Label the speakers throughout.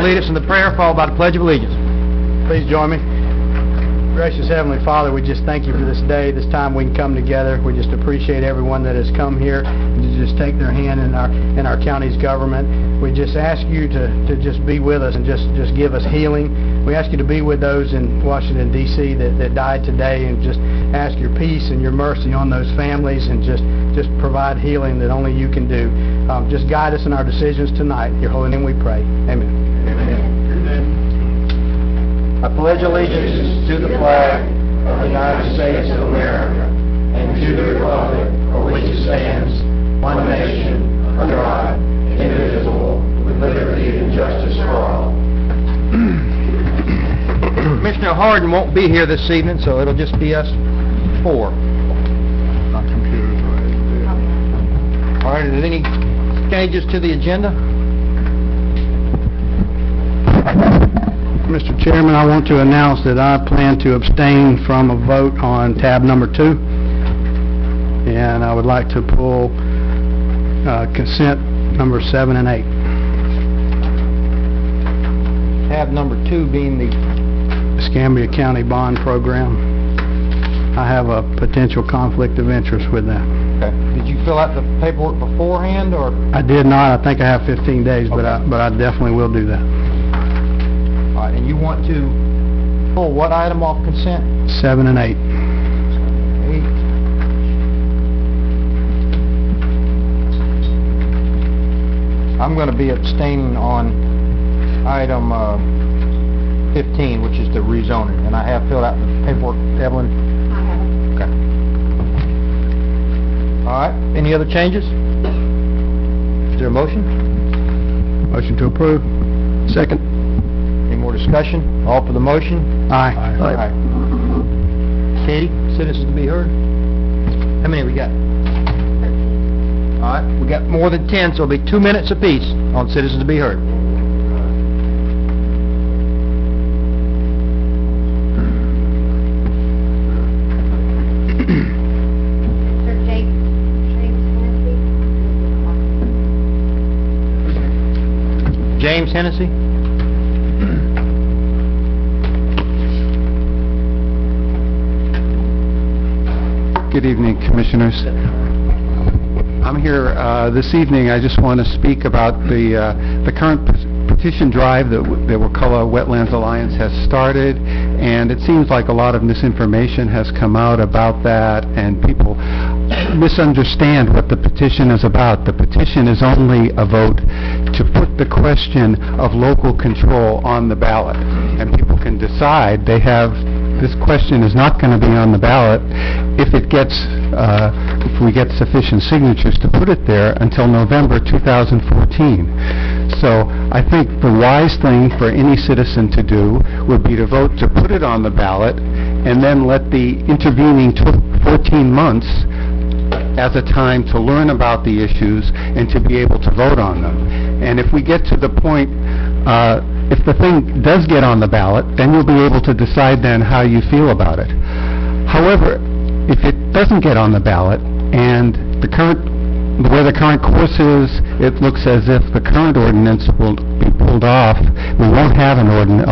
Speaker 1: Lead us in the prayer, followed by the Pledge of Allegiance.
Speaker 2: Please join me. Gracious Heavenly Father, we just thank you for this day, this time we can come together. We just appreciate everyone that has come here and to just take their hand in our county's government. We just ask you to just be with us and just give us healing. We ask you to be with those in Washington, D.C. that died today, and just ask your peace and your mercy on those families, and just provide healing that only you can do. Just guide us in our decisions tonight. In your holy name we pray. Amen.
Speaker 1: I pledge allegiance to the flag of the United States of America and to the republic for which it stands, one nation, under God, indivisible, with liberty and justice for all. Commissioner Harden won't be here this evening, so it'll just be us four.
Speaker 2: My computer's ready to do it.
Speaker 1: All right, are there any changes to the agenda?
Speaker 2: Mr. Chairman, I want to announce that I plan to abstain from a vote on tab number 2, and I would like to pull consent number 7 and 8.
Speaker 1: Tab number 2 being the...
Speaker 2: Escambia County Bond Program. I have a potential conflict of interest with that.
Speaker 1: Okay. Did you fill out the paperwork beforehand, or...?
Speaker 2: I did not. I think I have 15 days,
Speaker 1: Okay.
Speaker 2: but I definitely will do that.
Speaker 1: All right, and you want to pull what item off consent?
Speaker 2: 7 and 8.
Speaker 1: 8. I'm going to be abstaining on item 15, which is the rezoning, and I have filled out the paperwork. Evelyn?
Speaker 3: I have.
Speaker 1: Okay. All right, any other changes? Is there a motion?
Speaker 2: Motion to approve. Second.
Speaker 1: Any more discussion? All for the motion?
Speaker 2: Aye.
Speaker 1: All right. Katie, citizens to be heard? How many we got?
Speaker 3: 13.
Speaker 1: All right, we got more than 10, so it'll be 2 minutes apiece on citizens to be heard.
Speaker 3: Sir James Hennessy.
Speaker 1: James Hennessy?
Speaker 4: Good evening, Commissioners. I'm here this evening. I just want to speak about the current petition drive that the Wakulla Wetlands Alliance has started, and it seems like a lot of misinformation has come out about that, and people misunderstand what the petition is about. The petition is only a vote to put the question of local control on the ballot, and people can decide. This question is not going to be on the ballot if we get sufficient signatures to put it there until November 2014. So I think the wise thing for any citizen to do would be to vote to put it on the ballot, and then let the intervening 14 months as a time to learn about the issues and to be able to vote on them. And if we get to the point, if the thing does get on the ballot, then you'll be able to decide then how you feel about it. However, if it doesn't get on the ballot, and the way the current course is, it looks as if the current ordinance will be pulled off. We won't have a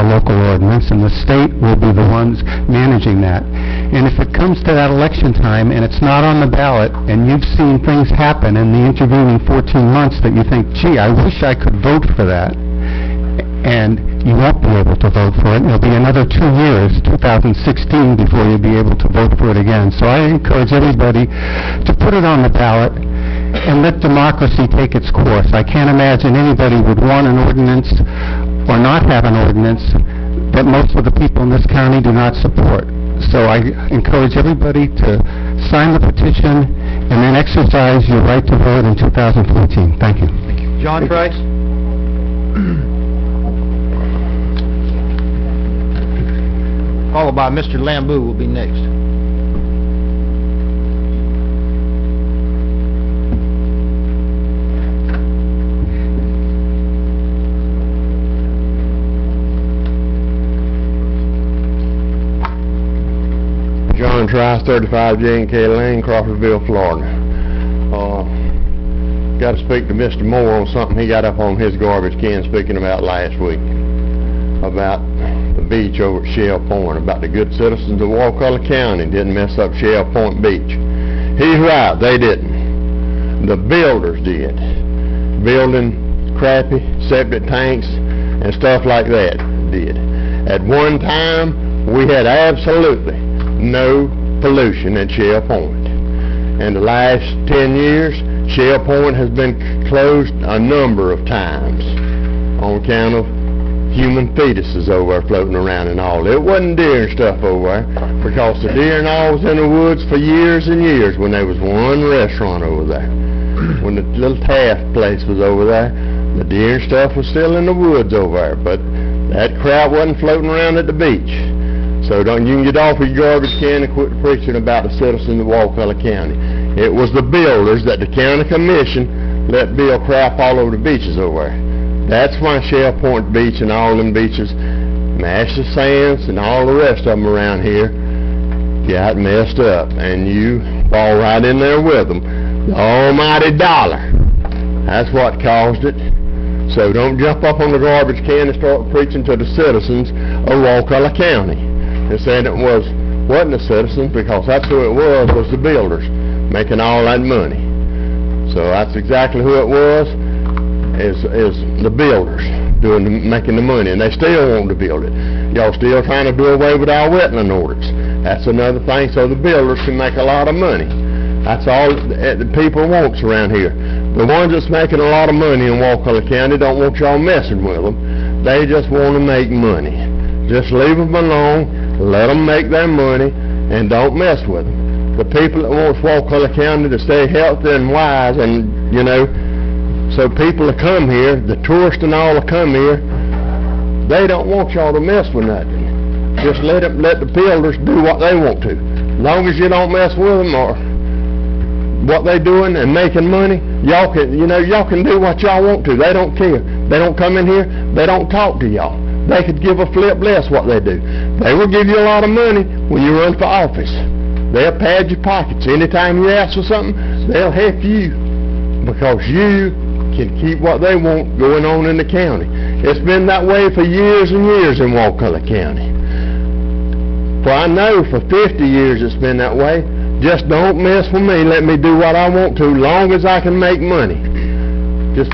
Speaker 4: local ordinance, and the state will be the ones managing that. And if it comes to that election time and it's not on the ballot, and you've seen things happen in the intervening 14 months that you think, gee, I wish I could vote for that, and you won't be able to vote for it. It'll be another 2 years, 2016, before you'll be able to vote for it again. So I encourage everybody to put it on the ballot and let democracy take its course. I can't imagine anybody would want an ordinance or not have an ordinance that most of the people in this county do not support. So I encourage everybody to sign the petition and then exercise your right to vote in 2014. Thank you.
Speaker 1: John Trice? Followed by Mr. Lambu will be next.
Speaker 5: John Trice, 35 J&K Lane, Crawfordville, Florida. got to speak to Mr. Moore on something he got up on his garbage can speaking about last week, about the beach over at Shell Point, about the good citizens of Wakulla County didn't mess up Shell Point Beach. He's right, they didn't. The builders did. Building crappy septic tanks and stuff like that did. At one time, we had absolutely no pollution at Shell Point. In the last 10 years, Shell Point has been closed a number of times on account of human fetuses over there floating around and all. It wasn't deer and stuff over there, because the deer and all was in the woods for years and years when there was one restaurant over there. When the little Taft place was over there, the deer and stuff was still in the woods over there, but that crowd wasn't floating around at the beach. So you can get off your garbage can and quit preaching about the citizens of Wakulla County. It was the builders that the county commission let build crap all over the beaches over there. That's why Shell Point Beach and all them beaches, Master Sands and all the rest of them around here got messed up, and you fall right in there with them. The almighty dollar. That's what caused it. So don't jump up on the garbage can and start preaching to the citizens of Wakulla County and saying it wasn't the citizens, because that's who it was the builders making all that money. So that's exactly who it was, is the builders making the money, and they still want to build it. Y'all still trying to do away with our wetland ordinance. That's another thing, so the builders can make a lot of money. That's all the people wants around here. The ones that's making a lot of money in Wakulla County don't want y'all messing with them. They just want to make money. Just leave them alone, let them make their money, and don't mess with them. The people that wants Wakulla County to stay healthy and wise, and, so people that come here, the tourists and all that come here, they don't want y'all to mess with nothing. Just let the builders do what they want to. As long as you don't mess with them or what they doing and making money, y'all can do what y'all want to. They don't care. They don't come in here, they don't talk to y'all. They could give a flip less what they do. They will give you a lot of money when you run for office. They'll pad your pockets. Anytime you ask for something, they'll help you, because you can keep what they want going on in the county. It's been that way for years and years in Wakulla County. For I know for 50 years it's been that way. Just don't mess with me. Let me do what I want to, long as I can make money. Just,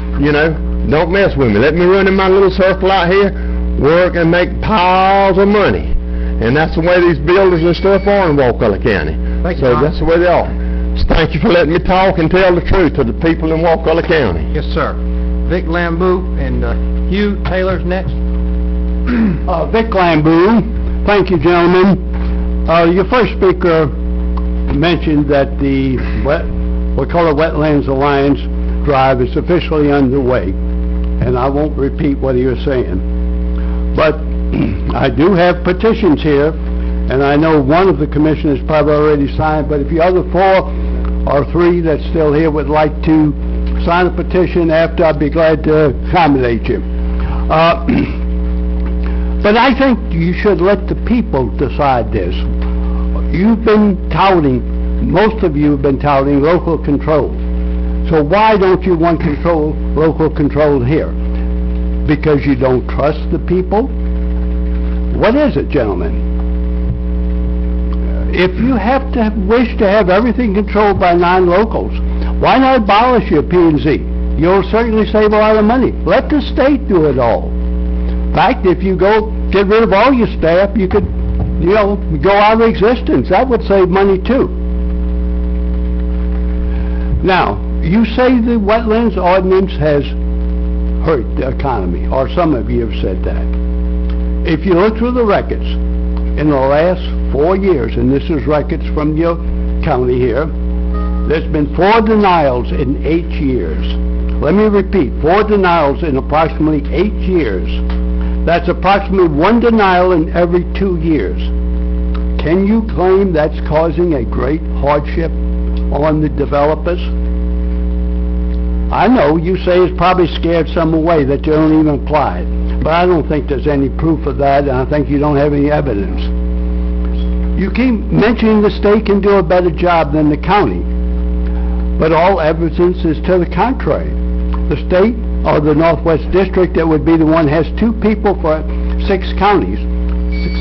Speaker 5: don't mess with me. Let me run in my little circle out here, work and make piles of money. And that's the way these builders and stuff are in Wakulla County.
Speaker 2: Thank you,
Speaker 5: so
Speaker 2: Tom.
Speaker 5: that's the way they are. So thank you for letting me talk and tell the truth to the people in Wakulla County.
Speaker 2: Yes, sir. Vic Lambeau and Hugh Taylor's next.
Speaker 6: Vic Lambeau. Thank you, gentlemen. Your first speaker mentioned that the Wakulla Wetlands Alliance drive is officially underway, and I won't repeat what he was saying. But I do have petitions here, and I know one of the commissioners probably already signed, but if the other 4 or 3 that's still here would like to sign a petition after, I'd be glad to accommodate you. But I think you should let the people decide this. You've been touting, most of you have been touting local control. So why don't you want local control here? Because you don't trust the people? What is it, gentlemen? If you wish to have everything controlled by non-locals, why not abolish your P&Z? You'll certainly save a lot of money. Let the state do it all. In fact, if you go get rid of all your staff, you could, go out of existence. That would save money too. Now, you say the wetlands ordinance has hurt the economy, or some of you have said that. If you look through the records, in the last 4 years, and this is records from your county here, there's been 4 denials in 8 years. Let me repeat, 4 denials in approximately 8 years. That's approximately 1 denial in every 2 years. Can you claim that's causing a great hardship on the developers? I know you say it's probably scared some away that you don't even apply it, but I don't think there's any proof of that, and I think you don't have any evidence. You keep mentioning the state can do a better job than the county. but all evidence is to the contrary. The state, or the Northwest District, that would be the one, has 2 people for 6 counties,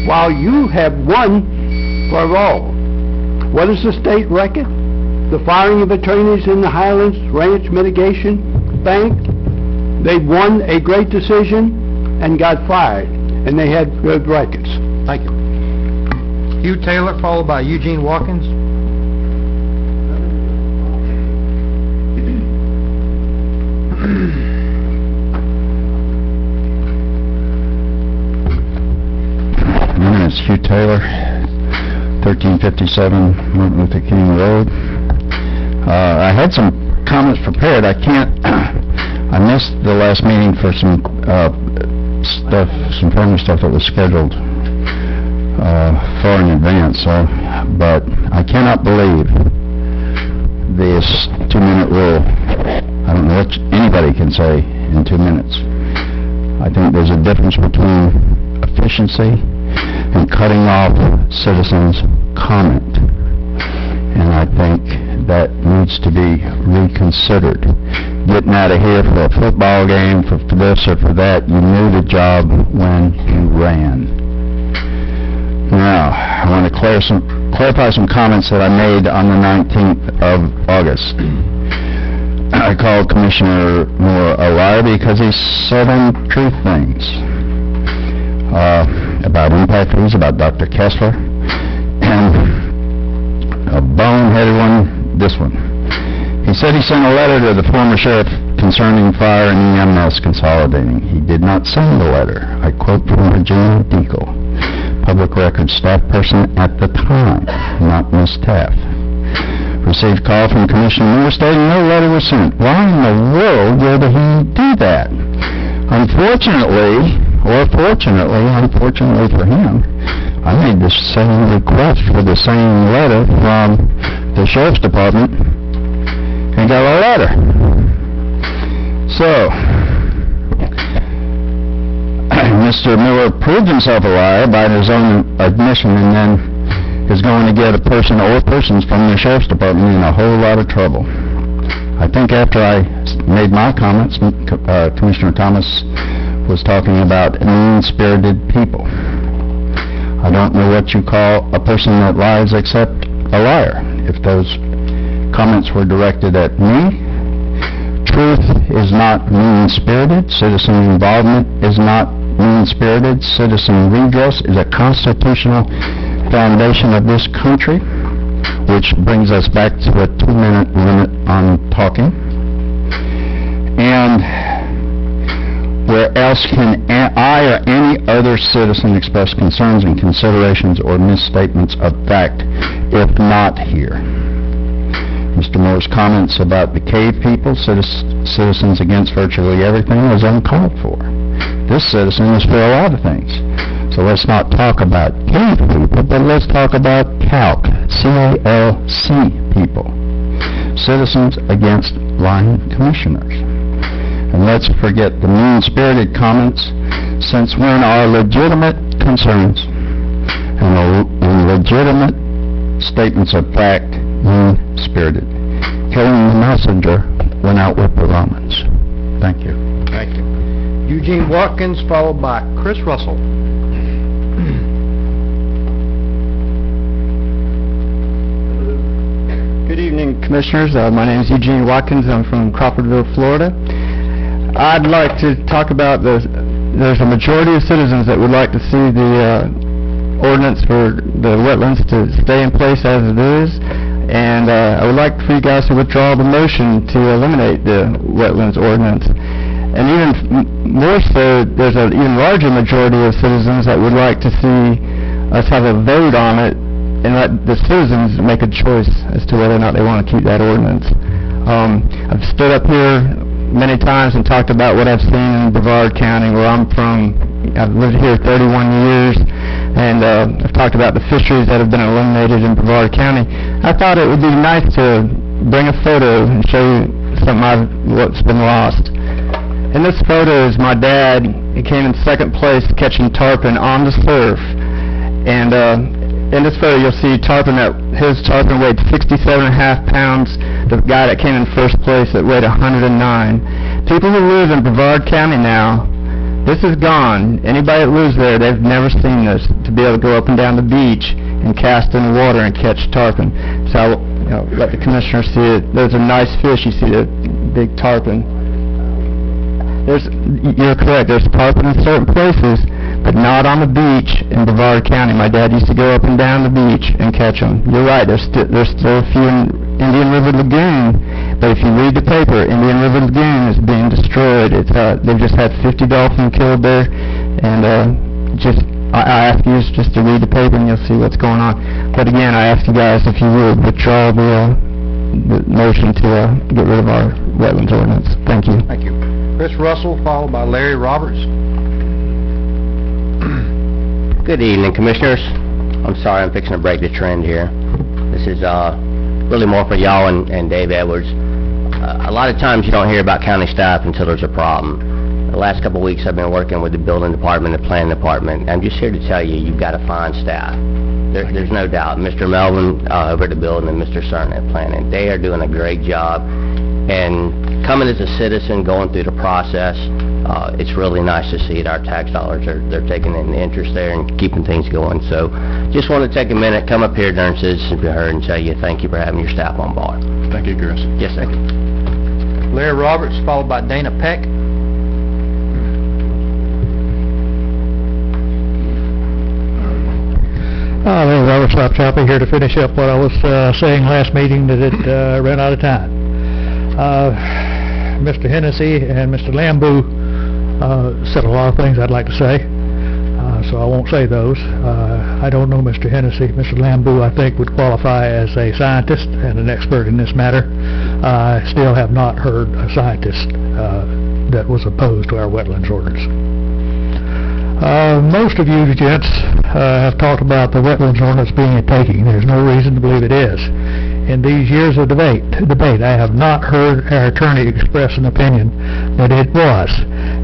Speaker 6: while you have 1 for all. What is the state record? The firing of attorneys in the Highlands Ranch Mitigation Bank, they won a great decision and got fired, and they had good records.
Speaker 2: Thank you. Hugh Taylor, followed by Eugene Watkins.
Speaker 7: My name is Hugh Taylor, 1357 Martin Luther King Road. I had some comments prepared. I missed the last meeting for some family stuff that was scheduled far in advance. But I cannot believe this 2-minute rule. I don't know what anybody can say in 2 minutes. I think there's a difference between efficiency and cutting off citizens' comment. And I think that needs to be reconsidered. Getting out of here for a football game, for this or for that, you knew the job when you ran. Now, I want to clarify some comments that I made on the 19th of August. I called Commissioner Moore a liar because he said untrue things about impact fees, about Dr. Kessler, and a boneheaded one, this one. He said he sent a letter to the former sheriff concerning fire and EMS consolidating. He did not send the letter. I quote from Virginia Deagle, public records staff person at the time, not Ms. Taft. Received call from Commissioner Moore stating no letter was sent. Why in the world would he do that? Unfortunately, or fortunately, unfortunately for him, I made the same request for the same letter from the Sheriff's Department and got a letter. So, Mr. Miller proved himself a liar by his own admission, and then is going to get a person or persons from the Sheriff's Department in a whole lot of trouble. I think after I made my comments, Commissioner Thomas was talking about mean-spirited people. I don't know what you call a person that lies except a liar. If those comments were directed at me, truth is not mean-spirited. Citizen involvement is not mean-spirited. Citizen redress is a constitutional foundation of this country, which brings us back to a 2-minute limit on talking. And where else can I or any other citizen express concerns and considerations or misstatements of fact, if not here? Mr. Moore's comments about the cave people, citizens against virtually everything, was uncalled for. This citizen is for a lot of things. So let's not talk about cave people, but let's talk about CALC, C-A-L-C people. Citizens against lying commissioners. And let's forget the mean-spirited comments, since when are legitimate concerns and legitimate statements of fact mean-spirited? Killing the messenger went out with the Romans. Thank you.
Speaker 2: Thank you. Eugene Watkins, followed by Chris Russell.
Speaker 8: Good evening, Commissioners. My name is Eugene Watkins. I'm from Crawfordville, Florida. I'd like to talk about there's a majority of citizens that would like to see the ordinance for the wetlands to stay in place as it is, and I would like for you guys to withdraw the motion to eliminate the wetlands ordinance. And even more so, there's an even larger majority of citizens that would like to see us have a vote on it and let the citizens make a choice as to whether or not they want to keep that ordinance. I've stood up here many times and talked about what I've seen in Brevard County, where I'm from. I've lived here 31 years, and I've talked about the fisheries that have been eliminated in Brevard County. I thought it would be nice to bring a photo and show you what's been lost. In this photo is my dad. He came in second place catching tarpon on the surf, and in this photo, you'll see tarpon his tarpon weighed 67.5 pounds. The guy that came in first place that weighed 109. People who live in Brevard County now, this is gone. Anybody that lives there, they've never seen this, to be able to go up and down the beach and cast in the water and catch tarpon. So I'll let the commissioner see it. Those are nice fish. You see the big tarpon. You're correct. There's tarpon in certain places, but not on the beach in Brevard County. My dad used to go up and down the beach and catch them. You're right. There's still a few in Indian River Lagoon, but if you read the paper, Indian River Lagoon is being destroyed. They've just had 50 dolphins killed there, and I ask you just to read the paper and you'll see what's going on. But again, I ask you guys if you would withdraw the motion to get rid of our wetlands ordinance. Thank you.
Speaker 2: Thank you. Chris Russell, followed by Larry Roberts.
Speaker 9: Good evening, Commissioners. I'm sorry I'm fixing to break the trend here. This is really more for y'all and Dave Edwards. A lot of times you don't hear about county staff until there's a problem. The last couple of weeks I've been working with the building department, the planning department. I'm just here to tell you, you've got to find staff. There's no doubt. Mr. Melvin over at the building and Mr. Cernan at planning, they are doing a great job. And coming as a citizen, going through the process, it's really nice to see that our tax dollars they're taking an interest there and keeping things going. So just want to take a minute, come up here during Citizens Be Heard and tell you thank you for having your staff on board.
Speaker 2: Thank you, Chris.
Speaker 9: Yes, sir.
Speaker 2: Larry Roberts, followed by Dana Peck.
Speaker 10: Larry Roberts, Lop Choppy, here to finish up what I was saying last meeting that it ran out of time. Mr. Hennessy and Mr. Lambu said a lot of things I'd like to say, so I won't say those. I don't know Mr. Hennessy. Mr. Lambu, I think, would qualify as a scientist and an expert in this matter. I still have not heard a scientist that was opposed to our wetlands ordinance. Most of you gents have talked about the wetlands ordinance being a taking. There's no reason to believe it is. In these years of debate, I have not heard our attorney express an opinion that it was.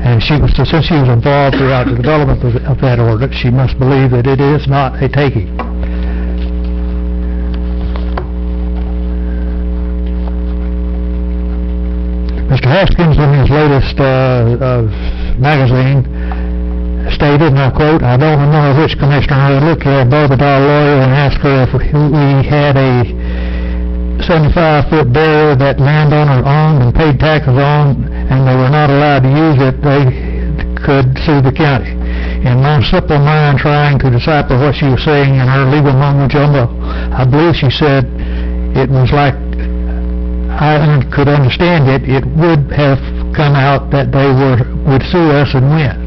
Speaker 10: And since she was involved throughout the development of that ordinance, she must believe that it is not a taking. Mr. Haskins, in his latest magazine, stated, and I quote, "I don't remember which commissioner I looked at a Barbadar lawyer and asked her if we had a 75-foot barrier that landowner owned and paid taxes on, and they were not allowed to use it, they could sue the county." In my simple mind, trying to decipher what she was saying in her legal mumbo jumbo, I believe she said it was like I could understand it. It would have come out that they would sue us and win.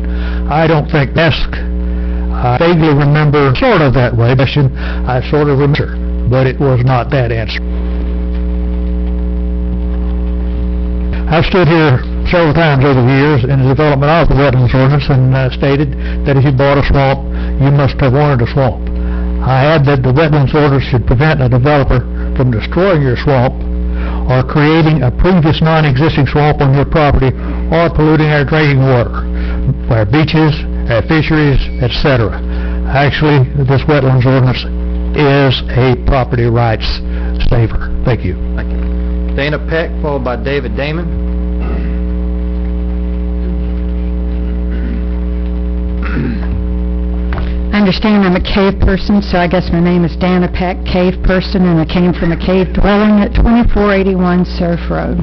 Speaker 10: I don't think that's. I vaguely remember sort of that way. I sort of remember, but it was not that answer. I've stood here several times over the years in the development of the wetlands ordinance and stated that if you bought a swamp, you must have wanted a swamp. I add that the wetlands ordinance should prevent a developer from destroying your swamp or creating a previous non-existing swamp on your property or polluting our drinking water, our beaches, our fisheries, etc. Actually, this wetlands ordinance is a property rights saver. Thank you.
Speaker 2: Thank you. Dana Peck, followed by David Damon.
Speaker 11: I understand I'm a cave person, so I guess my name is Dana Peck, cave person, and I came from a cave dwelling at 2481 Surf Road.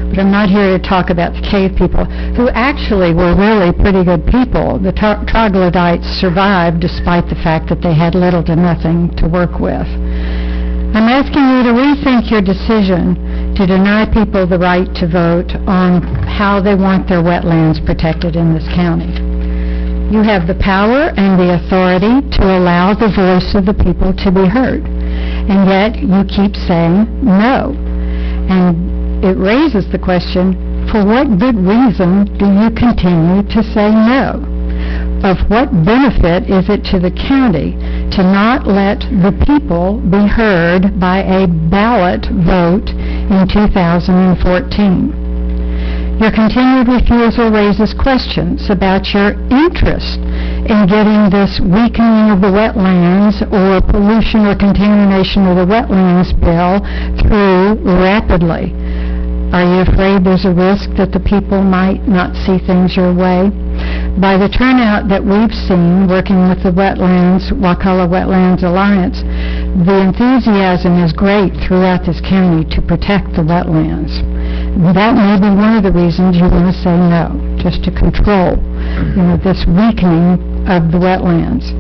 Speaker 11: But I'm not here to talk about the cave people, who actually were really pretty good people. The troglodytes survived despite the fact that they had little to nothing to work with. I'm asking you to rethink your decision to deny people the right to vote on how they want their wetlands protected in this county. You have the power and the authority to allow the voice of the people to be heard, and yet you keep saying no. And it raises the question, for what good reason do you continue to say no? Of what benefit is it to the county to not let the people be heard by a ballot vote in 2014? Your continued refusal raises questions about your interest in getting this weakening of the wetlands or pollution or contamination of the wetlands bill through rapidly. Are you afraid there's a risk that the people might not see things your way? By the turnout that we've seen working with the Wakulla Wetlands Alliance, the enthusiasm is great throughout this county to protect the wetlands. That may be one of the reasons you want to say no, just to control, this weakening of the wetlands.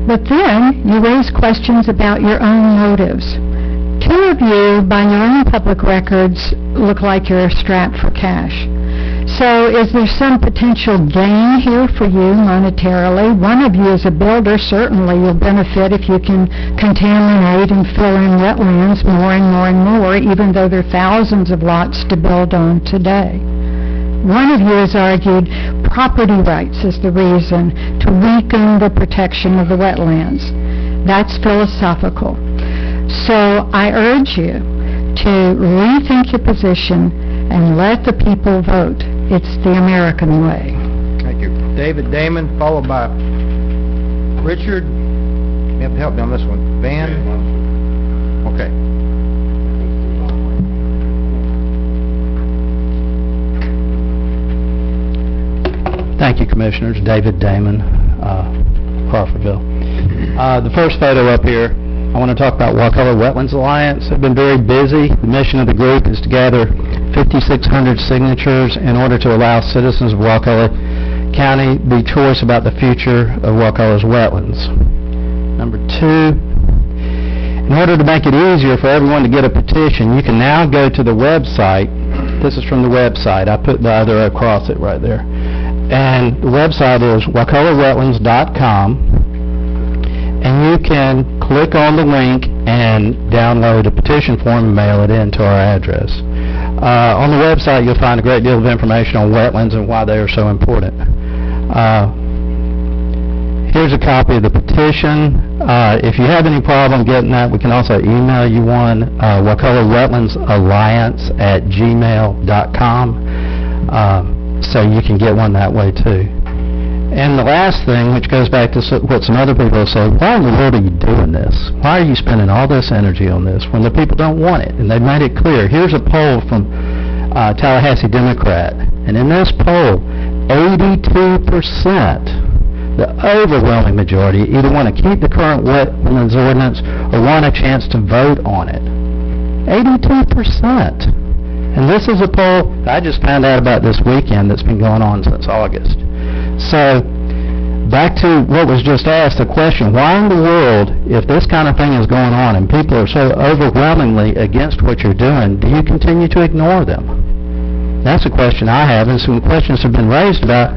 Speaker 11: But then you raise questions about your own motives. Two of you, by your own public records, look like you're strapped for cash. So is there some potential gain here for you monetarily? One of you is a builder. Certainly you'll benefit if you can contaminate and fill in wetlands more and more and more, even though there are thousands of lots to build on today. One of you has argued property rights is the reason to weaken the protection of the wetlands. That's philosophical. So I urge you to rethink your position and let the people vote. It's the American way.
Speaker 2: Thank you. David Damon, followed by Richard. You have to help me on this one. Van? Okay.
Speaker 12: Thank you, Commissioners. David Damon, Crawfordville. The first photo up here, I want to talk about Wakulla Wetlands Alliance. They've been very busy. The mission of the group is to gather 5,600 signatures in order to allow citizens of Wakulla County the choice about the future of Wakulla's wetlands. Number two, in order to make it easier for everyone to get a petition, you can now go to the website. This is from the website. I put the other across it right there. And the website is wakullawetlands.com. And you can click on the link and download a petition form and mail it in to our address. On the website, you'll find a great deal of information on wetlands and why they are so important. Here's a copy of the petition. If you have any problem getting that, we can also email you one, wakullawetlands@gmail.com, so you can get one that way too. And the last thing, which goes back to what some other people have said, why in the world are you doing this? Why are you spending all this energy on this when the people don't want it? And they've made it clear. Here's a poll from Tallahassee Democrat. And in this poll, 82%, the overwhelming majority, either want to keep the current wetlands ordinance or want a chance to vote on it. 82%. And this is a poll I just found out about this weekend that's been going on since August. So, back to what was just asked, the question, why in the world, if this kind of thing is going on and people are so overwhelmingly against what you're doing, do you continue to ignore them? That's a question I have, and some questions have been raised about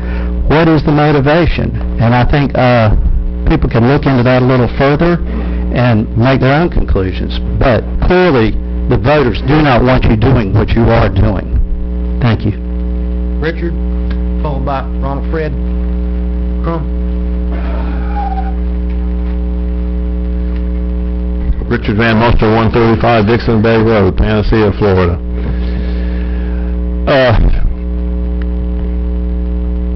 Speaker 12: what is the motivation. And I think people can look into that a little further and make their own conclusions. But clearly, the voters do not want you doing what you are doing. Thank you.
Speaker 2: Richard, followed by Ronald Fred Crum.
Speaker 5: Richard Van Muster, 135 Dixon Bay Road, Panacea, Florida.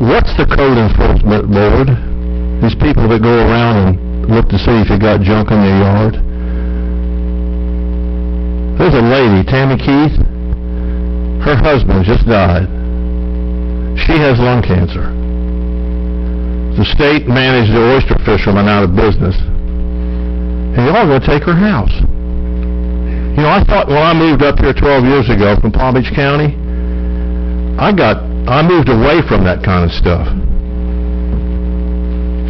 Speaker 5: What's the code enforcement board? These people that go around and look to see if you got junk in your yard. There's a lady, Tammy Keith. Her husband just died. She has lung cancer. The state managed the oyster fishermen out of business. And y'all go take her house. You know, I thought when I moved up here 12 years ago from Palm Beach County, I moved away from that kind of stuff.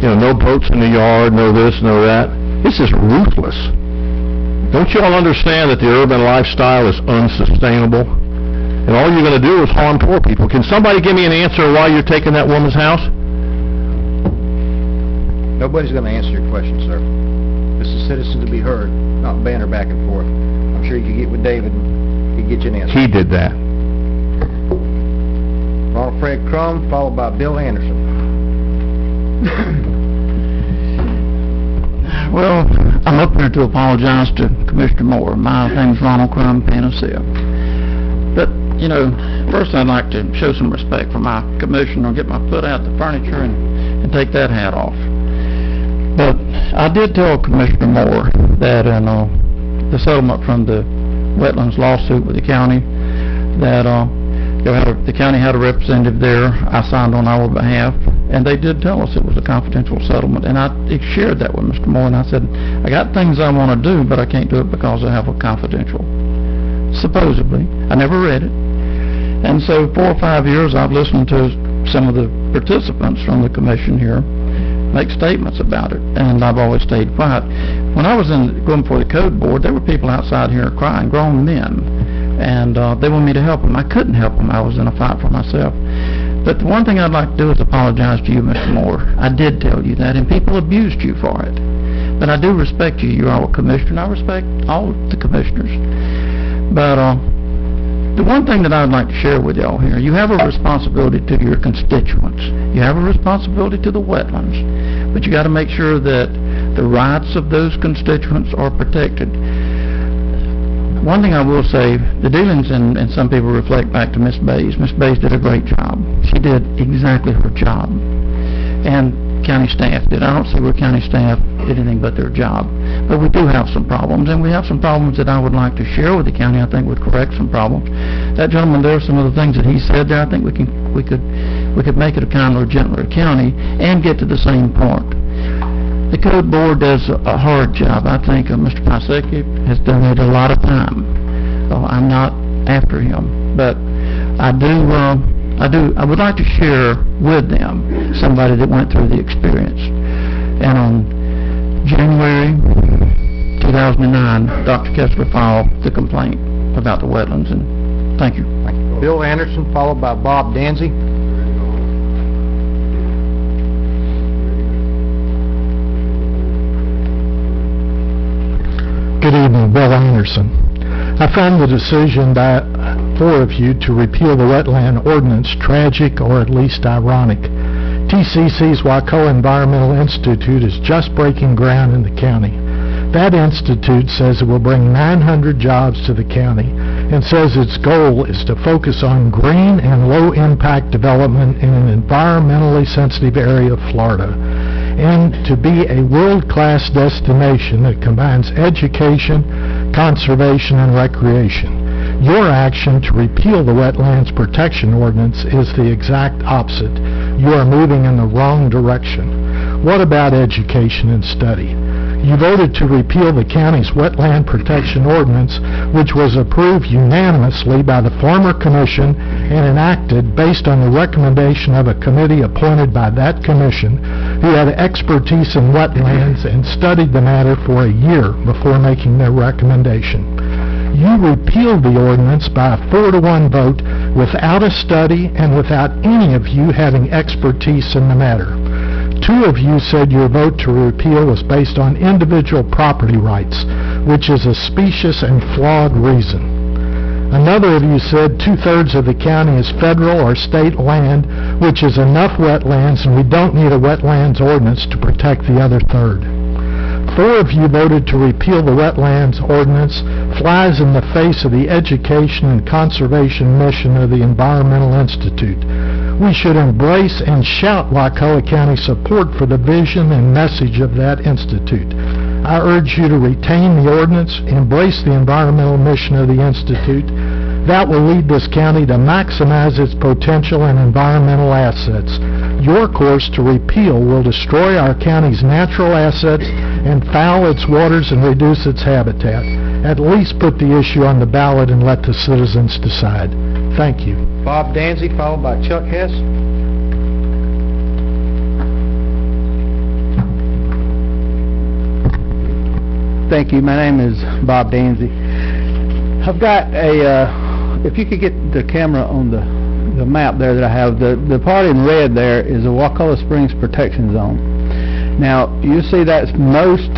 Speaker 5: You know, no boats in the yard, no this, no that. This is ruthless. Don't you all understand that the urban lifestyle is unsustainable? And all you're going to do is harm poor people. Can somebody give me an answer why you're taking that woman's house?
Speaker 2: Nobody's going to answer your question, sir. This is citizens to be heard, not banter back and forth. I'm sure you could get with David and he'd get you an answer.
Speaker 5: He did that.
Speaker 2: Ronald Fred Crum, followed by Bill Anderson.
Speaker 12: Well, I'm up here
Speaker 13: to apologize to Commissioner Moore. My name's Ronald Crum, Panacea. But, you know, first I'd like to show some respect for my commissioner, get my foot out the furniture and take that hat off. But I did tell Commissioner Moore that in the settlement from the wetlands lawsuit with the county, that the county had a representative there. I signed on our behalf, and they did tell us it was a confidential settlement, and I shared that with Mr. Moore, and I said, I got things I want to do, but I can't do it because I have a confidential. Supposedly. I never read it. And so 4 or 5 years I've listened to some of the participants from the commission here make statements about it, and I've always stayed quiet. When I was going before the code board, there were people outside here crying, grown men, and they wanted me to help them. I couldn't help them. I was in a fight for myself. But the one thing I'd like to do is apologize to you, Mr. Moore. I did tell you that, and people abused you for it. But I do respect you. You're our commissioner, and I respect all the commissioners. But the one thing that I'd like to share with y'all here, you have a responsibility to your constituents. You have a responsibility to the wetlands. But you got to make sure that the rights of those constituents are protected. One thing I will say, the dealings, and some people reflect back to Miss Bays. Miss Bays did a great job. She did exactly her job. And county staff did. I don't see where county staff did anything but their job. But we do have some problems, and we have some problems that I would like to share with the county. I think would correct some problems. That gentleman there, some of the things that he said there, I think we could make it a kinder, gentler county and get to the same point. The code board does a hard job. I think Mr. Pasecki has done it a lot of time. I'm not after him, but I would like to share with them somebody that went through the experience. And on January 2009, Dr. Kessler filed the complaint about the wetlands, and thank you.
Speaker 2: Bill Anderson, followed by Bob Danzy.
Speaker 10: Good evening, Bill Anderson. I find the decision by 4 of you to repeal the wetland ordinance tragic or at least ironic. TCC's Wakulla Environmental Institute is just breaking ground in the county. That institute says it will bring 900 jobs to the county and says its goal is to focus on green and low-impact development in an environmentally sensitive area of Florida, and to be a world-class destination that combines education, conservation, and recreation. Your action to repeal the Wetlands Protection Ordinance is the exact opposite. You are moving in the wrong direction. What about education and study? You voted to repeal the county's Wetland Protection Ordinance, which was approved unanimously by the former commission and enacted based on the recommendation of a committee appointed by that commission who had expertise in wetlands and studied the matter for a year before making their recommendation. You repealed the ordinance by a 4-to-1 vote without a study and without any of you having expertise in the matter. 2 of you said your vote to repeal was based on individual property rights, which is a specious and flawed reason. Another of you said 2/3 of the county is federal or state land, which is enough wetlands, and we don't need a wetlands ordinance to protect the other third. 4 of you voted to repeal the wetlands ordinance, flies in the face of the education and conservation mission of the Environmental Institute. We should embrace and shout Wakulla County support for the vision and message of that institute. I urge you to retain the ordinance, embrace the environmental mission of the institute. That will lead this county to maximize its potential and environmental assets. Your course to repeal will destroy our county's natural assets and foul its waters and reduce its habitat. At least put the issue on the ballot and let the citizens decide. Thank you.
Speaker 2: Bob Danzy, followed by Chuck Hess.
Speaker 12: Thank you. My name is Bob Danzy. I've got if you could get the camera on the map there that I have, the part in red there is the Wakulla Springs Protection Zone. Now, you see that's most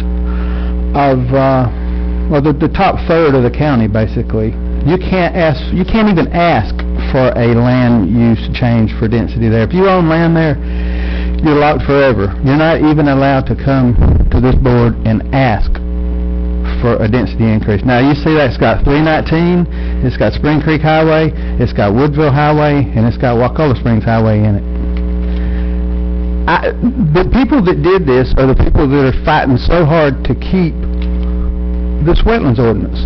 Speaker 12: of, the top third of the county, basically. You can't even ask for a land use change for density there. If you own land there, you're locked forever. You're not even allowed to come to this board and ask for a density increase. Now, you see that's got 319, it's got Spring Creek Highway, it's got Woodville Highway, and it's got Wakulla Springs Highway in it. The people that did this are the people that are fighting so hard to keep this wetlands ordinance.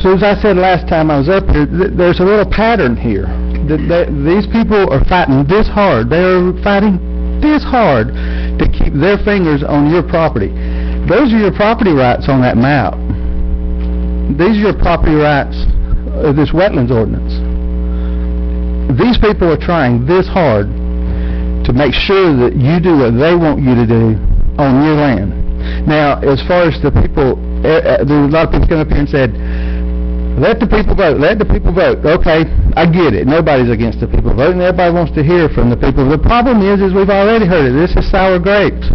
Speaker 12: So as I said last time I was up here, there's a little pattern here. These people are fighting this hard. They're fighting this hard to keep their fingers on your property. Those are your property rights on that map. These are your property rights of this wetlands ordinance. These people are trying this hard to make sure that you do what they want you to do on your land. Now, as far as the people, there's a lot of people come up here and said, let the people vote, let the people vote. Okay, I get it. Nobody's against the people voting. Everybody wants to hear from the people. The problem is we've already heard it. This is sour grapes.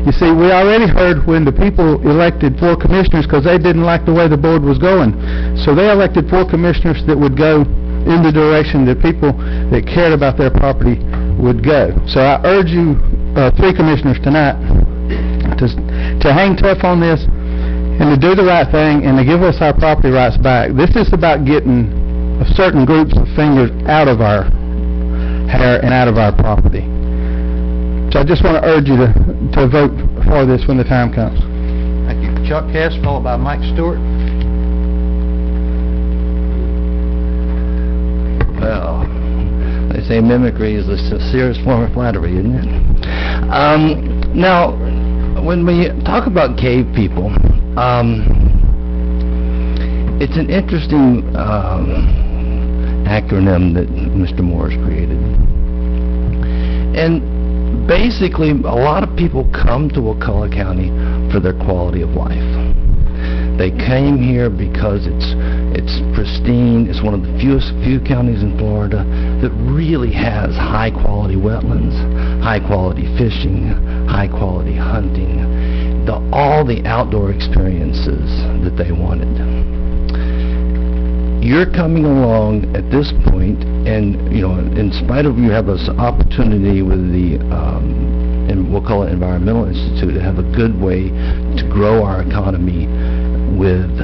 Speaker 12: You see, we already heard when the people elected 4 commissioners because they didn't like the way the board was going. So they elected 4 commissioners that would go in the direction that people that cared about their property would go. So I urge you, 3 commissioners tonight, to hang tough on this and to do the right thing and to give us our property rights back. This is about getting certain groups of fingers out of our hair and out of our property. So I just want to urge you to vote for this when the time comes.
Speaker 2: Thank you. Chuck Hess, followed by Mike Stewart.
Speaker 14: Well, they say mimicry is the sincerest form of flattery, isn't it? Now, when we talk about cave people, it's an interesting acronym that Mr. Moore has created. And basically, a lot of people come to Wakulla County for their quality of life. They came here because it's pristine. It's one of the few counties in Florida that really has high-quality wetlands, high-quality fishing, high-quality hunting, all the outdoor experiences that they wanted. You're coming along at this point, and in spite of you have this opportunity with the Wakulla Environmental Institute to have a good way to grow our economy with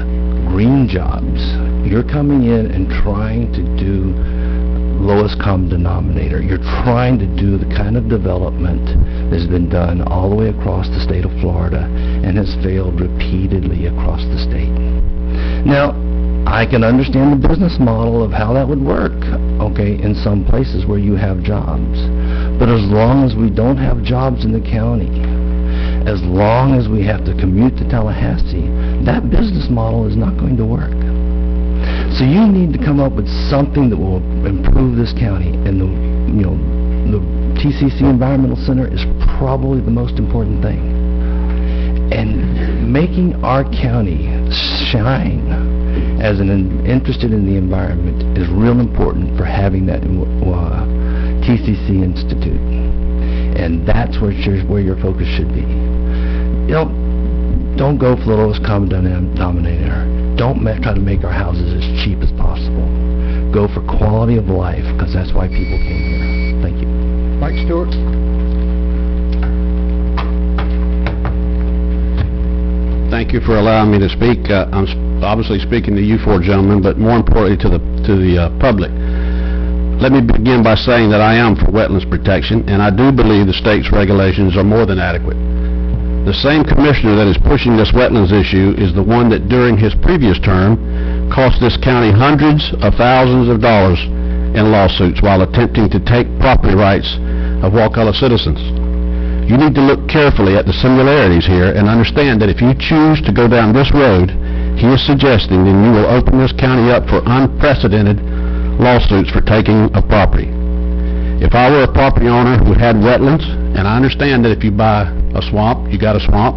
Speaker 14: green jobs. You're coming in and trying to do lowest common denominator. You're trying to do the kind of development that's been done all the way across the state of Florida and has failed repeatedly across the state. Now, I can understand the business model of how that would work, okay, in some places where you have jobs. But as long as we don't have jobs in the county, as long as we have to commute to Tallahassee, that business model is not going to work. So you need to come up with something that will improve this county, and the TCC Environmental Center is probably the most important thing. And making our county shine as interested in the environment is real important for having that TCC Institute. And that's where your focus should be. Don't go for the lowest common denominator. Don't try to make our houses as cheap as possible. Go for quality of life, because that's why people came here. Thank you.
Speaker 2: Mike Stewart.
Speaker 15: Thank you for allowing me to speak. I'm obviously speaking to you 4 gentlemen, but more importantly to the public. Let me begin by saying that I am for wetlands protection, and I do believe the state's regulations are more than adequate. The same commissioner that is pushing this wetlands issue is the one that during his previous term cost this county hundreds of thousands of dollars in lawsuits while attempting to take property rights of Wakulla citizens. You need to look carefully at the similarities here and understand that if you choose to go down this road he is suggesting, then you will open this county up for unprecedented lawsuits for taking of property. If I were a property owner who had wetlands, and I understand that if you buy a swamp, you got a swamp,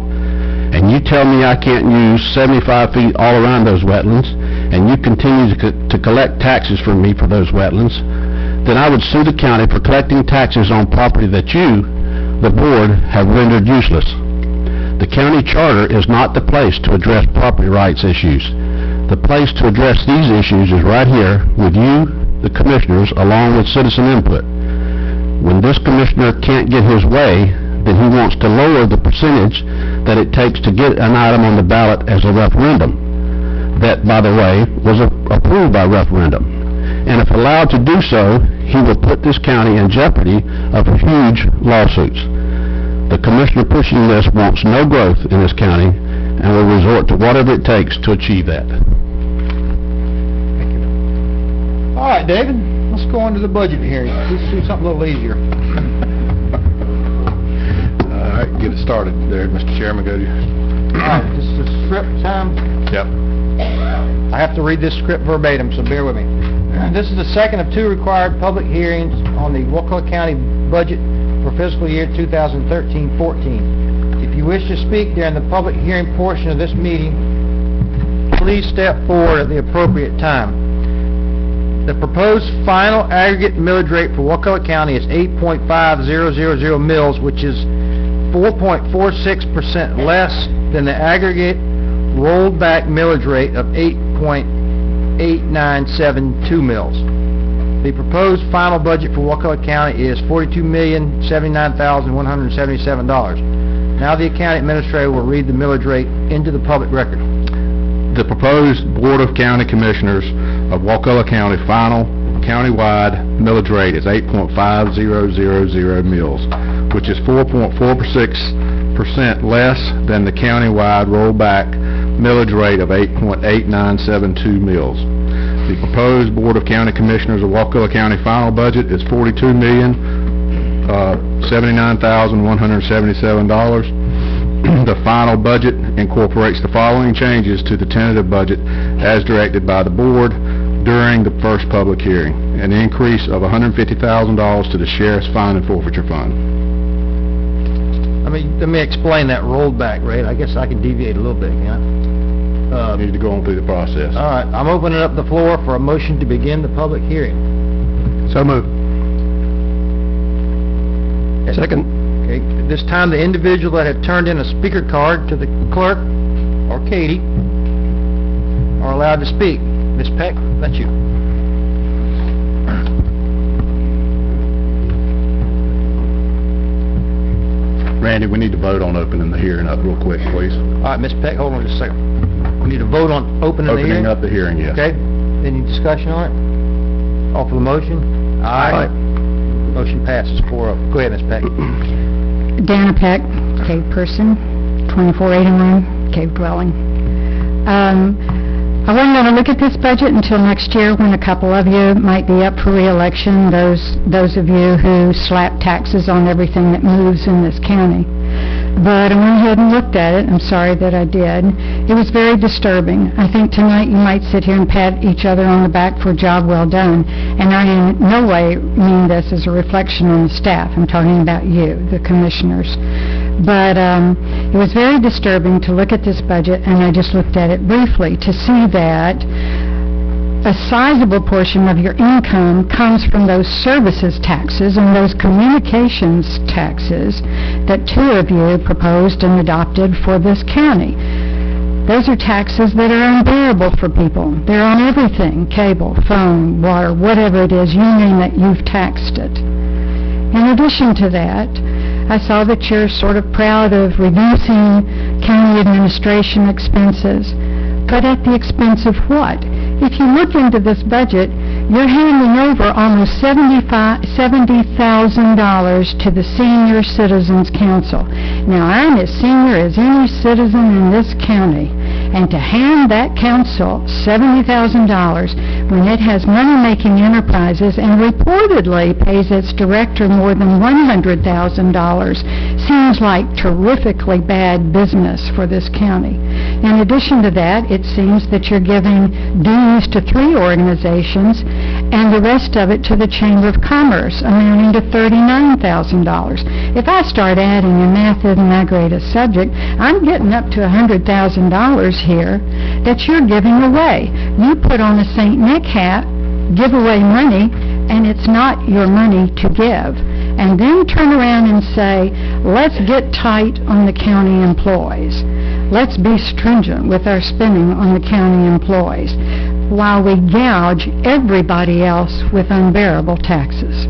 Speaker 15: and you tell me I can't use 75 feet all around those wetlands, and you continue to collect taxes from me for those wetlands, then I would sue the county for collecting taxes on property that you, the board, have rendered useless. The county charter is not the place to address property rights issues. The place to address these issues is right here with you, the commissioners, along with citizen input. When this commissioner can't get his way, then he wants to lower the percentage that it takes to get an item on the ballot as a referendum. That, by the way, was approved by referendum. And if allowed to do so, he will put this county in jeopardy of huge lawsuits. The commissioner pushing this wants no growth in this county and will resort to whatever it takes to achieve that.
Speaker 2: All right, David, let's go on to the budget hearing. Let's do something a little easier.
Speaker 16: All right, get it started there, Mr. Chairman. Go to you.
Speaker 2: All right, this is script time.
Speaker 16: Yep.
Speaker 2: I have to read this script verbatim, so bear with me. This is the second of two required public hearings on the Wakulla County budget for fiscal year 2013-14. If you wish to speak during the public hearing portion of this meeting, please step forward at the appropriate time. The proposed final aggregate millage rate for Wakulla County is 8.5000 mills, which is 4.46% less than the aggregate rolled back millage rate of 8.8972 mills. The proposed final budget for Wakulla County is $42,079,177. Now the county administrator will read the millage rate into the public record.
Speaker 16: The proposed Board of County Commissioners of Wakulla County final countywide millage rate is 8.5000 mills, which is 4.46% less than the countywide rollback millage rate of 8.8972 mills. The proposed Board of County Commissioners of Wakulla County final budget is $42,079,177. The final budget incorporates the following changes to the tentative budget as directed by the board during the first public hearing. An increase of $150,000 to the Sheriff's Fine and Forfeiture Fund.
Speaker 2: Let me explain that rolled back rate. I guess I can deviate a little bit, can I?
Speaker 16: Need to go on through the process.
Speaker 2: All right, I'm opening up the floor for a motion to begin the public hearing.
Speaker 16: So moved. Second.
Speaker 2: Okay, at this time, the individual that have turned in a speaker card to the clerk, or Katie, are allowed to speak. Ms. Peck, that's you.
Speaker 16: Randy, we need to vote on opening the hearing up real quick, please.
Speaker 2: All right, Ms. Peck, hold on just a second. We need to vote on opening the hearing?
Speaker 16: Opening up the hearing, yes.
Speaker 2: Okay, any discussion on it? All for the motion? Aye. Motion passes 4-0. Go ahead, Ms. Peck.
Speaker 11: Dana Peck, cave person, 2481, cave dwelling. I wasn't going to look at this budget until next year when a couple of you might be up for re-election, those of you who slap taxes on everything that moves in this county. But I went ahead and looked at it. I'm sorry that I did. It was very disturbing. I think tonight you might sit here and pat each other on the back for a job well done. And I in no way mean this as a reflection on the staff. I'm talking about you, the commissioners. But it was very disturbing to look at this budget, and I just looked at it briefly to see that a sizable portion of your income comes from those services taxes and those communications taxes that two of you proposed and adopted for this county. Those are taxes that are unbearable for people. They're on everything, cable, phone, water, whatever it is, you name it, you've taxed it. In addition to that, I saw that you're sort of proud of reducing county administration expenses, but at the expense of what? If you look into this budget, you're handing over almost $70,000 to the Senior Citizens Council. Now, I'm as senior as any citizen in this county, and to hand that council $70,000 when it has money-making enterprises and reportedly pays its director more than $100,000 seems like terrifically bad business for this county. In addition to that, it seems that you're giving dues to 3 organizations and the rest of it to the Chamber of Commerce, amounting to $39,000. If I start adding, and math isn't that great a subject, I'm getting up to $100,000 here that you're giving away. You put on a St. Nick hat, give away money, and it's not your money to give. And then turn around and say, let's get tight on the county employees. Let's be stringent with our spending on the county employees, while we gouge everybody else with unbearable taxes.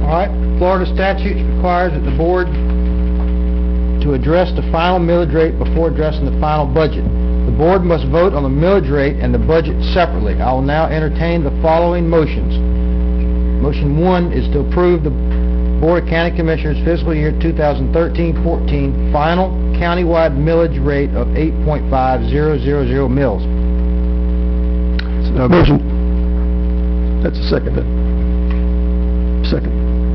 Speaker 2: All right, Florida statute requires that the board to
Speaker 1: to address the final millage rate before addressing the final budget. The board must vote on the millage rate and the budget separately. I will now entertain the following motions. Motion 1 is to approve the Board of County Commissioners fiscal year 2013-14 final countywide millage rate of 8.5000 mills.
Speaker 6: Motion. That's a second then. Second.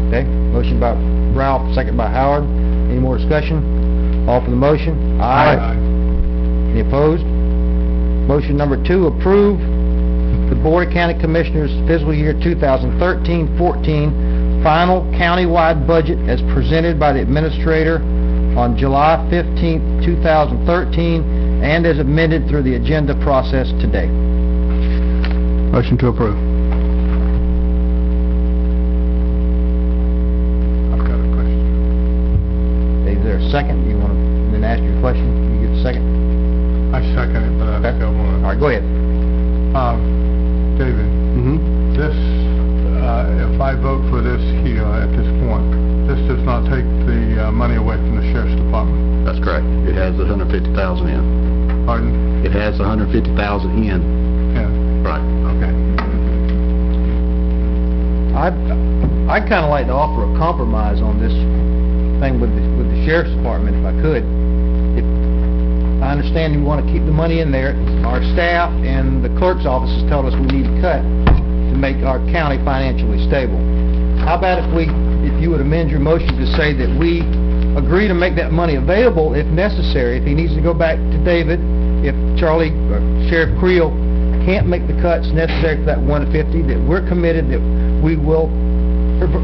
Speaker 1: Okay, motion by Ralph, second by Howard. Any more discussion? All for the motion?
Speaker 6: Aye.
Speaker 1: Any opposed? Motion number 2, approve the Board of County Commissioners fiscal year 2013-14 final countywide budget as presented by the Administrator on July 15th, 2013, and as amended through the agenda process today.
Speaker 2: Motion to approve.
Speaker 16: I've got a question.
Speaker 1: Is there a second? You want to then ask your question? You get a second?
Speaker 16: I second it, but I
Speaker 1: Okay.
Speaker 16: still want
Speaker 1: All right, go ahead.
Speaker 16: David, this, if I vote for this here at this point, this does not take the money away from the Sheriff's Department.
Speaker 15: That's correct. It has the 150,000 in.
Speaker 16: Pardon?
Speaker 15: It has the 150,000 in.
Speaker 16: Yeah,
Speaker 15: Right.
Speaker 16: okay.
Speaker 1: I'd kind of like to offer a compromise on this thing with the Sheriff's Department, if I could. If I understand you want to keep the money in there. Our staff and the clerk's office has told us we need to cut to make our county financially stable. How about if you would amend your motion to say that we agree to make that money available if necessary, if he needs to go back to David, if Charlie or Sheriff Creel can't make the cuts necessary for that 150, that we're committed that we will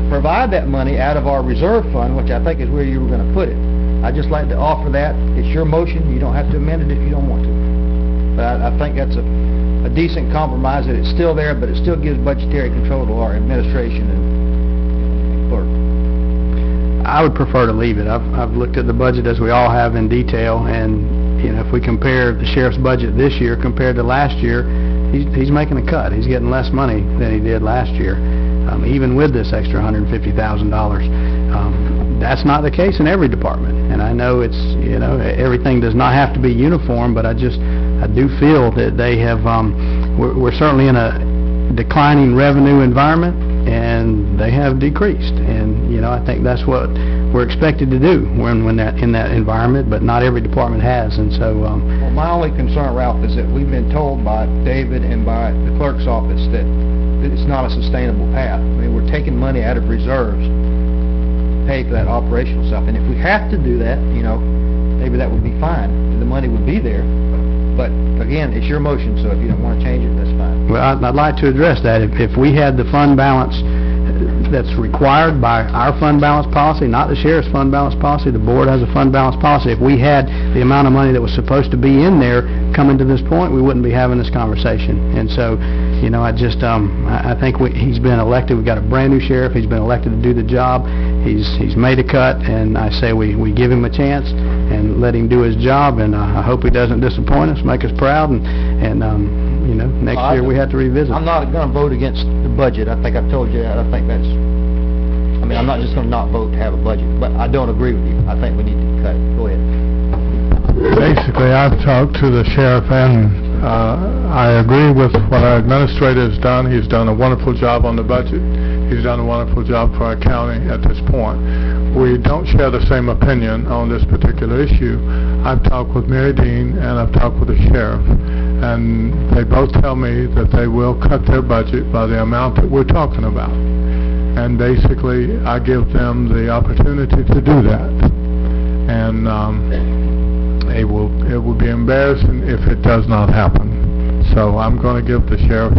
Speaker 1: provide that money out of our reserve fund, which I think is where you were going to put it. I'd just like to offer that. It's your motion. You don't have to amend it if you don't want to. But I think that's a decent compromise, that it's still there, but it still gives budgetary control to our administration and clerk.
Speaker 2: I would prefer to leave it. I've looked at the budget, as we all have, in detail, and, you know, if we compare the sheriff's budget this year compared to last year, he's making a cut. He's getting less money than he did last year, even with this extra $150,000. That's not the case in every department, and I know it's, you know, everything does not have to be uniform, but I do feel that they have, we're certainly in a declining revenue environment, and they have decreased, and, you know, I think that's what we're expected to do when they're in that environment, but not every department has, and so...
Speaker 1: Well, my only concern, Ralph, is that we've been told by David and by the clerk's office that it's not a sustainable path. I mean, we're taking money out of reserves to pay for that operational stuff, and if we have to do that, you know, maybe that would be fine. The money would be there, but again, it's your motion, so if you don't want to change it, that's fine.
Speaker 2: Well, I'd like to address that. If we had the fund balance that's required by our fund balance policy, not the sheriff's fund balance policy, the board has a fund balance policy. If we had the amount of money that was supposed to be in there coming to this point, we wouldn't be having this conversation. And so, you know, I just, I think he's been elected. We've got a brand new sheriff. He's been elected to do the job. He's made a cut, and I say we give him a chance and let him do his job, and I hope he doesn't disappoint us, make us proud, and you know, next year we have to revisit.
Speaker 1: I'm not going to vote against the budget. I think I've told you that. I think that's, I mean, I'm not just going to not vote to have a budget, but I don't agree with you. I think we need to cut it. Go ahead.
Speaker 16: Basically, I've talked to the sheriff, and I agree with what our administrator has done. He's done a wonderful job on the budget. He's done a wonderful job for our county at this point. We don't share the same opinion on this particular issue. I've talked with Mary Dean, and I've talked with the sheriff, and they both tell me that they will cut their budget by the amount that we're talking about. And basically, I give them the opportunity to do that. And it will be embarrassing if it does not happen. So I'm going to give the sheriff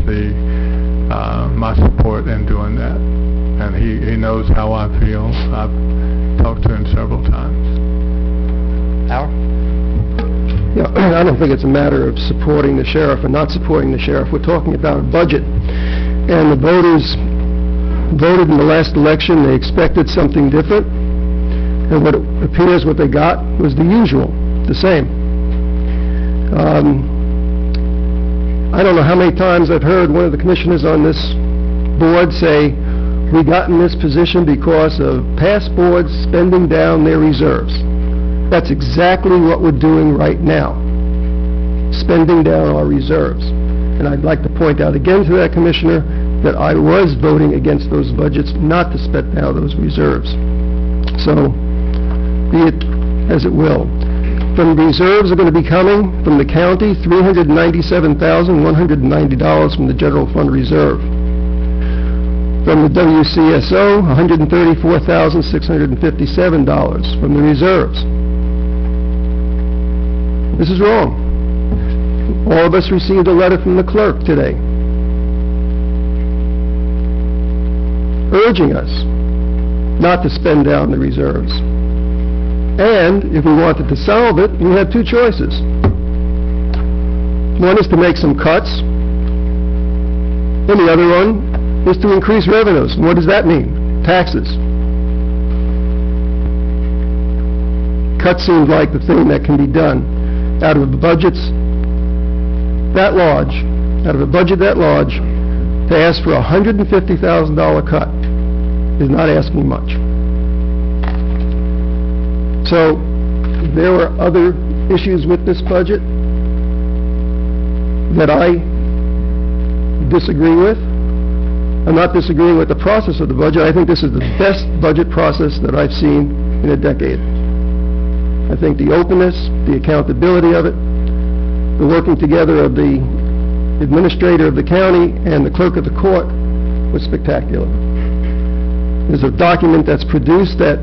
Speaker 16: my support in doing that. And he knows how I feel. I've talked to him several times.
Speaker 1: Howard?
Speaker 17: Yeah, I don't think it's a matter of supporting the sheriff or not supporting the sheriff. We're talking about a budget. And the voters voted in the last election. They expected something different. And what it appears what they got was the usual, the same. I don't know how many times I've heard one of the commissioners on this board say, we got in this position because of past boards spending down their reserves. That's exactly what we're doing right now, spending down our reserves. And I'd like to point out again to that Commissioner that I was voting against those budgets not to spend down those reserves. So, be it as it will. From reserves are going to be coming from the county, $397,190 from the general fund reserve. From the WCSO, $134,657 from the reserves. This is wrong. All of us received a letter from the clerk today urging us not to spend down the reserves. And if we wanted to solve it, we have two choices. One is to make some cuts, and the other one is to increase revenues. And what does that mean? Taxes. Cuts seems like the thing that can be done. Out of the budgets that large, out of a budget that large, to ask for a $150,000 cut is not asking much. So, there were other issues with this budget that I disagree with. I'm not disagreeing with the process of the budget. I think this is the best budget process that I've seen in a decade. I think the openness, the accountability of it, the working together of the administrator of the county and the clerk of the court was spectacular. There's a document that's produced that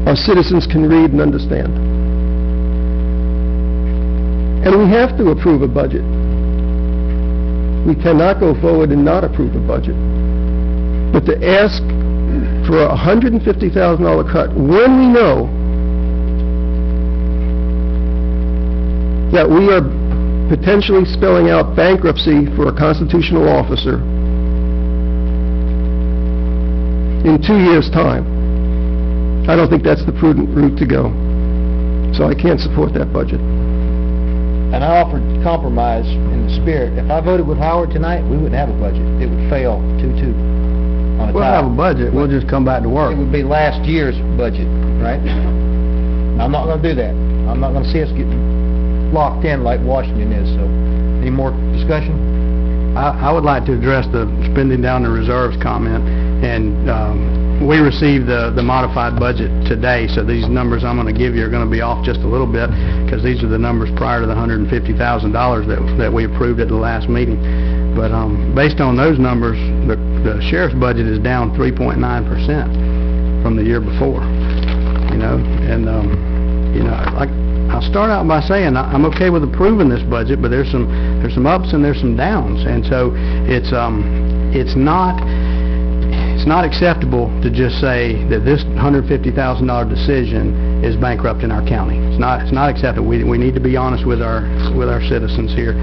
Speaker 17: our citizens can read and understand. And we have to approve a budget. We cannot go forward and not approve a budget. But to ask for a $150,000 cut when we know that we are potentially spelling out bankruptcy for a constitutional officer in 2 years' time, I don't think that's the prudent route to go. So I can't support that budget.
Speaker 2: And I offered compromise in the spirit. If I voted with Howard tonight, we wouldn't have a budget. It would fail 2-2 on a tie.
Speaker 6: We'll have a budget, we'll just come back to work.
Speaker 2: It would be last year's budget, right? I'm not going to do that. I'm not going to see us get locked in like Washington is, so. Any more discussion?
Speaker 6: I would like to address the spending down the reserves comment, and we received the modified budget today, so these numbers I'm going to give you are going to be off just a little bit, because these are the numbers prior to the $150,000 that we approved at the last meeting. But based on those numbers, the sheriff's budget is down 3.9% from the year before, and I'll start out by saying I'm okay with approving this budget, but there's some ups and there's some downs, and so it's not acceptable to just say that this $150,000 decision is bankrupting our county. It's not acceptable. We need to be honest with our citizens here.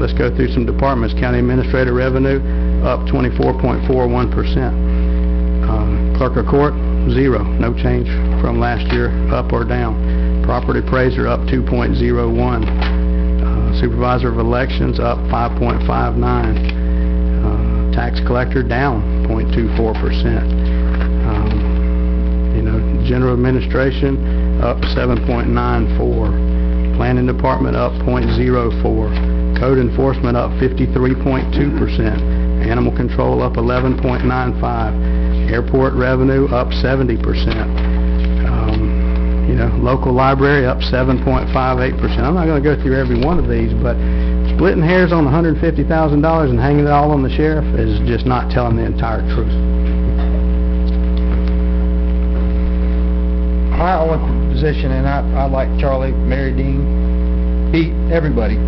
Speaker 6: Let's go through some departments. County administrator revenue up 24.41%. Clerk of court, zero, no change from last year, up or down. Property appraiser up 2.01. Supervisor of elections up 5.59. Tax collector down 0.24%. General administration up 7.94. Planning department up 0.04. Code enforcement up 53.2%. Animal control up 11.95. Airport revenue up 70%. Local library up 7.58%. I'm not going to go through every one of these, but splitting hairs on $150,000 and hanging it all on the sheriff is just not telling the entire truth.
Speaker 2: I want the position, and I like Charlie, Mary Dean, Pete, everybody.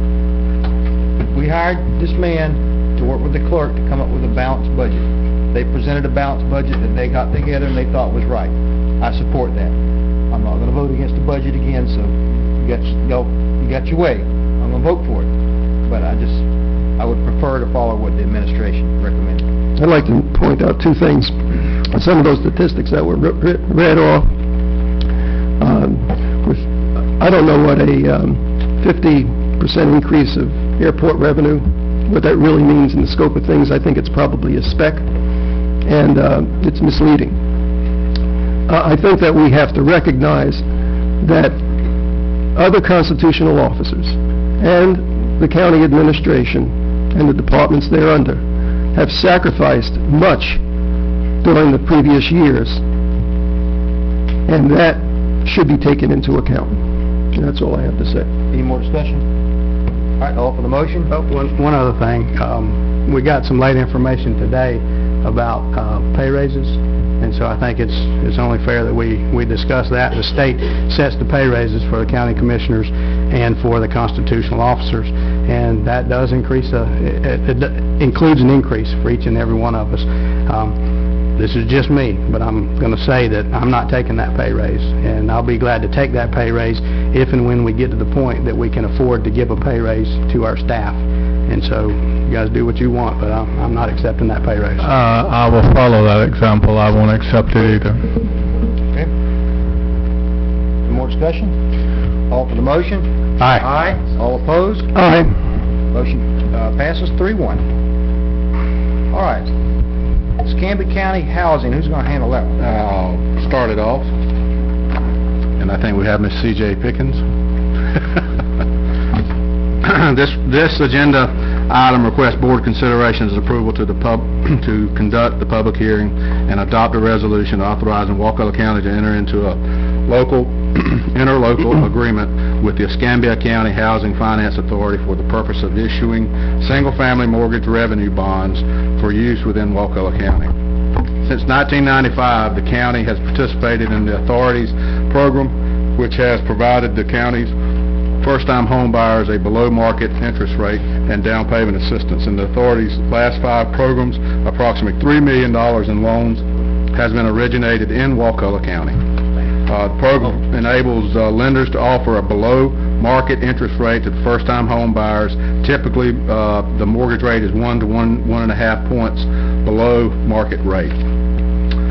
Speaker 2: We hired this man to work with the clerk to come up with a balanced budget. They presented a balanced budget that they got together and they thought was right. I support that. I'm not going to vote against the budget again, so you got your way. I'm going to vote for it. But I would prefer to follow what the administration recommended.
Speaker 17: I'd like to point out two things. Some of those statistics that were read off, I don't know what a 50% increase of airport revenue, what that really means in the scope of things. I think it's probably a spec, and it's misleading. I think that we have to recognize that other constitutional officers and the county administration and the departments thereunder have sacrificed much during the previous years, and that should be taken into account. And that's all I have to say.
Speaker 1: Any more discussion? All right, all for the motion?
Speaker 2: One other thing, we got some late information today about pay raises, and so I think it's only fair that we discuss that. The state sets the pay raises for the county commissioners and for the constitutional officers, and that does increase, it includes an increase for each and every one of us. This is just me, but I'm going to say that I'm not taking that pay raise, and I'll be glad to take that pay raise if and when we get to the point that we can afford to give a pay raise to our staff. And so, you guys do what you want, but I'm not accepting that pay raise.
Speaker 16: I will follow that example. I won't accept it either.
Speaker 1: Okay. Any more discussion? All for the motion?
Speaker 2: Aye.
Speaker 1: Aye. All opposed?
Speaker 6: Aye.
Speaker 1: Motion passes 3-1. All right. Escambia County Housing, who's going to handle that one?
Speaker 16: I'll start it off, and I think we have Ms. C.J. Pickens. This agenda item requests board consideration's approval to conduct the public hearing and adopt a resolution authorizing Wakulla County to enter into a interlocal agreement with the Escambia County Housing Finance Authority for the purpose of issuing single-family mortgage revenue bonds for use within Wakulla County. Since 1995, the county has participated in the authority's program, which has provided the county's first-time home buyers a below-market interest rate and down payment assistance. In the authority's last 5 programs, approximately $3 million in loans has been originated in Wakulla County. The program enables lenders to offer a below-market interest rate to first-time home buyers. Typically, the mortgage rate is 1 to 1.5 points below market rate.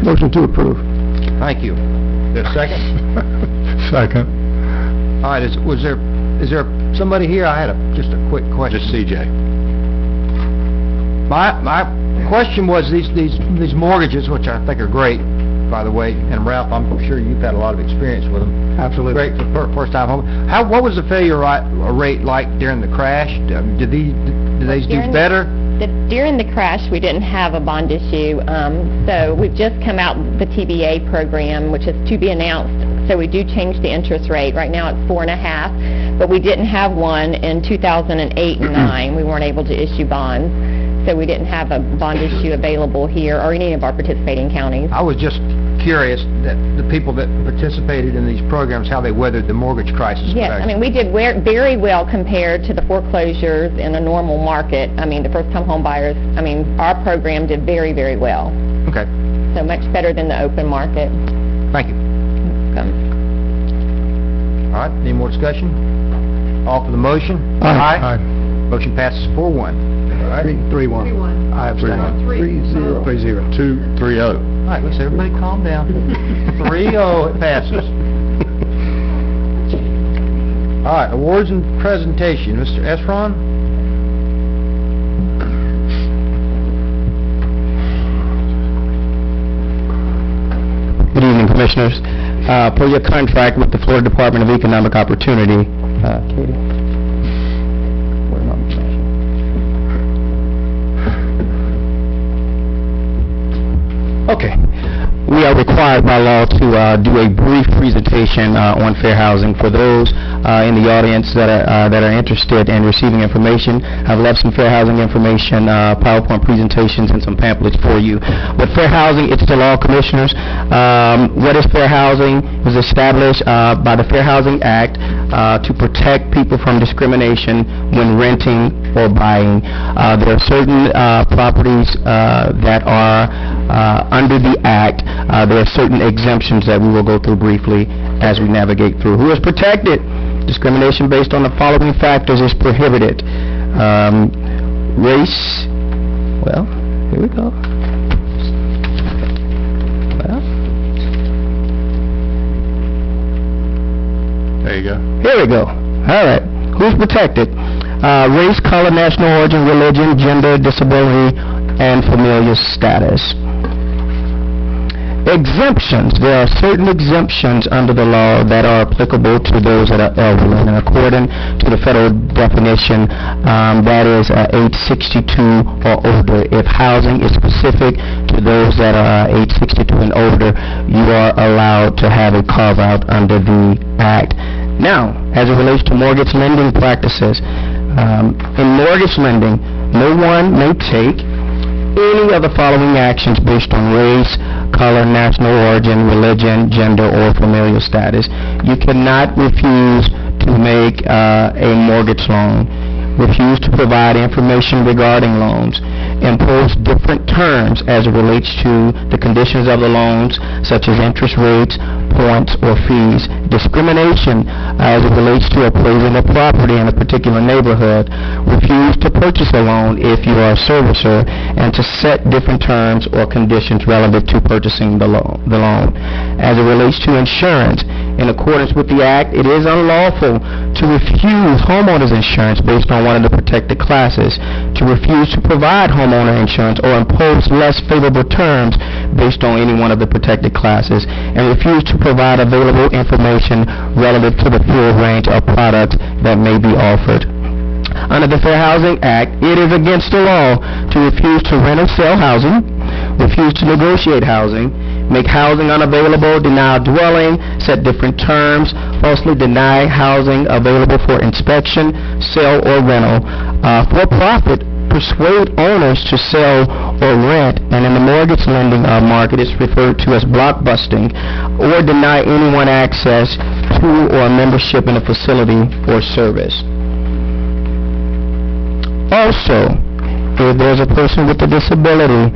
Speaker 17: Motion to approve.
Speaker 1: Thank you. Is there a second?
Speaker 16: Second.
Speaker 1: All right, is there somebody here? I had just a quick question.
Speaker 16: Just C.J.
Speaker 1: My question was these mortgages, which I think are great, by the way, and Ralph, I'm sure you've had a lot of experience with them.
Speaker 2: Absolutely.
Speaker 1: Great for first-time home. What was the failure rate like during the crash? Did these do better?
Speaker 3: During the crash, we didn't have a bond issue, so we've just come out with the TBA program, which is to be announced. So we do change the interest rate. Right now it's 4.5, but we didn't have one in 2008 and 9. We weren't able to issue bonds, so we didn't have a bond issue available here or any of our participating counties.
Speaker 1: I was just curious that the people that participated in these programs, how they weathered the mortgage crisis.
Speaker 3: Yes, I mean, we did very well compared to the foreclosures in a normal market. I mean, the first-time home buyers, I mean, our program did very well.
Speaker 1: Okay.
Speaker 3: So much better than the open market.
Speaker 1: Thank you. All right, any more discussion? All for the motion?
Speaker 6: Aye.
Speaker 1: Motion passes 4-1. All right.
Speaker 2: 3-1. I abstain.
Speaker 17: 3-0.
Speaker 2: 3-0.
Speaker 16: 2-3-0.
Speaker 1: All right, let's everybody calm down. 3-0, it passes. All right, awards and presentation. Mr. Esron?
Speaker 8: Good evening, Commissioners. Per your contract with the Florida Department of Economic Opportunity, Katie? Where am I? Okay. We are required by law to do a brief presentation on fair housing. For those in the audience that are interested in receiving information, I've left some fair housing information, PowerPoint presentations, and some pamphlets for you. With fair housing, it's to all commissioners. What is fair housing? It was established by the Fair Housing Act to protect people from discrimination when renting or buying. There are certain properties that are under the Act. There are certain exemptions that we will go through briefly as we navigate through. Who is protected? Discrimination based on the following factors is prohibited. Race, well, here we go. Well,
Speaker 16: There you go.
Speaker 8: here we go. All right. Who's protected? Race, color, national origin, religion, gender, disability, and familial status. Exemptions. There are certain exemptions under the law that are applicable to those that are elderly, and according to the federal definition, that is age 62 or older. If housing is specific to those that are age 62 and older, you are allowed to have a carve-out under the Act. Now, as it relates to mortgage lending practices, in mortgage lending, no one may take any of the following actions based on race, color, national origin, religion, gender, or familial status. You cannot refuse to make a mortgage loan, refuse to provide information regarding loans, impose different terms as it relates to the conditions of the loans, such as interest rates, points, or fees, discrimination as it relates to appraising a property in a particular neighborhood, refuse to purchase a loan if you are a servicer, and to set different terms or conditions relative to purchasing the loan. As it relates to insurance, in accordance with the Act, it is unlawful to refuse homeowners insurance based on one of the protected classes, to refuse to provide homeowner insurance or impose less favorable terms based on any one of the protected classes, and refuse to provide available information relative to the full range of products that may be offered. Under the Fair Housing Act, it is against the law to refuse to rent or sell housing, refuse to negotiate housing, make housing unavailable, deny a dwelling, set different terms, falsely deny housing available for inspection, sale, or rental, for profit, persuade owners to sell or rent, and in the mortgage lending market it's referred to as blockbusting, or deny anyone access to or membership in a facility or service. Also, if there's a person with a disability,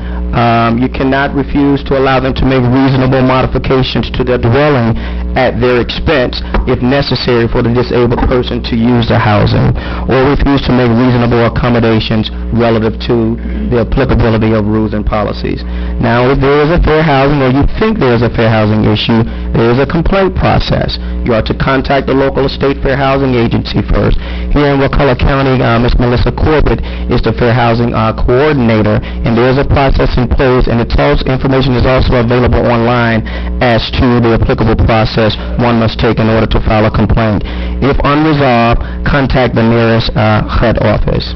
Speaker 8: you cannot refuse to allow them to make reasonable modifications to their dwelling at their expense if necessary for the disabled person to use the housing, or refuse to make reasonable accommodations relative to the applicability of rules and policies. Now, if there is a fair housing, or you think there is a fair housing issue, there is a complaint process. You are to contact the local or state fair housing agency first. Here in Wakulla County, Ms. Melissa Corbett is the fair housing coordinator, and there is a process in place, and information is also available online as to the applicable process one must take in order to file a complaint. If unresolved, contact the nearest HUD office.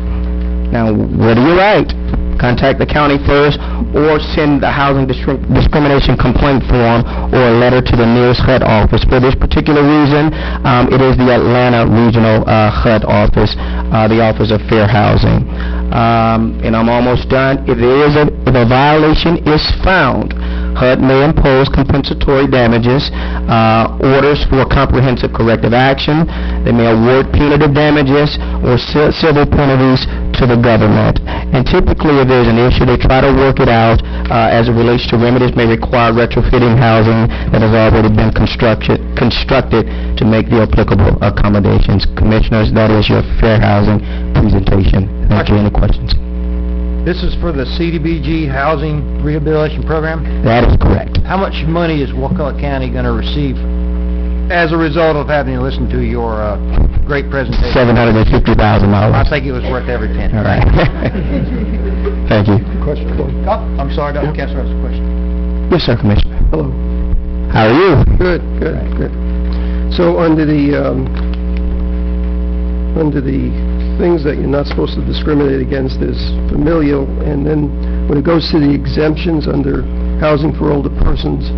Speaker 8: Now, where do you write? Contact the county first, or send the housing discrimination complaint form or a letter to the nearest HUD office. For this particular reason, it is the Atlanta Regional HUD office, the Office of Fair Housing. And I'm almost done. If a violation is found, HUD may impose compensatory damages, orders for comprehensive corrective action. They may award punitive damages or civil penalties to the government. And typically, if there's an issue, they try to work it out as it relates to remedies may require retrofitting housing that has already been constructed to make the applicable accommodations. Commissioners, that is your fair housing presentation. Thank you. Any questions?
Speaker 2: This is for the CDBG Housing Rehabilitation Program?
Speaker 8: That is correct.
Speaker 2: How much money is Wakulla County going to receive as a result of having to listen to your great presentation?
Speaker 8: $750,000.
Speaker 2: I think it was worth every penny.
Speaker 8: All right. Thank you.
Speaker 17: Question for you.
Speaker 2: Oh, I'm sorry, Dr. Kessler has a question.
Speaker 8: Yes, sir, Commissioner.
Speaker 17: Hello.
Speaker 8: How are you?
Speaker 17: Good. So under the things that you're not supposed to discriminate against is familial, and then when it goes to the exemptions under housing for older persons,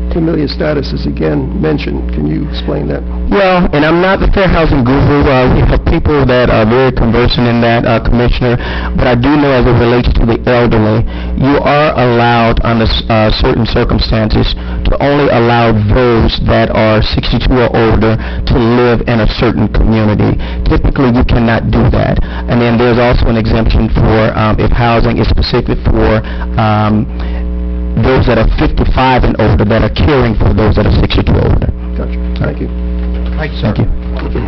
Speaker 17: familial status is again mentioned. Can you explain that?
Speaker 8: Well, and I'm not the fair housing guru. We have people that are very conversant in that, Commissioner, but I do know as it relates to the elderly, you are allowed under certain circumstances to only allow those that are 62 or older to live in a certain community. Typically, you cannot do that. And then there's also an exemption for if housing is specific for those that are 55 and older that are caring for those that are 62 or older.
Speaker 17: Gotcha. Thank you.
Speaker 2: Thank you, sir.
Speaker 8: Thank you.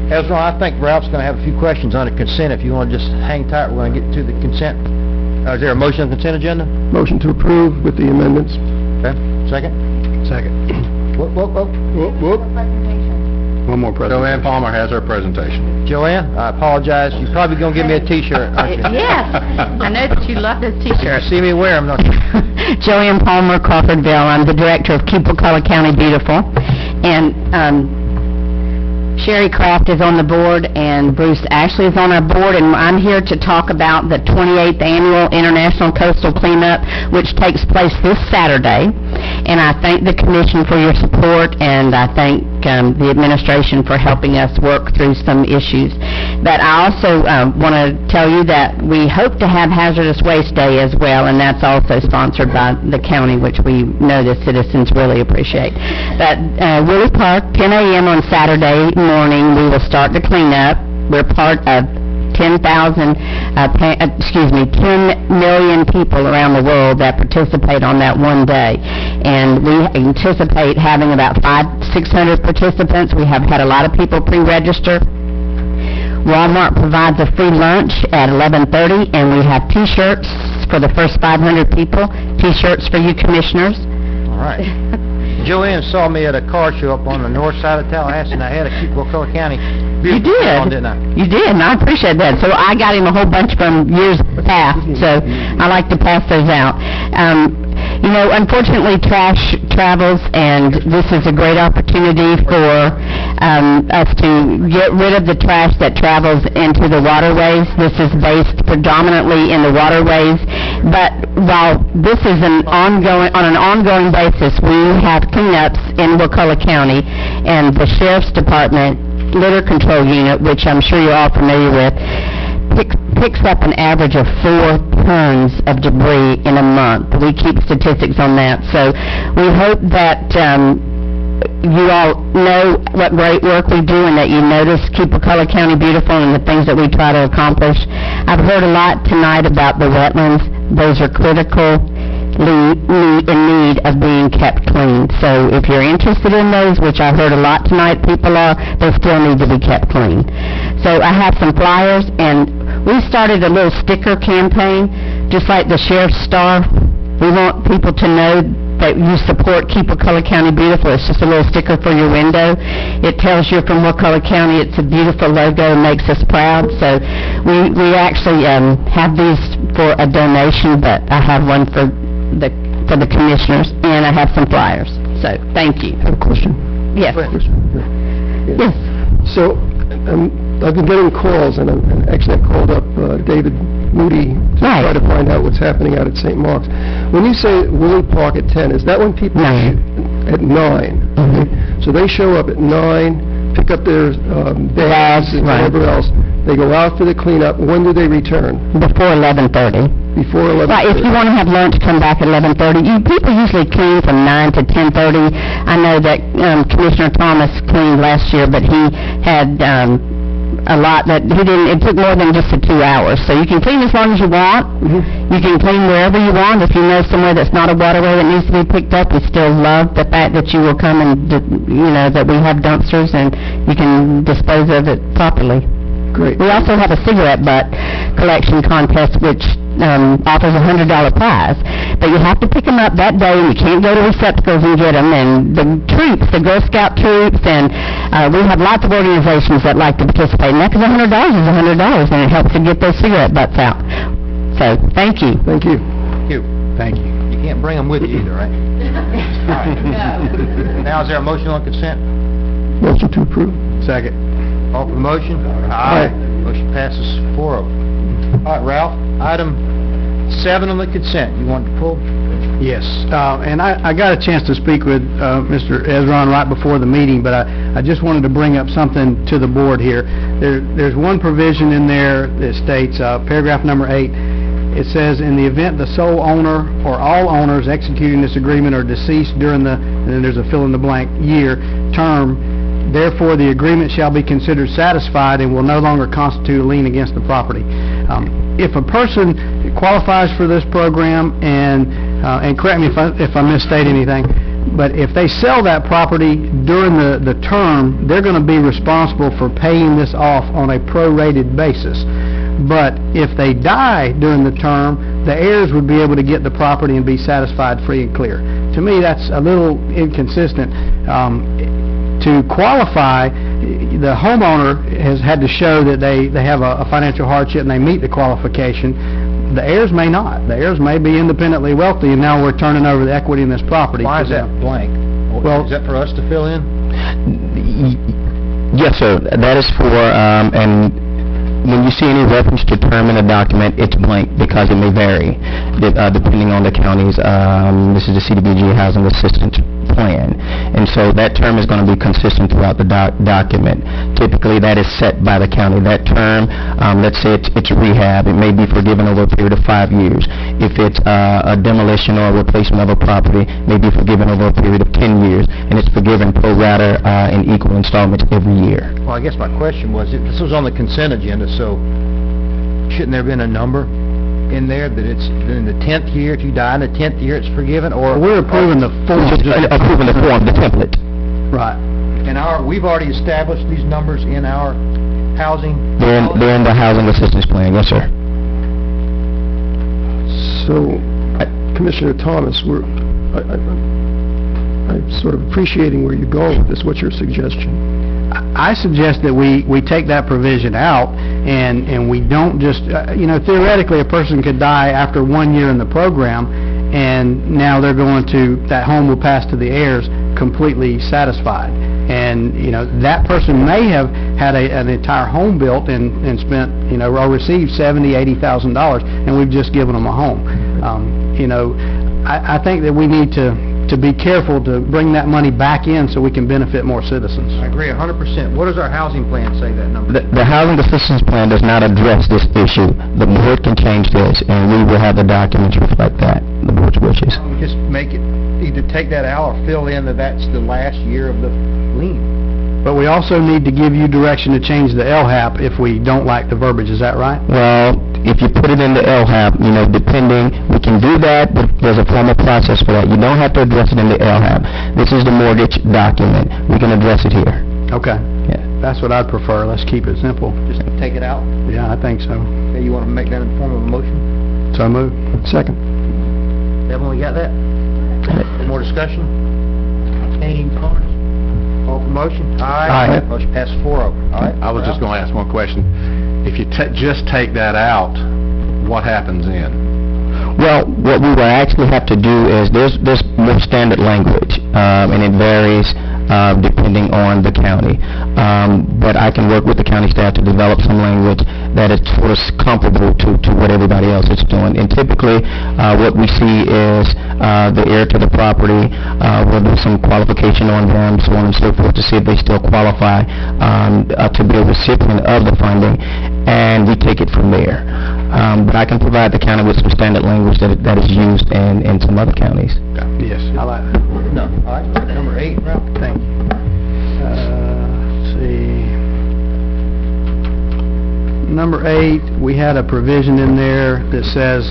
Speaker 2: Ezra, I think Ralph's going to have a few questions on the consent. If you want to just hang tight, we're going to get to the consent.
Speaker 1: Is there a motion on consent agenda?
Speaker 17: Motion to approve with the amendments.
Speaker 1: Okay, second?
Speaker 2: Second.
Speaker 1: Whoop, whoop, whoop.
Speaker 16: Whoop, whoop.
Speaker 2: One more presentation.
Speaker 16: Joanne Palmer has her presentation.
Speaker 1: Joanne, I apologize. You're probably gonna give me a T-shirt, aren't you?
Speaker 11: Yes, I know that you love this
Speaker 1: If you see me wear them, don't you?
Speaker 18: Joanne Palmer, Crawfordville. I'm the director of Keep Wakulla County Beautiful. And Sherry Kraft is on the board, and Bruce Ashley is on our board, and I'm here to talk about the 28th Annual International Coastal Cleanup, which takes place this Saturday. And I thank the commission for your support, and I thank the administration for helping us work through some issues. But I also want to tell you that we hope to have Hazardous Waste Day as well, and that's also sponsored by the county, which we know the citizens really appreciate. But Willie Park, 10 a.m. on Saturday morning, we will start the cleanup. We're part of 10 million people around the world that participate on that one day. And we anticipate having about 600 participants. We have had a lot of people pre-register. Walmart provides a free lunch at 11:30, and we have T-shirts for the first 500 people, T-shirts for you commissioners.
Speaker 1: All right. Joanne saw me at a car show up on the north side of Tallahassee, and I had to keep Wakulla County
Speaker 18: You
Speaker 1: beautiful
Speaker 18: did.
Speaker 1: on, didn't I?
Speaker 18: You did, and I appreciate that. So I got him a whole bunch from years past, so I like to pass those out. Unfortunately, trash travels, and this is a great opportunity for us to get rid of the trash that travels into the waterways. This is based predominantly in the waterways, but while this is on an ongoing basis, we have cleanups in Wakulla County, and the Sheriff's Department Litter Control Unit, which I'm sure you're all familiar with, picks up an average of 4 tons of debris in a month. We keep statistics on that. So we hope that you all know what great work we do and that you notice Keep Wakulla County Beautiful and the things that we try to accomplish. I've heard a lot tonight about the wetlands. Those are critical in need of being kept clean. So if you're interested in those, which I heard a lot tonight people are, they still need to be kept clean. So I have some flyers, and we started a little sticker campaign, just like the Sheriff's Star. We want people to know that you support Keep Wakulla County Beautiful. It's just a little sticker for your window. It tells you're from Wakulla County. It's a beautiful logo and makes us proud. So we actually have these for a donation, but I have one for the commissioners, and I have some flyers. So, thank you.
Speaker 17: I have a question.
Speaker 18: Yes. Yes.
Speaker 17: So, I've been getting calls, and actually I called up David Moody to try to find out what's happening out at St. Mark's. When you say Willie Park at 10, is that when people...
Speaker 18: 9.
Speaker 17: At 9. Okay. So they show up at 9, pick up their bags and whatever else. They go out for the cleanup. When do they return?
Speaker 18: Before 11:30.
Speaker 17: Before 11:30.
Speaker 18: Right, if you want to have lunch, come back at 11:30. People usually clean from 9 to 10:30. I know that Commissioner Thomas cleaned last year, but he had a lot that he didn't, it took more than just the 2 hours. So you can clean as long as you want. You can clean wherever you want. If you know somewhere that's not a waterway that needs to be picked up, we still love the fact that you will come and, that we have dumpsters and you can dispose of it properly.
Speaker 17: Great.
Speaker 18: We also have a cigarette butt collection contest, which offers a $100 prize. But you have to pick them up that day, and you can't go to receptacles and get them. And the troops, the Girl Scout troops, and we have lots of organizations that like to participate. And that, because $100 is $100, and it helps to get those cigarette butts out. So, thank you.
Speaker 17: Thank you.
Speaker 2: Thank you.
Speaker 1: You can't bring them with you either, right? All right. Now, is there a motion on consent?
Speaker 17: Motion to approve.
Speaker 2: Second.
Speaker 1: All for the motion?
Speaker 17: Aye.
Speaker 1: Motion passes 4-0. All right, Ralph, item 7 on the consent. You want to pull?
Speaker 2: Yes, and I got a chance to speak with Mr. Ezron right before the meeting, but I just wanted to bring up something to the board here. There's one provision in there that states, paragraph number 8, it says, in the event the sole owner or all owners executing this agreement are deceased during the, and then there's a fill-in-the-blank year term, therefore, the agreement shall be considered satisfied and will no longer constitute a lien against the property. If a person qualifies for this program, and correct me if I misstate anything, but if they sell that property during the term, they're going to be responsible for paying this off on a prorated basis. But if they die during the term, the heirs would be able to get the property and be satisfied free and clear. To me, that's a little inconsistent. To qualify, the homeowner has had to show that they have a financial hardship and they meet the qualification. The heirs may not. The heirs may be independently wealthy, and now we're turning over the equity in this property.
Speaker 1: Why
Speaker 2: to
Speaker 1: is that
Speaker 2: them.
Speaker 1: blank?
Speaker 2: Well-
Speaker 1: Is that for us to fill in?
Speaker 9: Yes, sir. That is for, and when you see any reference to term in a document, it's blank because it may vary depending on the county's, this is the CDBG Housing Assistance Plan. And so that term is going to be consistent throughout the document. Typically, that is set by the county. That term, let's say it's rehab, it may be forgiven over a period of 5 years. If it's a demolition or a replacement of a property, it may be forgiven over a period of 10 years, and it's forgiven pro rata in equal installments every year.
Speaker 1: Well, I guess my question was, this was on the consent agenda, so shouldn't there have been a number in there that it's in the 10th year, if you die in the 10th year, it's forgiven, or...
Speaker 2: We're approving the form.
Speaker 9: Approving the form, the template.
Speaker 2: Right.
Speaker 1: And we've already established these numbers in our housing...
Speaker 9: They're in the Housing Assistance Plan, yes, sir.
Speaker 17: So, Commissioner Thomas, I'm sort of appreciating where you're going with this. What's your suggestion?
Speaker 2: I suggest that we take that provision out, and we don't just, theoretically, a person could die after 1 year in the program, and now they're going to, that home will pass to the heirs completely satisfied. And, that person may have had an entire home built and spent, or received $70,000, $80,000, and we've just given them a home. I think that we need to be careful to bring that money back in so we can benefit more citizens.
Speaker 1: I agree 100%. What does our housing plan say that number?
Speaker 9: The Housing Assistance Plan does not address this issue. The board can change this, and we will have the documents reflect that, the board's wishes.
Speaker 1: Just make it, either take that out or fill in that that's the last year of the lien.
Speaker 2: But we also need to give you direction to change the LHAP if we don't like the verbiage, is that right?
Speaker 9: Well, if you put it in the LHAP, depending, we can do that, but there's a formal process for that. You don't have to address it in the LHAP. This is the mortgage document. We can address it here.
Speaker 2: Okay.
Speaker 9: Yeah.
Speaker 2: That's what I'd prefer. Let's keep it simple.
Speaker 1: Just take it out?
Speaker 2: Yeah, I think so.
Speaker 1: Okay, you want to make that in the form of a motion?
Speaker 2: So moved.
Speaker 17: Second.
Speaker 1: Evan, we got that? Any more discussion? Any comments? All for motion?
Speaker 2: Aye.
Speaker 1: Motion passes 4-0. All right.
Speaker 16: I was just going to ask one question. If you just take that out, what happens then?
Speaker 9: Well, what we will actually have to do is, there's more standard language, and it varies depending on the county. But I can work with the county staff to develop some language that is sort of comparable to what everybody else is doing. And typically, what we see is the heir to the property, we'll do some qualification on them, so on and so forth, to see if they still qualify to be a recipient of the funding, and we take it from there. But I can provide the county with some standard language that is used in some other counties.
Speaker 2: Yes, I like that.
Speaker 1: No. All right. Number 8, Ralph.
Speaker 2: Thank you. Let's see. Number 8, we had a provision in there that says,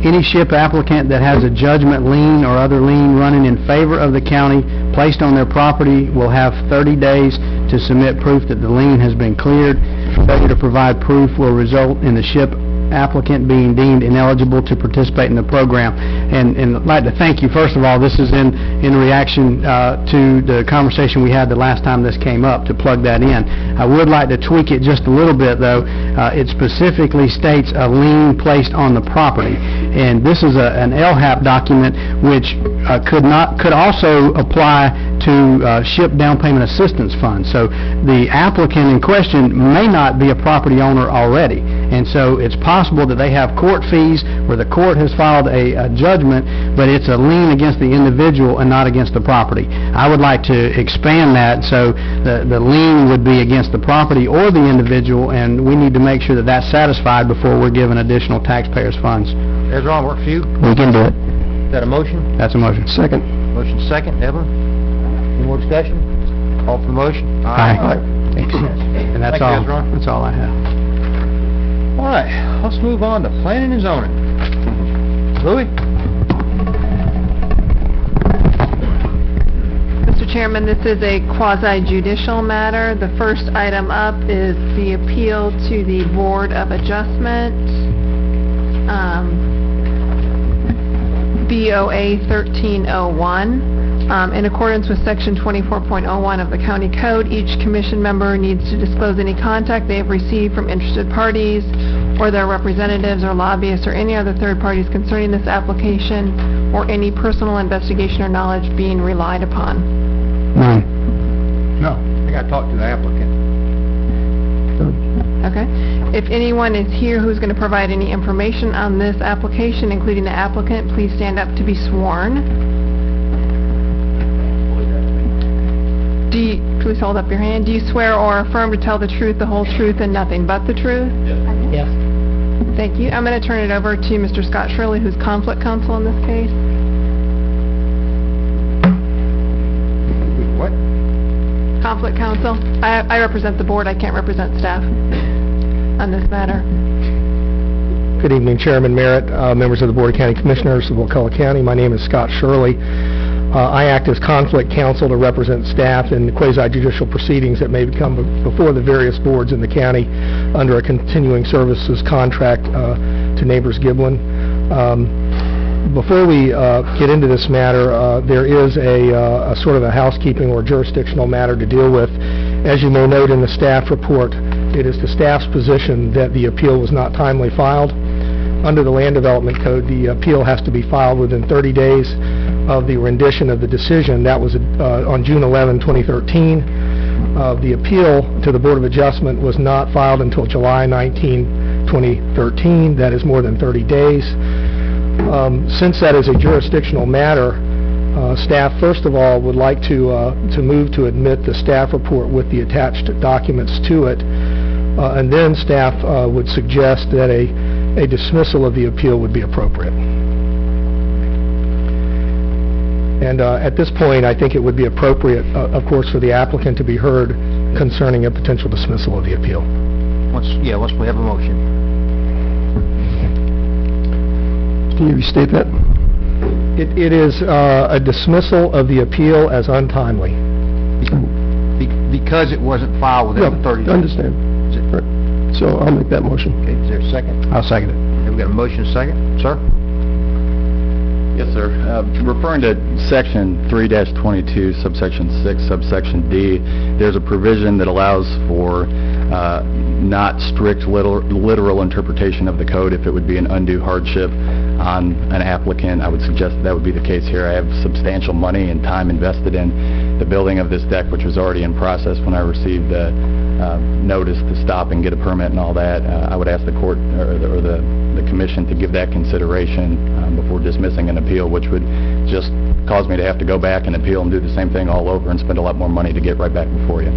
Speaker 2: any ship applicant that has a judgment lien or other lien running in favor of the county placed on their property will have 30 days to submit proof that the lien has been cleared. Failure to provide proof will result in the ship applicant being deemed ineligible to participate in the program. And I'd like to thank you. First of all, this is in reaction to the conversation we had the last time this came up, to plug that in. I would like to tweak it just a little bit, though. It specifically states a lien placed on the property. And this is an LHAP document which could also apply to ship down payment assistance funds. So the applicant in question may not be a property owner already. And so it's possible that they have court fees where the court has filed a judgment, but it's a lien against the individual and not against the property. I would like to expand that so the lien would be against the property or the individual, and we need to make sure that that's satisfied before we're giving additional taxpayers' funds.
Speaker 1: Ezra, work for you?
Speaker 9: We can do it.
Speaker 1: Is that a motion?
Speaker 2: That's a motion.
Speaker 17: Second.
Speaker 1: Motion second. Evan? Any more discussion? All for the motion?
Speaker 2: Aye. Thanks. And that's
Speaker 1: Thank you,
Speaker 2: all.
Speaker 1: Ezra.
Speaker 2: That's all I have.
Speaker 1: All right, let's move on to planning and zoning. Louis?
Speaker 19: Mr. Chairman, this is a quasi-judicial matter. The first item up is the appeal to the Board of Adjustment. BOA 1301. In accordance with Section 24.01 of the County Code, each commission member needs to disclose any contact they have received from interested parties or their representatives or lobbyists or any other third parties concerning this application or any personal investigation or knowledge being relied upon.
Speaker 2: None.
Speaker 6: No, I got to talk to the applicant.
Speaker 19: Okay. If anyone is here who's going to provide any information on this application, including the applicant, please stand up to be sworn. Please hold up your hand. Do you swear or affirm to tell the truth, the whole truth, and nothing but the truth?
Speaker 10: Yes.
Speaker 19: Thank you. I'm going to turn it over to Mr. Scott Shirley, who's conflict counsel in this case.
Speaker 6: What?
Speaker 19: Conflict counsel. I represent the board. I can't represent staff on this matter.
Speaker 17: Good evening, Chairman Merritt, members of the Board of County Commissioners of Wakulla County. My name is Scott Shirley. I act as conflict counsel to represent staff in the quasi-judicial proceedings that may come before the various boards in the county under a continuing services contract to Neighbors Giblin. Before we get into this matter, there is a sort of a housekeeping or jurisdictional matter to deal with. As you may note in the staff report, it is the staff's position that the appeal was not timely filed. Under the Land Development Code, the appeal has to be filed within 30 days of the rendition of the decision. That was on June 11, 2013. The appeal to the Board of Adjustment was not filed until July 19, 2013. That is more than 30 days. Since that is a jurisdictional matter, staff, first of all, would like to move to admit the staff report with the attached documents to it, and then staff would suggest that a dismissal of the appeal would be appropriate. And at this point, I think it would be appropriate, of course, for the applicant to be heard concerning a potential dismissal of the appeal.
Speaker 12: Once we have a motion.
Speaker 17: Can you restate that? It is a dismissal of the appeal as untimely.
Speaker 12: Because it wasn't filed within the 30 days.
Speaker 17: I understand. Right. So I'll make that motion.
Speaker 12: Okay, is there a second?
Speaker 2: I'll second it.
Speaker 12: Have we got a motion and a second? Sir?
Speaker 16: Yes, sir. Referring to Section 3-22, subsection 6, subsection D, there's a provision that allows for not strict literal interpretation of the code if it would be an undue hardship on an applicant. I would suggest that would be the case here. I have substantial money and time invested in the building of this deck, which was already in process when I received the notice to stop and get a permit and all that. I would ask the court or the commission to give that consideration before dismissing an appeal, which would just cause me to have to go back and appeal and do the same thing all over and spend a lot more money to get right back before you.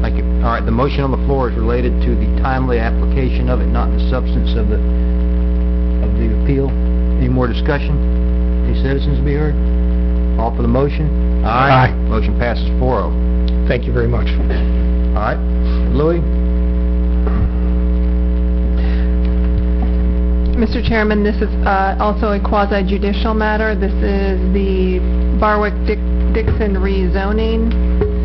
Speaker 12: Thank you. All right, the motion on the floor is related to the timely application of it, not the substance of the appeal. Any more discussion? Any citizens to be heard? All for the motion?
Speaker 2: Aye.
Speaker 12: Motion passes 4-0.
Speaker 17: Thank you very much.
Speaker 12: All right. Louis?
Speaker 19: Mr. Chairman, this is also a quasi-judicial matter. This is the Barwick-Dixon rezoning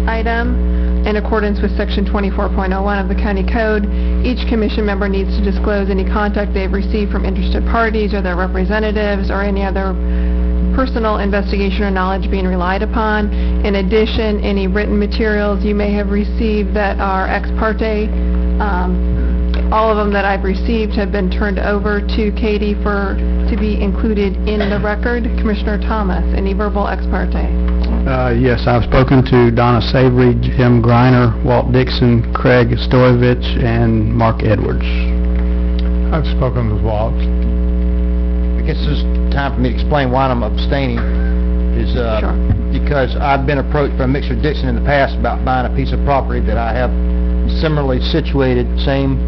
Speaker 19: item. In accordance with Section 24.01 of the County Code, each commission member needs to disclose any contact they've received from interested parties or their representatives or any other personal investigation or knowledge being relied upon. In addition, any written materials you may have received that are ex parte, all of them that I've received have been turned over to Katie to be included in the record. Commissioner Thomas, any verbal ex parte?
Speaker 2: Yes, I've spoken to Donna Savory, Jim Greiner, Walt Dixon, Craig Stoyevich, and Mark Edwards.
Speaker 6: I've spoken with Walt.
Speaker 12: I guess this is time for me to explain why I'm abstaining.
Speaker 19: Sure.
Speaker 12: Because I've been approached by Mixer Dixon in the past about buying a piece of property that I have similarly situated, same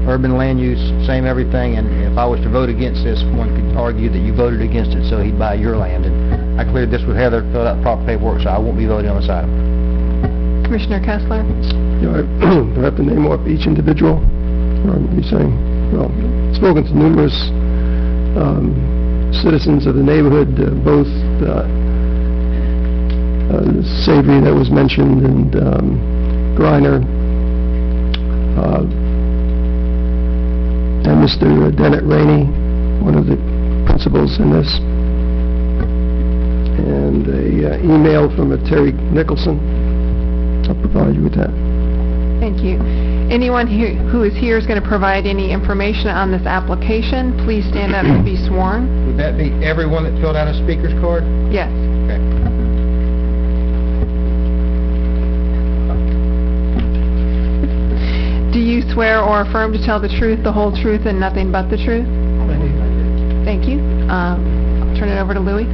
Speaker 12: urban land use, same everything, and if I was to vote against this, one could argue that you voted against it so he'd buy your land. And I cleared this with Heather, filled out the proper paperwork, so I won't be voting on this item.
Speaker 19: Commissioner Kessler?
Speaker 17: Do I have to name off each individual? Or are you saying, well, I've spoken to numerous citizens of the neighborhood, both Savory that was mentioned and Greiner, and Mr. Dennett Rainey, one of the principals in this. the email from Terry Nicholson. I'll provide you with that.
Speaker 19: Thank you. Anyone here who is here is going to provide any information on this application. Please stand up and be sworn.
Speaker 2: Would that be everyone that filled out a speaker's card?
Speaker 19: Yes.
Speaker 2: Okay.
Speaker 19: Do you swear or affirm to tell the truth, the whole truth, and nothing but the truth? Thank you. I'll turn it over to Louis.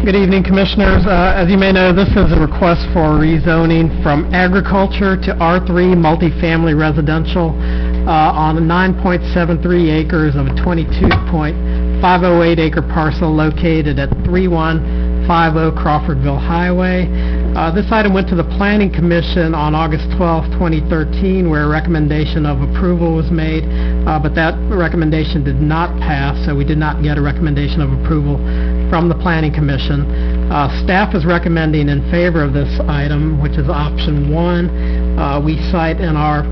Speaker 20: Good evening, Commissioners. As you may know, this is a request for rezoning from agriculture to R3 multifamily residential on a 9.73 acres of a 22.508 acre parcel located at 3150 Crawfordville Highway. This item went to the Planning Commission on August 12, 2013, where a recommendation of approval was made, but that recommendation did not pass, so we did not get a recommendation of approval from the Planning Commission. Staff is recommending in favor of this item, which is option 1. We cite in our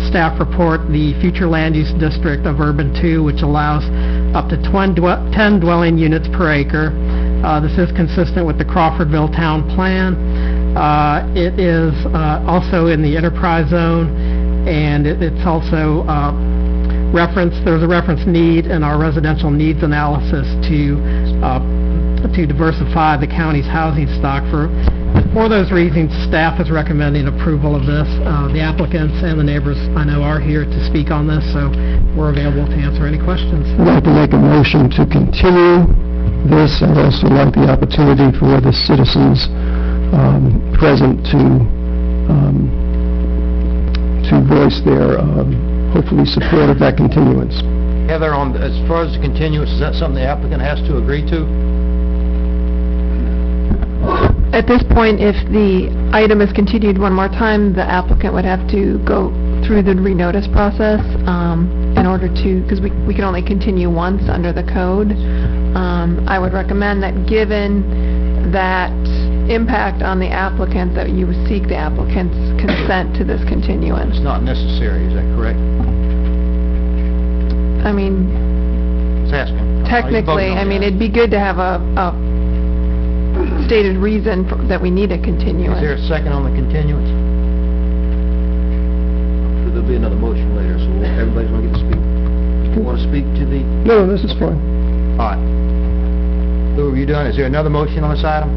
Speaker 20: staff report the future land use district of Urban 2, which allows up to 10 dwelling units per acre. This is consistent with the Crawfordville Town Plan. It is also in the enterprise zone, and it's also there's a reference need in our residential needs analysis to diversify the county's housing stock. For those reasons, staff is recommending approval of this. The applicants and the neighbors, I know, are here to speak on this, so we're available to answer any questions.
Speaker 17: I'd like to make a motion to continue this. I'd also like the opportunity for the citizens present to voice their hopefully support of that continuance.
Speaker 2: Heather, as far as the continuance, is that something the applicant has to agree to?
Speaker 19: At this point, if the item is continued one more time, the applicant would have to go through the renotice process in order to, because we can only continue once under the code. I would recommend that given that impact on the applicant, that you would seek the applicant's consent to this continuance.
Speaker 2: It's not necessary, is that correct?
Speaker 19: I mean,
Speaker 2: It's asking.
Speaker 19: technically, I mean, it'd be good to have a stated reason that we need a continuance.
Speaker 2: Is there a second on the continuance? There'll be another motion later, so everybody's going to get to speak. You want to speak to the...
Speaker 17: No, this is fine.
Speaker 2: All right. Who are you doing? Is there another motion on this item?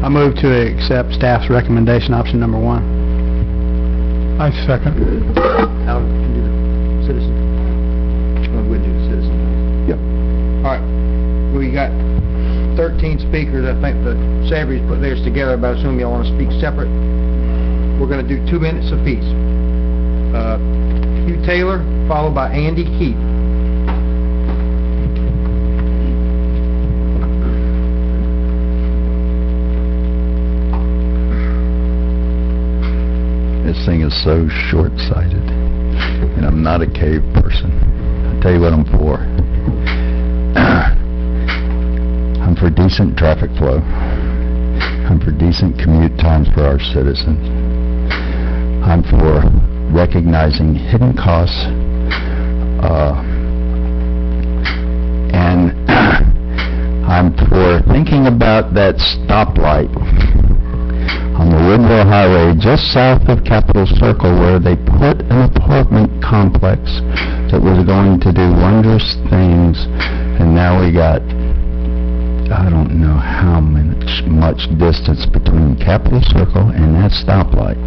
Speaker 2: I move to accept staff's recommendation, option number 1.
Speaker 10: I second.
Speaker 2: How can you do the citizen? We'll do the citizen.
Speaker 17: Yep.
Speaker 2: All right. We got 13 speakers. I think the Savory's put theirs together, but I assume y'all want to speak separate. We're going to do 2 minutes apiece. Hugh Taylor, followed by Andy Keith.
Speaker 7: This thing is so short-sighted, and I'm not a cave person. I'll tell you what I'm for. I'm for decent traffic flow. I'm for decent commute times for our citizens. I'm for recognizing hidden costs, and I'm for thinking about that stoplight on the Woodville Highway just south of Capitol Circle, where they put an apartment complex that was going to do wondrous things, and now we got, I don't know how much distance between Capitol Circle and that stoplight.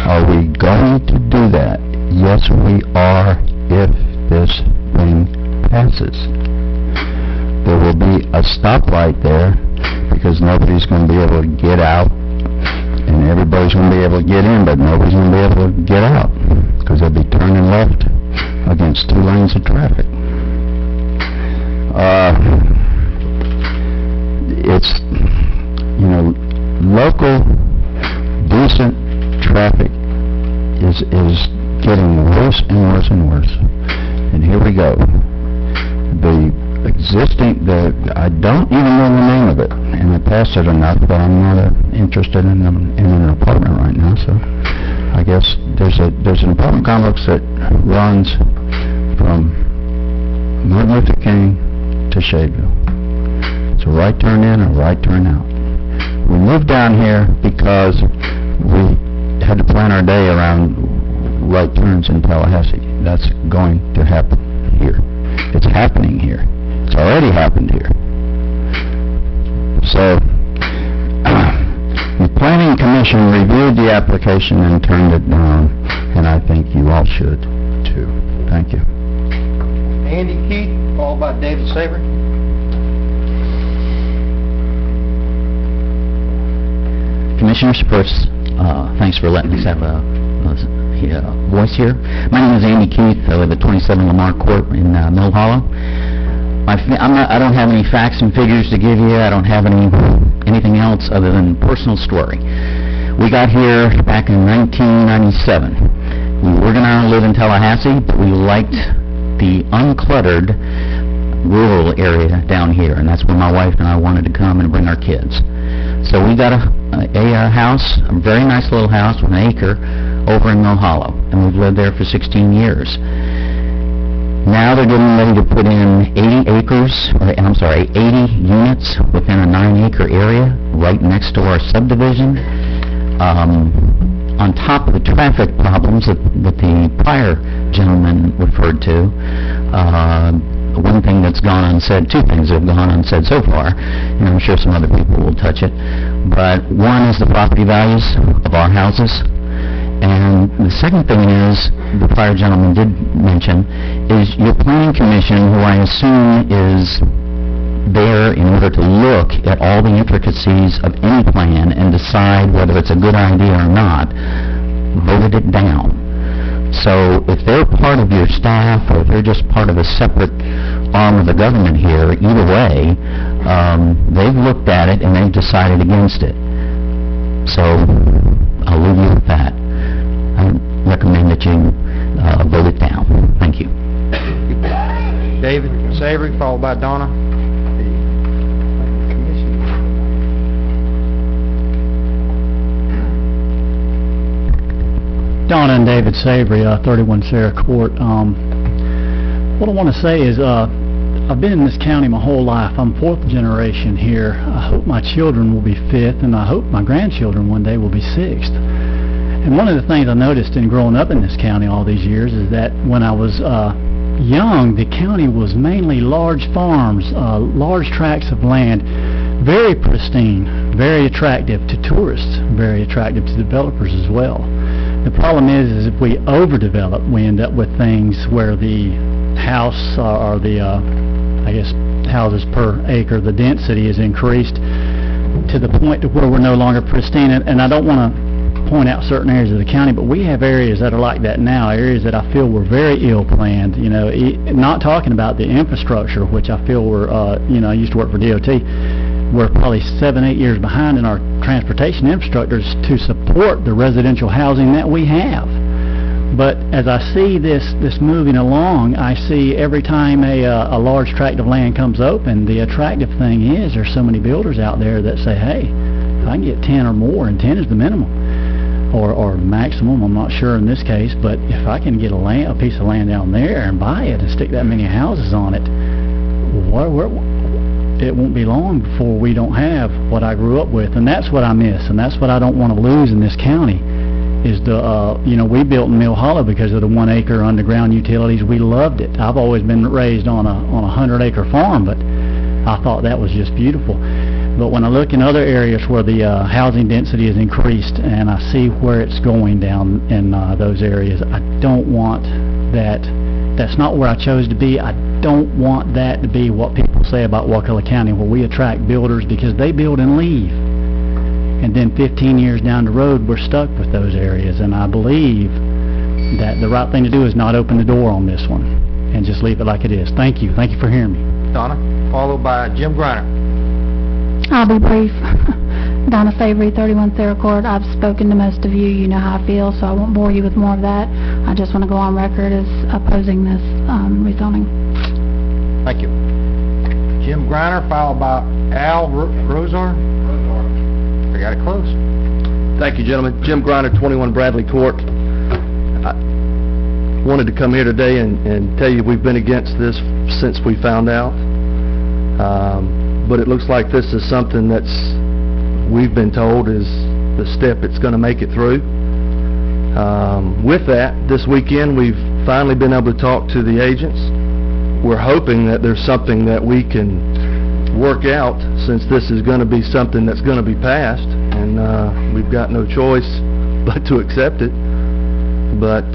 Speaker 7: Are we going to do that? Yes, we are, if this thing passes. There will be a stoplight there because nobody's going to be able to get out, and everybody's going to be able to get in, but nobody's going to be able to get out because they'll be turning left against 2 lanes of traffic. It's, local, decent traffic is getting worse and worse and worse. And here we go. I don't even know the name of it, and I passed it enough, but I'm not interested in an apartment right now, so I guess there's an apartment complex that runs from Martin Luther King to Shadeville. It's a right turn in and a right turn out. We moved down here because we had to plan our day around right turns in Tallahassee. That's going to happen here. It's happening here. It's already happened here. So, the Planning Commission reviewed the application and turned it down, and I think you all should, too. Thank you.
Speaker 2: Andy Keith, followed by David Saber.
Speaker 21: Commissioners, first, thanks for letting us have a voice here. My name is Andy Keith. I live at 27 Lamar Court in Mill Hollow. I don't have any facts and figures to give you. I don't have anything else other than personal story. We got here back in 1997. We were going to live in Tallahassee, but we liked the uncluttered rural area down here, and that's where my wife and I wanted to come and bring our kids. So we got a house, a very nice little house with an acre over in Mill Hollow, and we've lived there for 16 years. Now they're getting ready to put in 80 units within a 9-acre area right next to our subdivision. On top of the traffic problems that the prior gentleman referred to, one thing that's gone unsaid, two things that have gone unsaid so far, and I'm sure some other people will touch it, but one is the property values of our houses, and the second thing is, the prior gentleman did mention, is your planning commission, who I assume is there in order to look at all the intricacies of any plan and decide whether it's a good idea or not, voted it down. So if they're part of your staff or if they're just part of a separate arm of the government here, either way, they've looked at it and they've decided against it. So I'll leave you with that. I recommend that you vote it down. Thank you.
Speaker 2: David Savery, followed by Donna.
Speaker 10: Donna and David Savory, 31 Sarah Court. What I want to say is, I've been in this county my whole life. I'm 4th generation here. I hope my children will be 5th, and I hope my grandchildren one day will be 6th. And one of the things I noticed in growing up in this county all these years is that when I was young, the county was mainly large farms, large tracts of land, very pristine, very attractive to tourists, very attractive to developers as well. The problem is if we overdevelop, we end up with things where the house or the, houses per acre, the density is increased to the point to where we're no longer pristine. And I don't want to point out certain areas of the county, but we have areas that are like that now, areas that I feel were very ill-planned, not talking about the infrastructure, which I feel were, I used to work for DOT, we're probably 7-8 years behind in our transportation infrastructures to support the residential housing that we have. But as I see this moving along, I see every time a large tract of land comes open, the attractive thing is there's so many builders out there that say, hey, if I can get 10 or more, and 10 is the minimum, or maximum, I'm not sure in this case, but if I can get a piece of land down there and buy it and stick that many houses on it, it won't be long before we don't have what I grew up with, and that's what I miss, and that's what I don't want to lose in this county, is we built in Mill Hollow because of the 1-acre underground utilities. We loved it. I've always been raised on a 100-acre farm, but I thought that was just beautiful. But when I look in other areas where the housing density is increased, and I see where it's going down in those areas, I don't want that. That's not where I chose to be. I don't want that to be what people say about Wakulla County, where we attract builders because they build and leave. And then 15 years down the road, we're stuck with those areas. And I believe that the right thing to do is not open the door on this one and just leave it like it is. Thank you. Thank you for hearing me.
Speaker 2: Donna, followed by Jim Griner.
Speaker 22: I'll be brief. Donna Savory, 31 Sarah Court. I've spoken to most of you. You know how I feel, so I won't bore you with more of that. I just want to go on record as opposing this rezoning.
Speaker 2: Thank you. Jim Griner, followed by Al Rosar. I got it close.
Speaker 23: Thank you, gentlemen. Jim Griner, 21 Bradley Court. I wanted to come here today and tell you we've been against this since we found out. but it looks like this is something we've been told is the step it's going to make it through. With that, this weekend, we've finally been able to talk to the agents. We're hoping that there's something that we can work out, since this is going to be something that's going to be passed, and we've got no choice but to accept it. But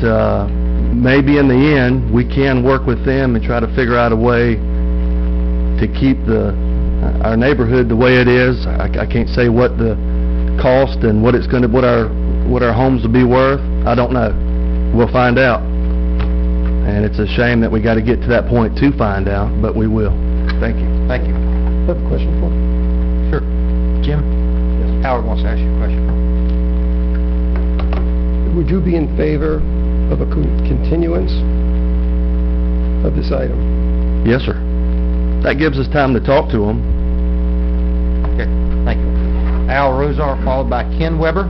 Speaker 23: maybe in the end, we can work with them and try to figure out a way to keep our neighborhood the way it is. I can't say what the cost and what our homes will be worth. I don't know. We'll find out. And it's a shame that we got to get to that point to find out, but we will. Thank you.
Speaker 1: Thank you.
Speaker 17: I have a question for you.
Speaker 1: Sure. Jim? Yes. Howard wants to ask you a question.
Speaker 17: Would you be in favor of a continuance of this item?
Speaker 23: Yes, sir. That gives us time to talk to them.
Speaker 1: Okay, thank you. Al Rozar, followed by Ken Weber.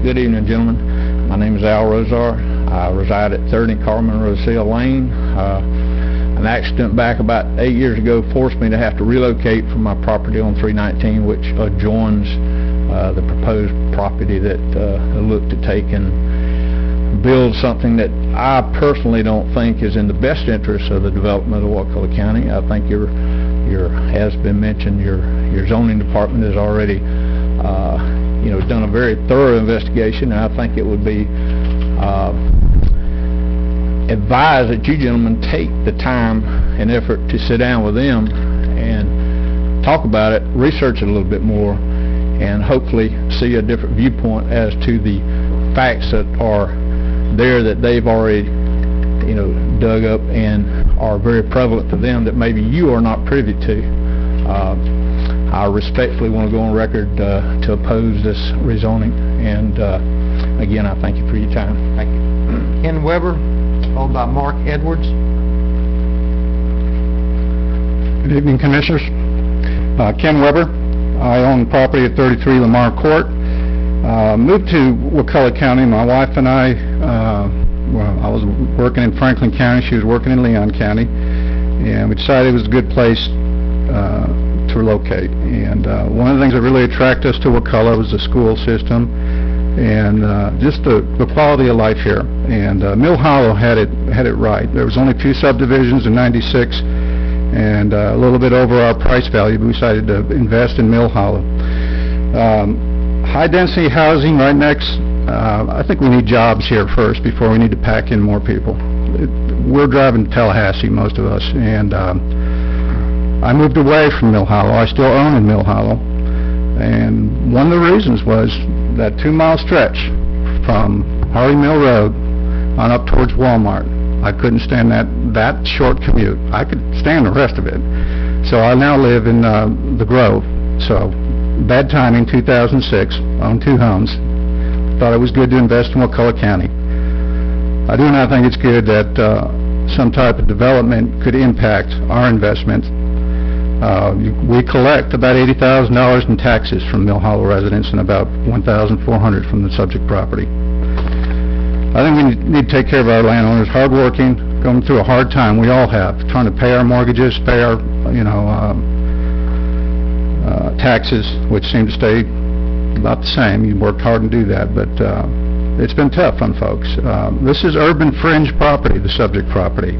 Speaker 4: Good evening, gentlemen. My name is Al Rozar. I reside at 30 Carmen Roselle Lane. An accident back about 8 years ago forced me to have to relocate from my property on 319, which adjoins the proposed property that I looked to take and build something that I personally don't think is in the best interest of the development of Wakulla County. I think has been mentioned, your zoning department has already done a very thorough investigation, and I think it would be advised that you gentlemen take the time and effort to sit down with them and talk about it, research it a little bit more, and hopefully see a different viewpoint as to the facts that are there that they've already dug up and are very prevalent to them that maybe you are not privy to. I respectfully want to go on record to oppose this rezoning, and again, I thank you for your time.
Speaker 1: Thank you. Ken Weber, followed by Mark Edwards.
Speaker 5: Good evening, Commissioners. Ken Weber. I own property at 33 Lamar Court. Moved to Wakulla County. My wife and I was working in Franklin County. She was working in Leon County. And we decided it was a good place to relocate. And one of the things that really attracted us to Wakulla was the school system and just the quality of life here. And Mill Hollow had it right. There was only a few subdivisions in '96, and a little bit over our price value. We decided to invest in Mill Hollow. High-density housing right next. I think we need jobs here first before we need to pack in more people. We're driving to Tallahassee, most of us, and I moved away from Mill Hollow. I still own in Mill Hollow, and one of the reasons was that 2-mile stretch from Harley Mill Road on up towards Walmart. I couldn't stand that short commute. I could stand the rest of it. So I now live in the Grove. So bad timing, 2006, owned 2 homes. Thought it was good to invest in Wakulla County. I do not think it's good that some type of development could impact our investment. We collect about $80,000 in taxes from Mill Hollow residents and about $1,400 from the subject property. I think we need to take care of our landowners, hardworking, going through a hard time. We all have, trying to pay our mortgages, pay our, taxes, which seem to stay about the same. You worked hard to do that, but it's been tough on folks. This is urban fringe property, the subject property.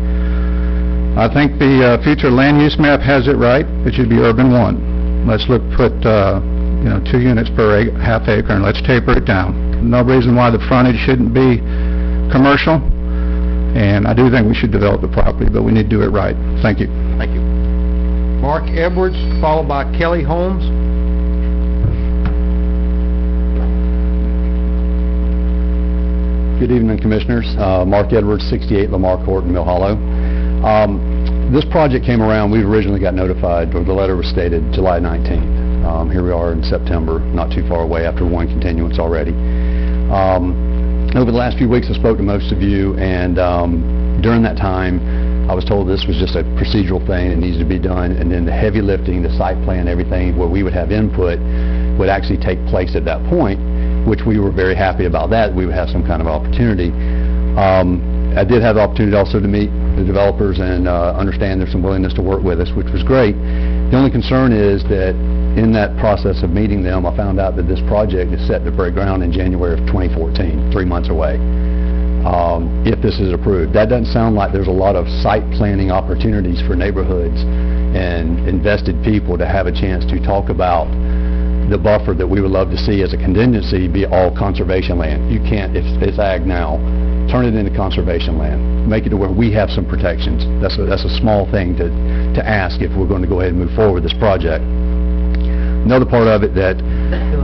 Speaker 5: I think the future land use map has it right. It should be urban 1. Let's put 2 units per half acre, and let's taper it down. No reason why the frontage shouldn't be commercial, and I do think we should develop the property, but we need to do it right. Thank you.
Speaker 1: Thank you. Mark Edwards, followed by Kelly Holmes.
Speaker 13: Good evening, Commissioners. Mark Edwards, 68 Lamar Court in Mill Hollow. This project came around, we originally got notified, or the letter was stated July 19th. Here we are in September, not too far away after 1 continuance already. Over the last few weeks I spoke to most of you, and during that time I was told this was just a procedural thing that needs to be done, and then the heavy lifting, the site plan, everything where we would have input would actually take place at that point, which we were very happy about that. We would have some kind of opportunity. I did have the opportunity also to meet the developers and understand there's some willingness to work with us, which was great. The only concern is that in that process of meeting them, I found out that this project is set to break ground in January of 2014, 3 months away, if this is approved. That doesn't sound like there's a lot of site planning opportunities for neighborhoods and invested people to have a chance to talk about the buffer that we would love to see as a contingency be all conservation land. You can't, if it's ag now, turn it into conservation land. Make it to where we have some protections. That's a small thing to ask if we're going to go ahead and move forward with this project. Another part of it that,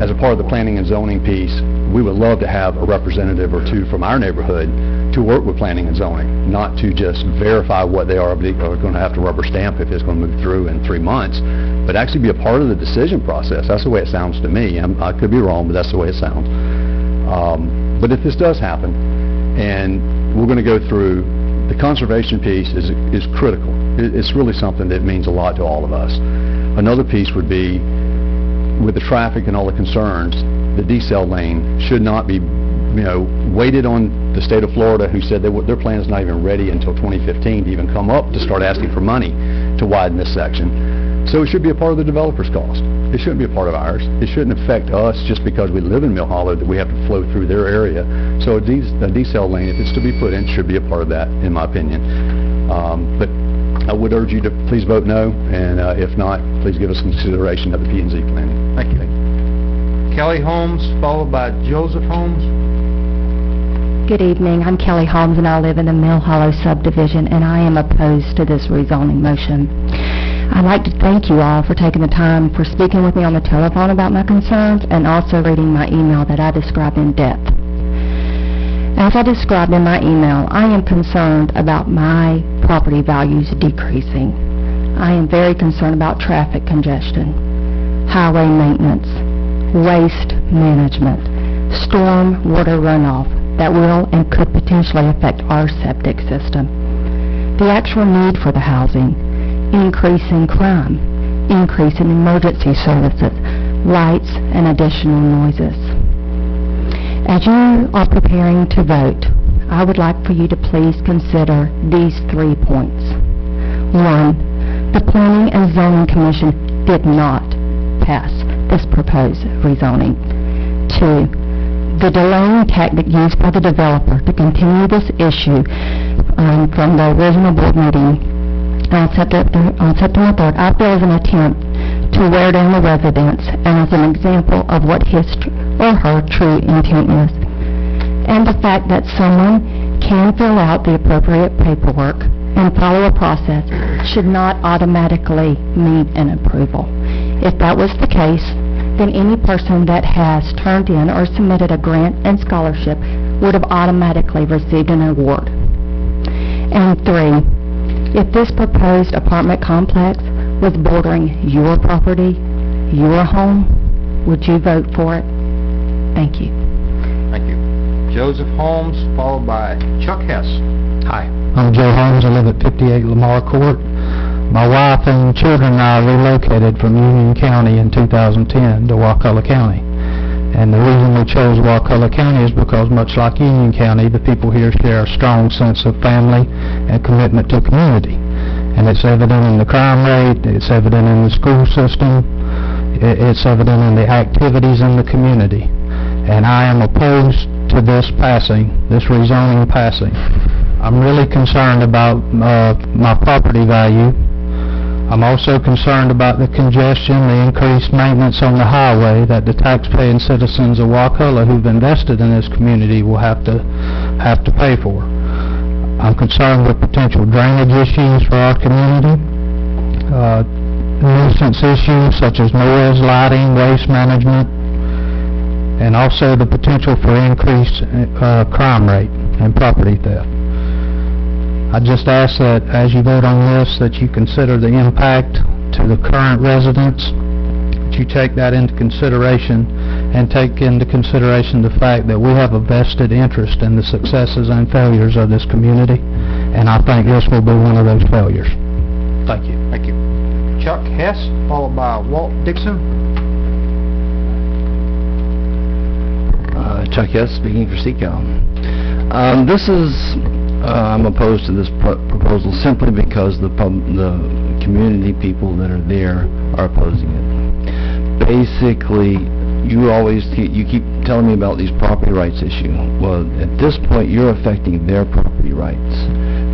Speaker 13: as a part of the planning and zoning piece, we would love to have a representative or two from our neighborhood to work with planning and zoning, not to just verify what they are going to have to rubber stamp if it's going to move through in 3 months, but actually be a part of the decision process. That's the way it sounds to me. I could be wrong, but that's the way it sounds. But if this does happen, and we're going to go through, the conservation piece is critical. It's really something that means a lot to all of us. Another piece would be, with the traffic and all the concerns, the decel lane should not be, waited on the state of Florida, who said their plan is not even ready until 2015 to even come up to start asking for money to widen this section. So it should be a part of the developer's cost. It shouldn't be a part of ours. It shouldn't affect us just because we live in Mill Hollow that we have to flow through their area. So a decel lane, if it's to be put in, should be a part of that, in my opinion. But I would urge you to please vote no, and if not, please give us consideration of the P&Z planning.
Speaker 3: Thank you. Kelly Holmes, followed by Joseph Holmes.
Speaker 14: Good evening. I'm Kelly Holmes, and I live in the Mill Hollow subdivision, and I am opposed to this rezoning motion. I'd like to thank you all for taking the time for speaking with me on the telephone about my concerns and also reading my email that I described in depth. As I described in my email, I am concerned about my property values decreasing. I am very concerned about traffic congestion, highway maintenance, waste management, storm water runoff that will and could potentially affect our septic system, the actual need for the housing, increase in crime, increase in emergency services, lights, and additional noises. As you are preparing to vote, I would like for you to please consider these 3 points. 1, the Planning and Zoning Commission did not pass this proposed rezoning. 2, the delaying tactic used by the developer to continue this issue from the original board meeting on September 3rd, I feel is an attempt to wear down the residents and as an example of what his or her true intent is. And the fact that someone can fill out the appropriate paperwork and follow a process should not automatically mean an approval. If that was the case, then any person that has turned in or submitted a grant and scholarship would have automatically received an award. And 3, if this proposed apartment complex was bordering your property, your home, would you vote for it? Thank you.
Speaker 3: Thank you. Joseph Holmes, followed by Chuck Hess.
Speaker 10: Hi. I'm Joe Holmes. I live at 58 Lamar Court. My wife and children and I relocated from Union County in 2010 to Wakulla County. And the reason we chose Wakulla County is because, much like Union County, the people here share a strong sense of family and commitment to community. And it's evident in the crime rate, it's evident in the school system, it's evident in the activities in the community. And I am opposed to this rezoning passing. I'm really concerned about my property value. I'm also concerned about the congestion, the increased maintenance on the highway that the taxpaying citizens of Wakulla who've invested in this community will have to pay for. I'm concerned with potential drainage issues for our community, nuisance issues such as noise, lighting, waste management, and also the potential for increased crime rate and property theft. I just ask that as you vote on this, that you consider the impact to the current residents, that you take that into consideration and take into consideration the fact that we have a vested interest in the successes and failures of this community, and I think this will be one of those failures.
Speaker 3: Thank you. Thank you. Chuck Hess, followed by Walt Dixon.
Speaker 15: Chuck Hess, speaking for Seacom. This is
Speaker 23: I'm opposed to this proposal simply because the community people that are there are opposing it. Basically, you keep telling me about these property rights issue. Well, at this point, you're affecting their property rights.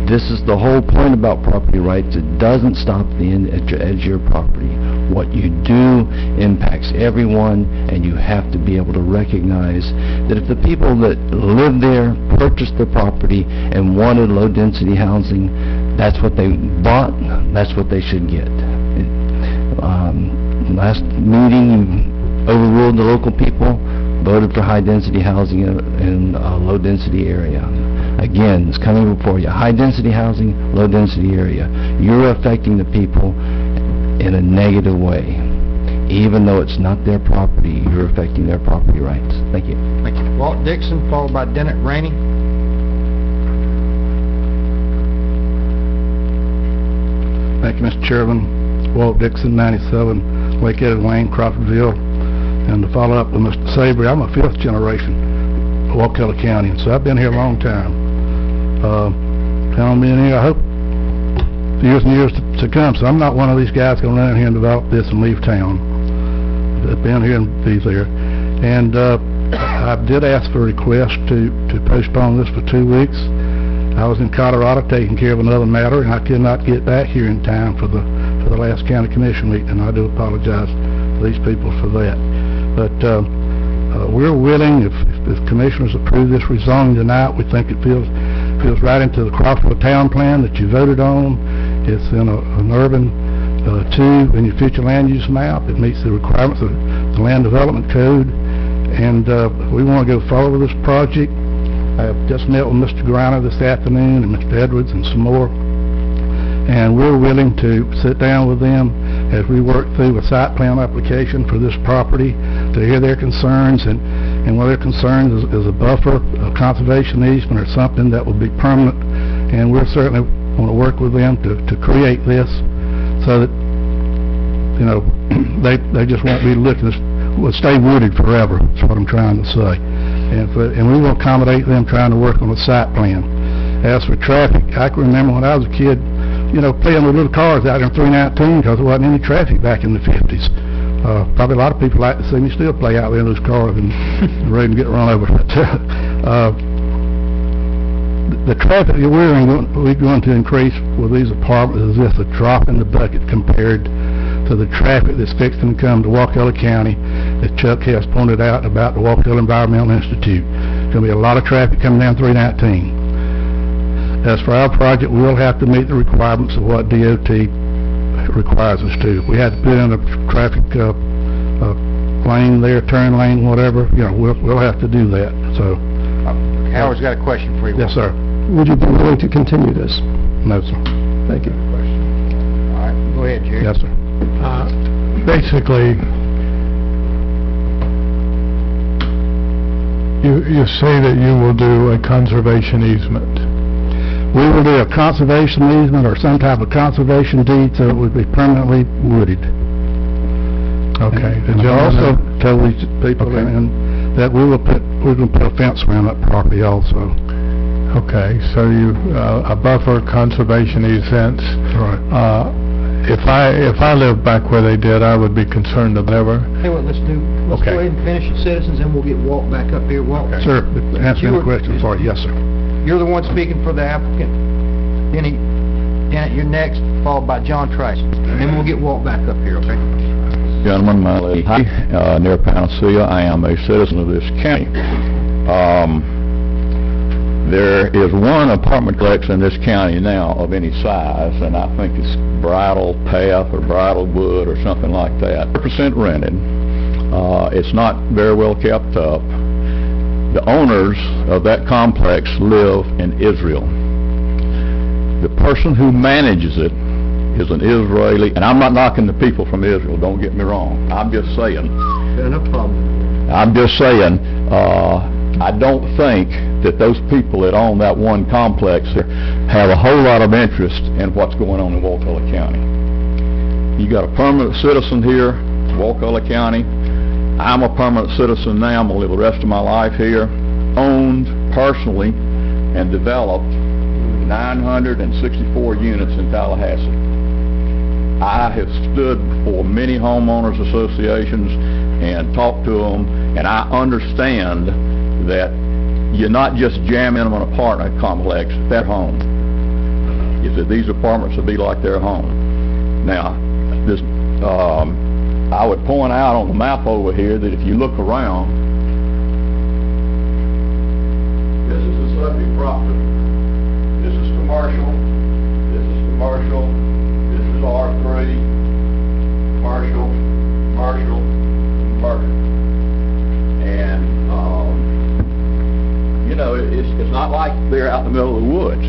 Speaker 23: This is the whole point about property rights. It doesn't stop the edge of your property. What you do impacts everyone, and you have to be able to recognize that if the people that live there purchased the property and wanted low-density housing, that's what they bought, that's what they should get. Last meeting, you overruled the local people, voted for high-density housing in a low-density area. Again, it's coming before you. High-density housing, low-density area. You're affecting the people in a negative way. Even though it's not their property, you're affecting their property rights. Thank you.
Speaker 3: Thank you. Walt Dixon, followed by Dennett Rainey.
Speaker 5: Thank you, Mr. Chairman. Walt Dixon, 97 Lakehead Lane, Crawfordville. And to follow up with Mr. Savory, I'm a fifth generation of Wakulla County, and so I've been here a long time. Count on me in here, I hope, years and years to come. So I'm not one of these guys going to run in here and develop this and leave town. I've been here and be there. And I did ask for a request to postpone this for 2 weeks. I was in Colorado taking care of another matter, and I could not get back here in time for the last county commission meeting, and I do apologize to these people for that. But we're willing, if commissioners approve this rezoning tonight, we think it feels right into the Crawfordville Town Plan that you voted on. It's in an urban 2 in your future land use map. It meets the requirements of the Land Development Code, and we want to go forward with this project. I have just met with Mr. Griner this afternoon and Mr. Edwards and some more, and we're willing to sit down with them as we work through a site plan application for this property to hear their concerns, and one of their concerns is a buffer, a conservation easement, or something that will be permanent, and we're certainly want to work with them to create this so that, you know, they just won't be looking, will stay wooded forever, is what I'm trying to say. And we will accommodate them trying to work on a site plan. As for traffic, I can remember when I was a kid, you know, playing with little cars out in 319 because there wasn't any traffic back in the 50s. Probably a lot of people like to see me still play out there in those cars and ready to get run over. The traffic that we're going to increase with these apartments is just a drop in the bucket compared to the traffic that's fixing to come to Wakulla County that Chuck Hess pointed out about the Wakulla Environmental Institute. There's going to be a lot of traffic coming down 319. As for our project, we'll have to meet the requirements of what DOT requires us to. If we had to put in a traffic lane there, turn lane, whatever, you know, we'll have to do that. So,
Speaker 3: Howard's got a question for you.
Speaker 5: yes, sir.
Speaker 17: Would you be willing to continue this?
Speaker 5: No, sir.
Speaker 17: Thank you.
Speaker 3: All right, go ahead, Jerry.
Speaker 5: Yes, sir.
Speaker 10: Basically, you say that you will do a conservation easement.
Speaker 5: We will do a conservation easement or some type of conservation deed so it would be permanently wooded.
Speaker 10: Okay.
Speaker 5: And I also told these people that we're going to put a fence around that property also.
Speaker 10: Okay, so a buffer conservation easement.
Speaker 5: Right.
Speaker 10: If I lived back where they did, I would be concerned of never.
Speaker 3: Hey, what let's do, let's go ahead and finish the citizens, and we'll get Walt back up here. Walt.
Speaker 5: Sir, answer any questions for you. Yes, sir.
Speaker 3: You're the one speaking for the applicant. Dennett, you're next, followed by John Trice. And then we'll get Walt back up here, okay?
Speaker 4: Gentlemen, my name is near Panacea. I am a citizen of this county. There is one apartment complex in this county now of any size, and I think it's Bridal Path or Bridal Wood or something like that. 100% rented. It's not very well kept up. The owners of that complex live in Israel. The person who manages it is an Israeli, and I'm not knocking the people from Israel, don't get me wrong. I'm just saying.
Speaker 3: No problem.
Speaker 4: I'm just saying, I don't think that those people that own that one complex have a whole lot of interest in what's going on in Wakulla County. You got a permanent citizen here, Wakulla County. I'm a permanent citizen now. I'm going to live the rest of my life here. Owned personally and developed 964 units in Tallahassee. I have stood before many homeowners associations and talked to them, and I understand that you're not just jamming them in an apartment complex, their home. Is that these apartments will be like their home. Now, this, I would point out on the map over here that if you look around, this is the subject property. This is commercial. This is commercial. This is R3. Commercial. Commercial. Commercial. And you know, it's not like they're out in the middle of the woods.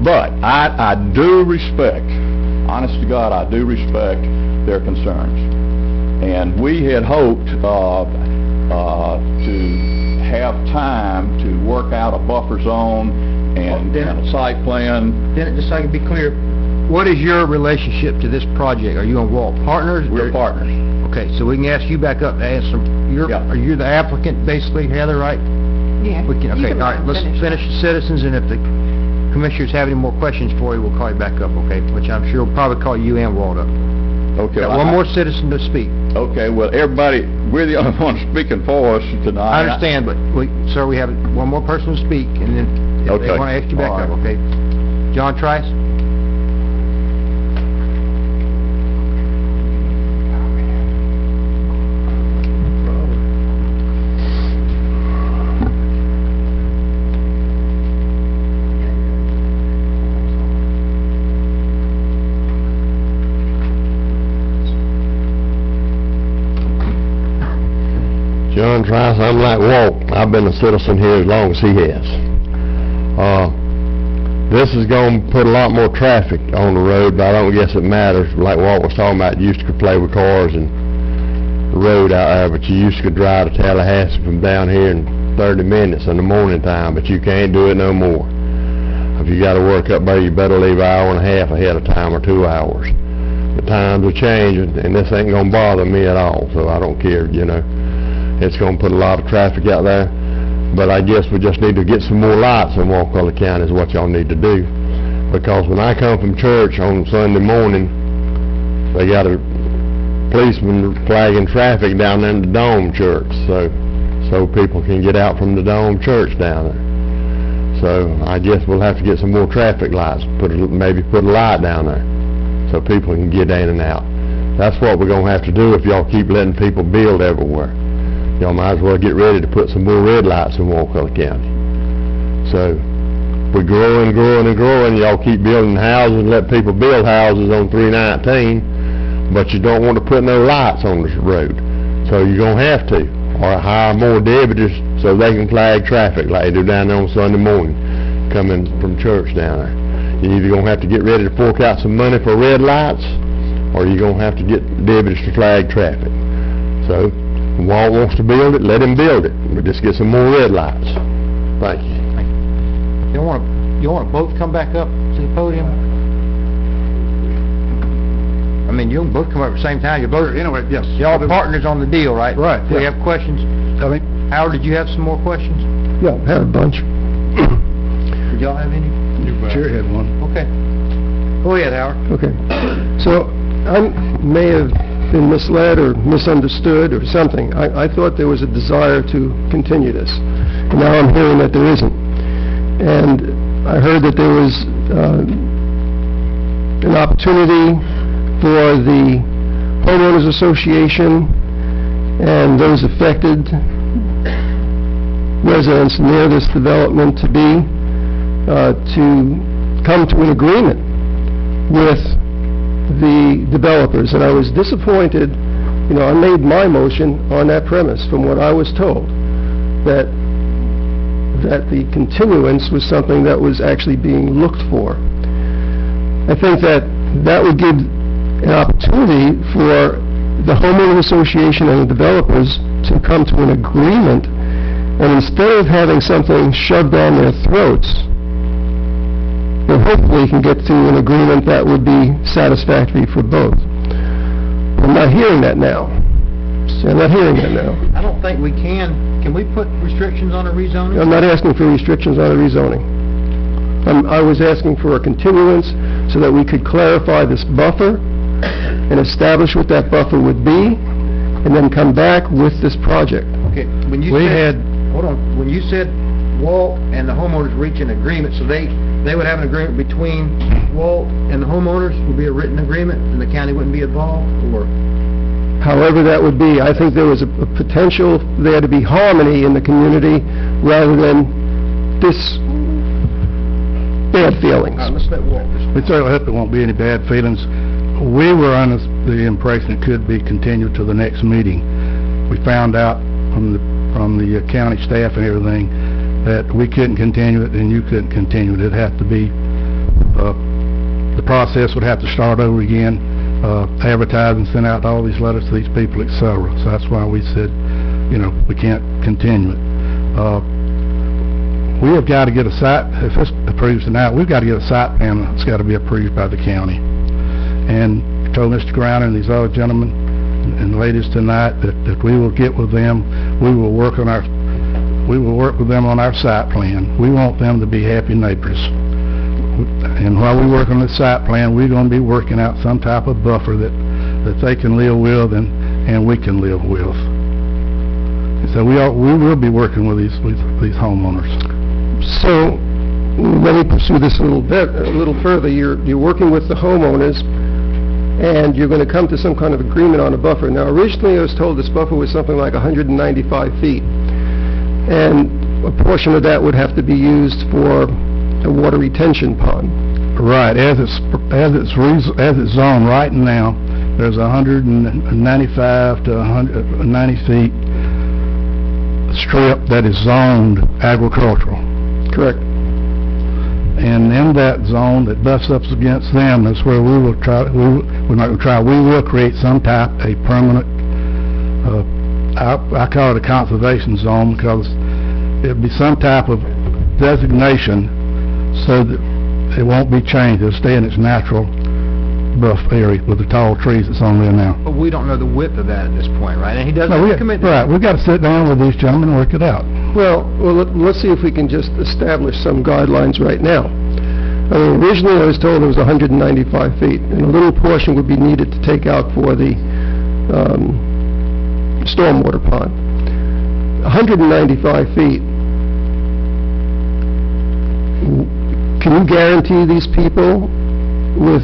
Speaker 4: But I do respect, honest to God, I do respect their concerns. And we had hoped to have time to work out a buffer zone and a site plan.
Speaker 3: Then, just so I can be clear, what is your relationship to this project? Are you on Walt Partners?
Speaker 4: We're partners.
Speaker 3: Okay, so we can ask you back up to ask some, are you the applicant, basically, Heather, right?
Speaker 19: Yeah.
Speaker 3: We can, okay, all right, let's finish the citizens, and if the commissioners have any more questions for you, we'll call you back up, okay? Which I'm sure will probably call you and Walt up.
Speaker 4: Okay.
Speaker 3: Got one more citizen to speak.
Speaker 4: Okay, well, everybody, we're the only ones speaking for us tonight.
Speaker 3: I understand, but, sir, we have one more person to speak, and then if they want to ask you back up, okay? John Trice?
Speaker 8: John Trice, I'm like Walt. I've been a citizen here as long as he has. This is going to put a lot more traffic on the road, but I don't guess it matters. Like Walt was talking about, you used to play with cars and the road out there, but you used to drive to Tallahassee from down here in 30 minutes in the morning time, but you can't do it no more. If you got to work up there, you better leave an hour and a half ahead of time or 2 hours. The times are changing, and this ain't going to bother me at all, so I don't care, you know. It's going to put a lot of traffic out there, but I guess we just need to get some more lights in Wakulla County is what y'all need to do. Because when I come from church on Sunday morning, they got a policeman flagging traffic down in the Dome Church, so people can get out from the Dome Church down there. So I guess we'll have to get some more traffic lights, maybe put a light down there, so people can get in and out. That's what we're going to have to do if y'all keep letting people build everywhere. Y'all might as well get ready to put some more red lights in Wakulla County. So, we're growing, y'all keep building houses and let people build houses on 319, but you don't want to put no lights on this road. So you're going to have to, or hire more deputies so they can flag traffic like they do down there on Sunday morning, coming from church down there. You're either going to have to get ready to fork out some money for red lights, or you're going to have to get deputies to flag traffic. So, if Walt wants to build it, let him build it. But just get some more red lights. Thank you.
Speaker 3: You want to both come back up to the podium? I mean, you can both come up at the same time. You're both,
Speaker 5: Anyway, yes.
Speaker 3: y'all partners on the deal, right?
Speaker 5: Right,
Speaker 3: We
Speaker 5: yeah.
Speaker 3: have questions. Howard, did you have some more questions?
Speaker 17: Yeah, I had a bunch.
Speaker 3: Did y'all have any?
Speaker 5: Sure had one.
Speaker 3: Okay. Go ahead, Howard.
Speaker 17: Okay. So, I may have been misled or misunderstood or something. I thought there was a desire to continue this. And now I'm hearing that there isn't. And I heard that there was an opportunity for the homeowners association and those affected residents near this development to come to an agreement with the developers, and I was disappointed. You know, I made my motion on that premise from what I was told, that the continuance was something that was actually being looked for. I think that would give an opportunity for the homeowner association and the developers to come to an agreement, and instead of having something shoved down their throats, we hopefully can get to an agreement that would be satisfactory for both. I'm not hearing that now. I'm not hearing that now.
Speaker 3: I don't think we can. Can we put restrictions on the rezoning?
Speaker 17: I'm not asking for restrictions on the rezoning. I was asking for a continuance so that we could clarify this buffer and establish what that buffer would be, and then come back with this project.
Speaker 3: Okay, when you
Speaker 2: We
Speaker 3: said,
Speaker 2: had-
Speaker 3: hold on, when you said Walt and the homeowners reach an agreement, so they would have an agreement between Walt and the homeowners, would be a written agreement, and the county wouldn't be involved, or?
Speaker 17: However that would be, I think there was a potential there to be harmony in the community rather than bad feelings.
Speaker 3: All right, let's let Walt.
Speaker 5: We certainly hope there won't be any bad feelings. We were under the impression it could be continued to the next meeting. We found out from the county staff and everything that we couldn't continue it and you couldn't continue it. It'd have to be, the process would have to start over again, advertise and send out all these letters to these people, et cetera. So that's why we said, we can't continue it. We have got to get a site, if it's approved tonight, we've got to get a site plan that's got to be approved by the county. And I told Mr. Griner and these other gentlemen and ladies tonight that we will get with them, we will work with them on our site plan. We want them to be happy neighbors. And while we work on the site plan, we're going to be working out some type of buffer that they can live with and we can live with. And so we will be working with these homeowners.
Speaker 17: So, let me pursue this a little further. You're working with the homeowners, and you're going to come to some kind of agreement on a buffer. Now, originally I was told this buffer was something like 195 feet, and a portion of that would have to be used for a water retention pond.
Speaker 5: Right, as it's zoned right now, there's 195 to 190 feet strip that is zoned agricultural.
Speaker 17: Correct.
Speaker 5: And in that zone that butts up against them, that's where we will try, we're not going to try, we will create some type, a permanent, I call it a conservation zone because it'll be some type of designation so that it won't be changed. It'll stay in its natural buff area with the tall trees that's on there now.
Speaker 3: But we don't know the width of that at this point, right? And he doesn't commit to
Speaker 5: Right, we've got to sit down with these gentlemen and work it out.
Speaker 17: Well, let's see if we can just establish some guidelines right now. Originally I was told it was 195 feet, and a little portion would be needed to take out for the stormwater pond. 195 feet. Can you guarantee these people, with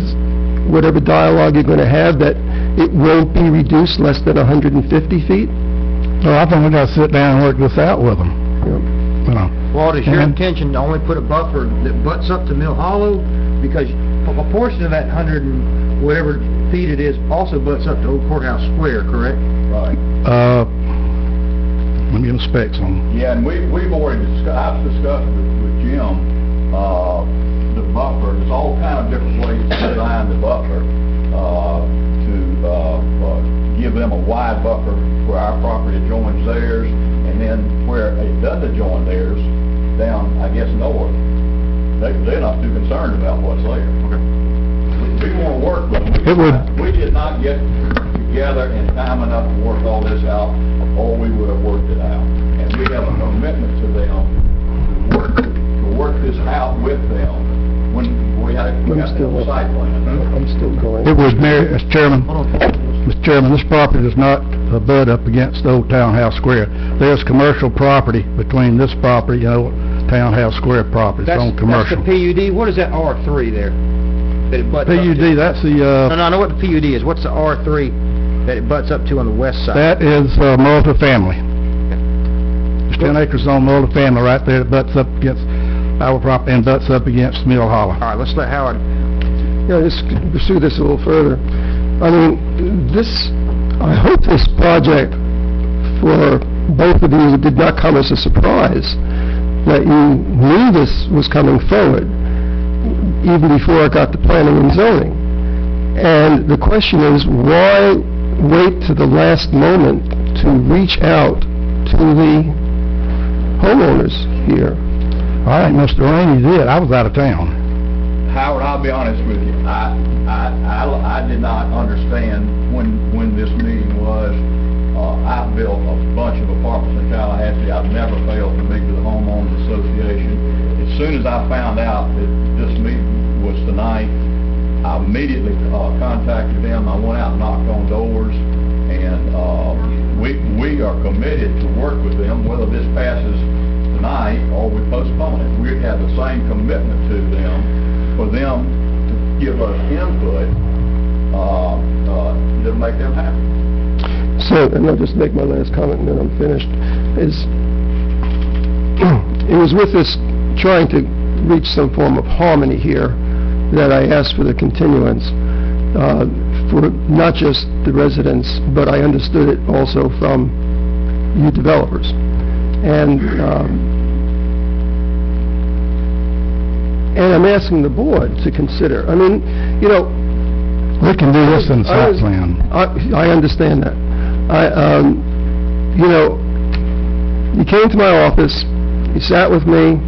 Speaker 17: whatever dialogue you're going to have, that it won't be reduced less than 150 feet?
Speaker 5: Well, I think we've got to sit down and work this out with them.
Speaker 3: Walt, is your intention to only put a buffer that butts up to Mill Hollow? Because a portion of that 100 and whatever feet it is also butts up to Old Courthouse Square, correct?
Speaker 16: Right.
Speaker 5: Let me get the specs on them.
Speaker 16: Yeah, and we've already I've discussed with Jim, the buffer. There's all kind of different ways to design the buffer, to give them a wide buffer where our property joins theirs, and then where it doesn't join theirs, down, I guess, north. They're not too concerned about what's there. Okay. We want to work with them. We did not get together in time enough to work all this out, or we would have worked it out. And we have a commitment to them to work this out with them when we got the site plan.
Speaker 17: I'm still going.
Speaker 5: It was, Mr. Chairman, this property does not butt up against the old Townhouse Square. There's commercial property between this property and old Townhouse Square property. It's on commercial.
Speaker 3: That's the PUD. What is that R3 there? That it butts up
Speaker 5: PUD,
Speaker 3: to?
Speaker 5: that's the,
Speaker 3: No, I know what the PUD is. What's the R3 that it butts up to on the west side?
Speaker 5: that is multifamily. There's 10 acres on multifamily right there that butts up against our property and butts up against Mill Hollow.
Speaker 3: All right, let's let Howard.
Speaker 17: Just pursue this a little further. I hope this project for both of you did not come as a surprise, that you knew this was coming forward even before it got to planning and zoning. And the question is, why wait to the last moment to reach out to the homeowners here?
Speaker 5: All right, Mr. Rainey did. I was out of town.
Speaker 16: Howard, I'll be honest with you.
Speaker 4: I did not understand when this meeting was. I built a bunch of apartments in Tallahassee. I've never failed to meet with the homeowners association. As soon as I found out that this meeting was tonight, I immediately contacted them. I went out and knocked on doors, and we are committed to work with them, whether this passes tonight or we postpone it. We have the same commitment to them, for them to give us input to make them happy.
Speaker 17: So, and I'll just make my last comment and then I'm finished, it was with this trying to reach some form of harmony here that I asked for the continuance for not just the residents, but I understood it also from you developers. And I'm asking the board to consider. I mean, you know,
Speaker 5: We can do this in site plan.
Speaker 17: I understand that. You know, you came to my office, you sat with me,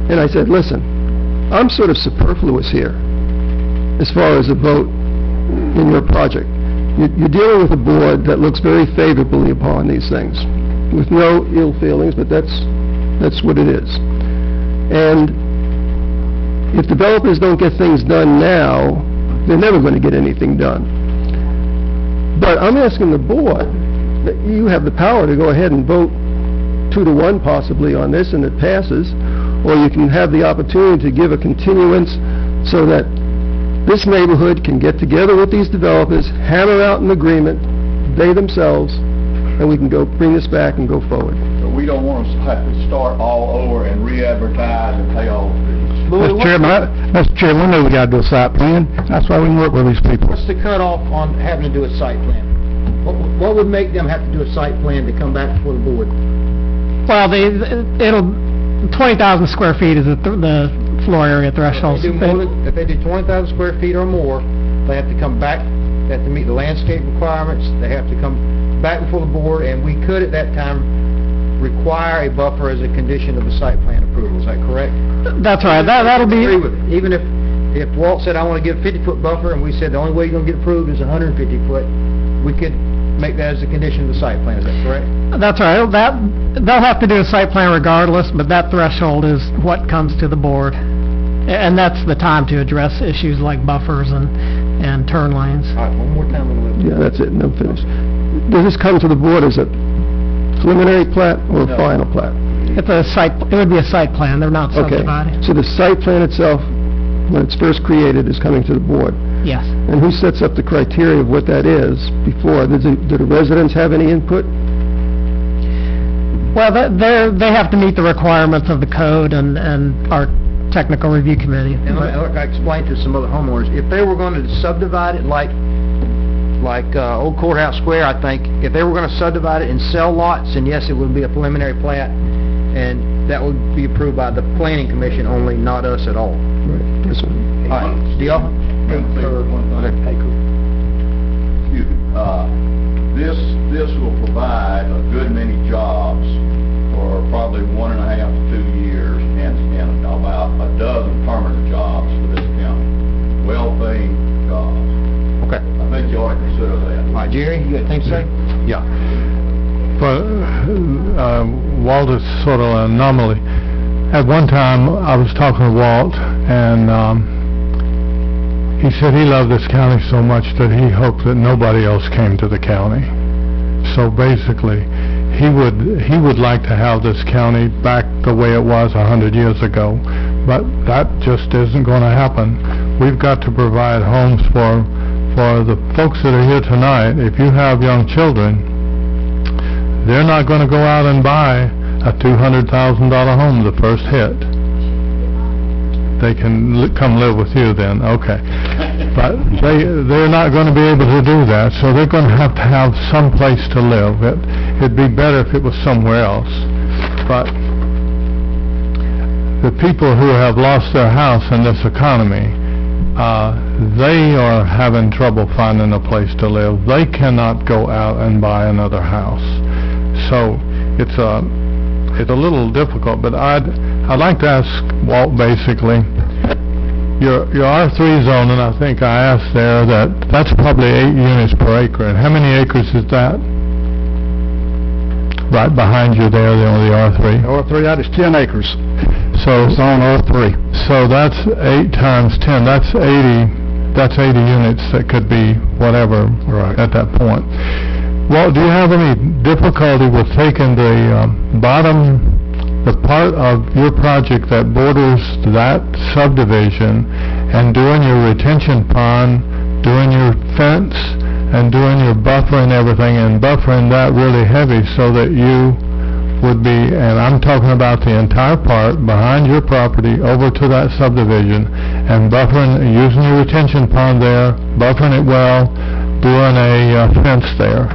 Speaker 17: and I said, listen, I'm sort of superfluous here as far as a vote in your project. You're dealing with a board that looks very favorably upon these things, with no ill feelings, but that's what it is. And if developers don't get things done now, they're never going to get anything done. But I'm asking the board that you have the power to go ahead and vote 2-1 possibly on this and it passes, or you can have the opportunity to give a continuance so that this neighborhood can get together with these developers, hammer out an agreement, they themselves, and we can go bring this back and go forward.
Speaker 4: But we don't want to have to start all over and re-advertise and pay all the fees.
Speaker 5: Mr. Chairman, we know we gotta do a site plan. That's why we can work with these people.
Speaker 3: What's the cutoff on having to do a site plan? What would make them have to do a site plan to come back before the board?
Speaker 20: Well, 20,000 square feet is the floor area threshold.
Speaker 3: If they do 20,000 square feet or more, they have to come back, they have to meet the landscape requirements, they have to come back before the board, and we could at that time require a buffer as a condition of the site plan approval. Is that correct?
Speaker 20: That's right. That'll be...
Speaker 3: Agree with it. Even if Walt said, I want to get a 50-foot buffer, and we said the only way you're going to get approved is 150 foot, we could make that as a condition of the site plan. Is that correct?
Speaker 20: That's right. They'll have to do a site plan regardless, but that threshold is what comes to the board. And that's the time to address issues like buffers and turn lanes.
Speaker 3: All right, one more time.
Speaker 17: Yeah, that's it, and I'm finished. Does this come to the board as a preliminary plat or a final plat?
Speaker 20: It would be a site plan. They're not
Speaker 17: Okay,
Speaker 20: subdivided.
Speaker 17: so the site plan itself, when it's first created, is coming to the board.
Speaker 20: Yes.
Speaker 17: And who sets up the criteria of what that is before? Do the residents have any input?
Speaker 20: Well, they have to meet the requirements of the code and our technical review committee.
Speaker 3: And like I explained to some other homeowners, if they were going to subdivide it like Old Courthouse Square, I think, if they were going to subdivide it and sell lots, then yes, it would be a preliminary plat, and that would be approved by the planning commission only, not us at all.
Speaker 17: Right. Yes, sir.
Speaker 3: All right, do y'all?
Speaker 4: Excuse me. This will provide a good many jobs for probably 1.5 to 2 years, and about a dozen permanent jobs for this county, well-paying jobs.
Speaker 3: Okay.
Speaker 4: I think you ought to consider that.
Speaker 3: All right, Jerry, you got things to say?
Speaker 11: Yeah. But Walt is sort of an anomaly. At one time, I was talking to Walt, and he said he loved this county so much that he hoped that nobody else came to the county. So basically, he would like to have this county back the way it was 100 years ago, but that just isn't going to happen. We've got to provide homes for the folks that are here tonight. If you have young children, they're not going to go out and buy a $200,000 home the first hit. They can come live with you then, okay. But they're not going to be able to do that, so they're going to have some place to live. It'd be better if it was somewhere else. But the people who have lost their house in this economy, they are having trouble finding a place to live. They cannot go out and buy another house. So it's a little difficult, but I'd like to ask Walt basically, Your R3 zone, and I think I asked there, that's probably 8 units per acre. And how many acres is that? Right behind you there, the R3.
Speaker 5: R3, that is 10 acres.
Speaker 11: So
Speaker 5: It's on R3.
Speaker 11: So that's 8 times 10, that's 80 units that could be whatever at that point. Well, do you have any difficulty with taking the part of your project that borders that subdivision and doing your retention pond, doing your fence, and doing your buffer and everything, and buffering that really heavy so that you would be, and I'm talking about the entire part behind your property over to that subdivision, and buffering, using your retention pond there, buffering it well, doing a fence there.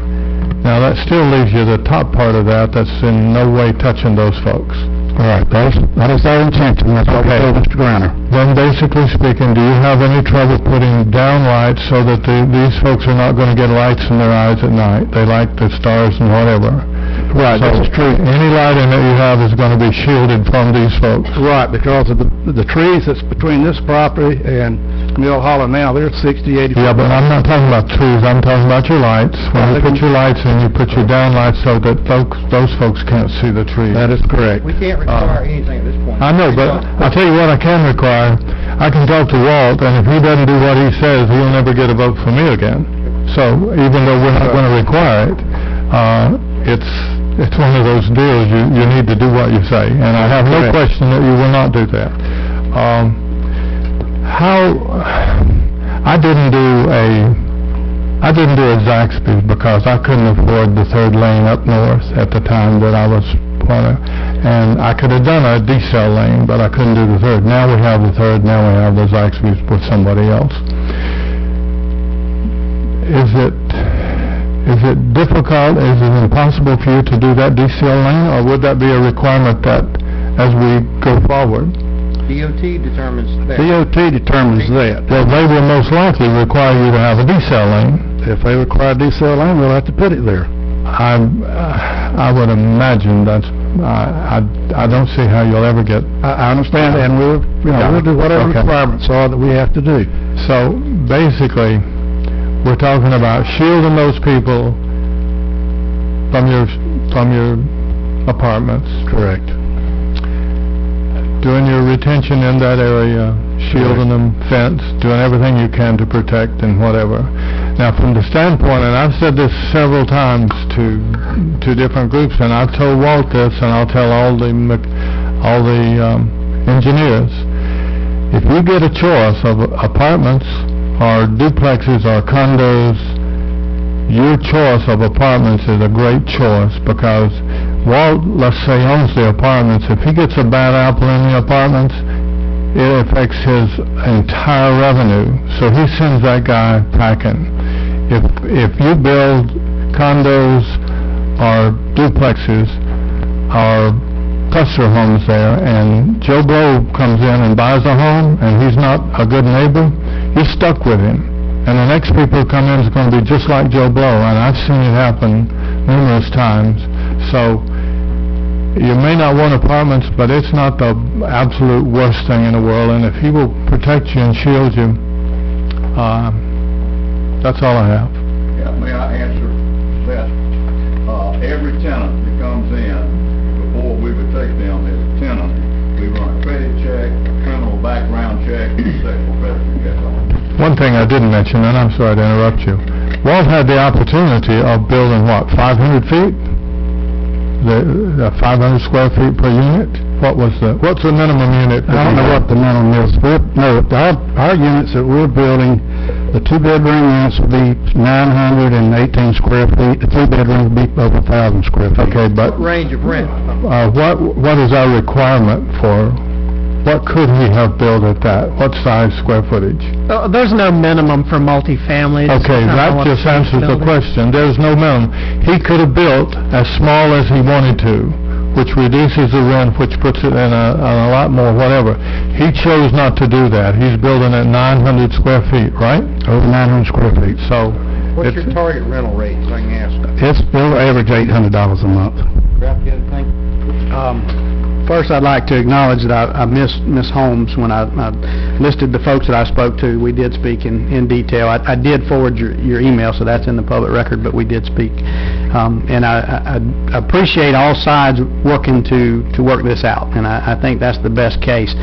Speaker 11: Now, that still leaves you the top part of that's in no way touching those folks.
Speaker 5: All right, that is our intention, that's what we told Mr. Griner.
Speaker 11: Then basically speaking, do you have any trouble putting down lights so that these folks are not going to get lights in their eyes at night? They like the stars and whatever.
Speaker 5: Right,
Speaker 11: So
Speaker 5: that's true.
Speaker 11: any lighting that you have is going to be shielded from these folks.
Speaker 5: Right, because of the trees that's between this property and Mill Hollow now, they're 60, 80 feet.
Speaker 11: Yeah, but I'm not talking about trees, I'm talking about your lights. When you put your lights in, you put your down lights so that those folks can't see the trees.
Speaker 5: That is correct.
Speaker 3: We can't require anything at this point.
Speaker 11: I know, but I'll tell you what I can require. I can talk to Walt, and if he doesn't do what he says, he'll never get a vote from me again. So even though we're not going to require it, it's one of those deals, you need to do what you say. And I have no question that you will not do that. I didn't do a Zaxby's because I couldn't afford the third lane up north at the time that I was and I could have done a decel lane, but I couldn't do the third. Now we have the third, now we have the Zaxby's with somebody else. Is it difficult, is it impossible for you to do that decel lane, or would that be a requirement that as we go forward?
Speaker 3: DOT determines that.
Speaker 5: DOT determines that.
Speaker 11: Well, they will most likely require you to have a decel lane.
Speaker 5: If they require a decel lane, we'll have to put it there.
Speaker 11: I would imagine that's, I don't see how you'll ever get.
Speaker 5: I understand, and we'll do whatever requirements are that we have to do.
Speaker 11: So basically, we're talking about shielding those people from your apartments.
Speaker 5: Correct.
Speaker 11: Doing your retention in that area, shielding them, fence, doing everything you can to protect and whatever. Now, from the standpoint, and I've said this several times to different groups, and I've told Walt this, and I'll tell all the engineers, if you get a choice of apartments or duplexes or condos, your choice of apartments is a great choice because Walt, let's say, owns the apartments. If he gets a bad apple in the apartments, it affects his entire revenue. So he sends that guy packing. If you build condos or duplexes or cluster homes there, and Joe Blow comes in and buys a home, and he's not a good neighbor, you're stuck with him. And the next people who come in is going to be just like Joe Blow, and I've seen it happen numerous times. So you may not want apartments, but it's not the absolute worst thing in the world, and if he will protect you and shield you, that's all I have.
Speaker 9: Yeah, may I answer that? Every tenant that comes in, before we would take them as a tenant, we run a credit check, a criminal background check, and a sexual predatory check on them.
Speaker 11: One thing I didn't mention, and I'm sorry to interrupt you, Walt had the opportunity of building, 500 feet? The 500 square feet per unit? What's the minimum unit?
Speaker 5: I don't know what the minimum is. Our units that we're building, the two-bedroom units would be 918 square feet. The three-bedroom would be over 1,000 square feet.
Speaker 11: Okay, but
Speaker 3: range of rent.
Speaker 11: What is our requirement for? What could he have built at that? What size square footage?
Speaker 20: There's no minimum for multifamily. It's
Speaker 11: Okay,
Speaker 20: kind of
Speaker 11: that
Speaker 20: what
Speaker 11: just
Speaker 20: the
Speaker 11: answers the
Speaker 20: building.
Speaker 11: question. There's no minimum. He could have built as small as he wanted to, which reduces the rent, which puts it in a lot more whatever. He chose not to do that. He's building at 900 square feet, right?
Speaker 5: Over 900 square feet.
Speaker 11: So
Speaker 3: What's your target rental rate, so I can ask?
Speaker 5: We'll average $800 a month.
Speaker 3: Ralph, you have anything?
Speaker 2: First, I'd like to acknowledge that I miss Holmes when I listed the folks that I spoke to. We did speak in detail. I did forward your email, so that's in the public record, but we did speak. And I appreciate all sides working to work this out, and I think that's the best case.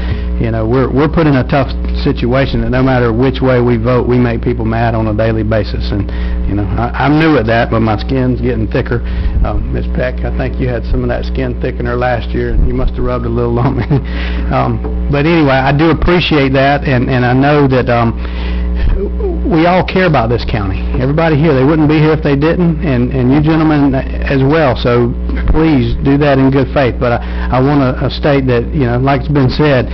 Speaker 2: You know, we're put in a tough situation that no matter which way we vote, we make people mad on a daily basis. And, you know, I'm new at that, but my skin's getting thicker. Ms. Peck, I think you had some of that skin thickener last year, and you must have rubbed a little on me. But anyway, I do appreciate that, and I know that we all care about this county. Everybody here, they wouldn't be here if they didn't, and you gentlemen as well. So please do that in good faith. But I want to state that, you know, like it's been said,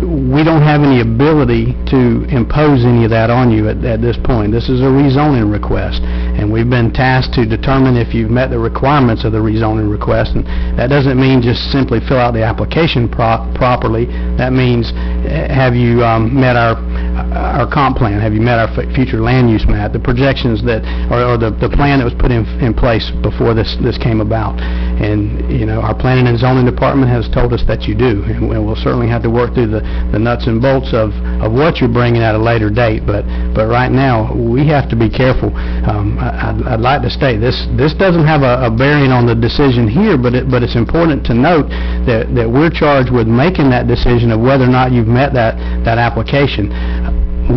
Speaker 2: we don't have any ability to impose any of that on you at this point. This is a rezoning request, and we've been tasked to determine if you've met the requirements of the rezoning request, and that doesn't mean just simply fill out the application properly. That means, have you met our comp plan? Have you met our future land use map? The projections that, or the plan that was put in place before this came about. And, you know, our planning and zoning department has told us that you do, and we'll certainly have to work through the nuts and bolts of what you're bringing at a later date. But right now, we have to be careful. I'd like to state this doesn't have a bearing on the decision here, but it's important to note that we're charged with making that decision of whether or not you've met that application.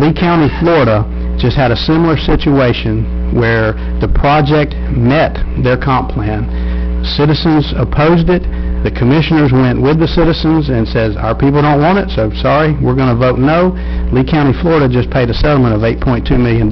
Speaker 2: Lee County, Florida, just had a similar situation where the project met their comp plan. Citizens opposed it. The commissioners went with the citizens and says, our people don't want it, so sorry, we're going to vote no. Lee County, Florida just paid a settlement of $8.2 million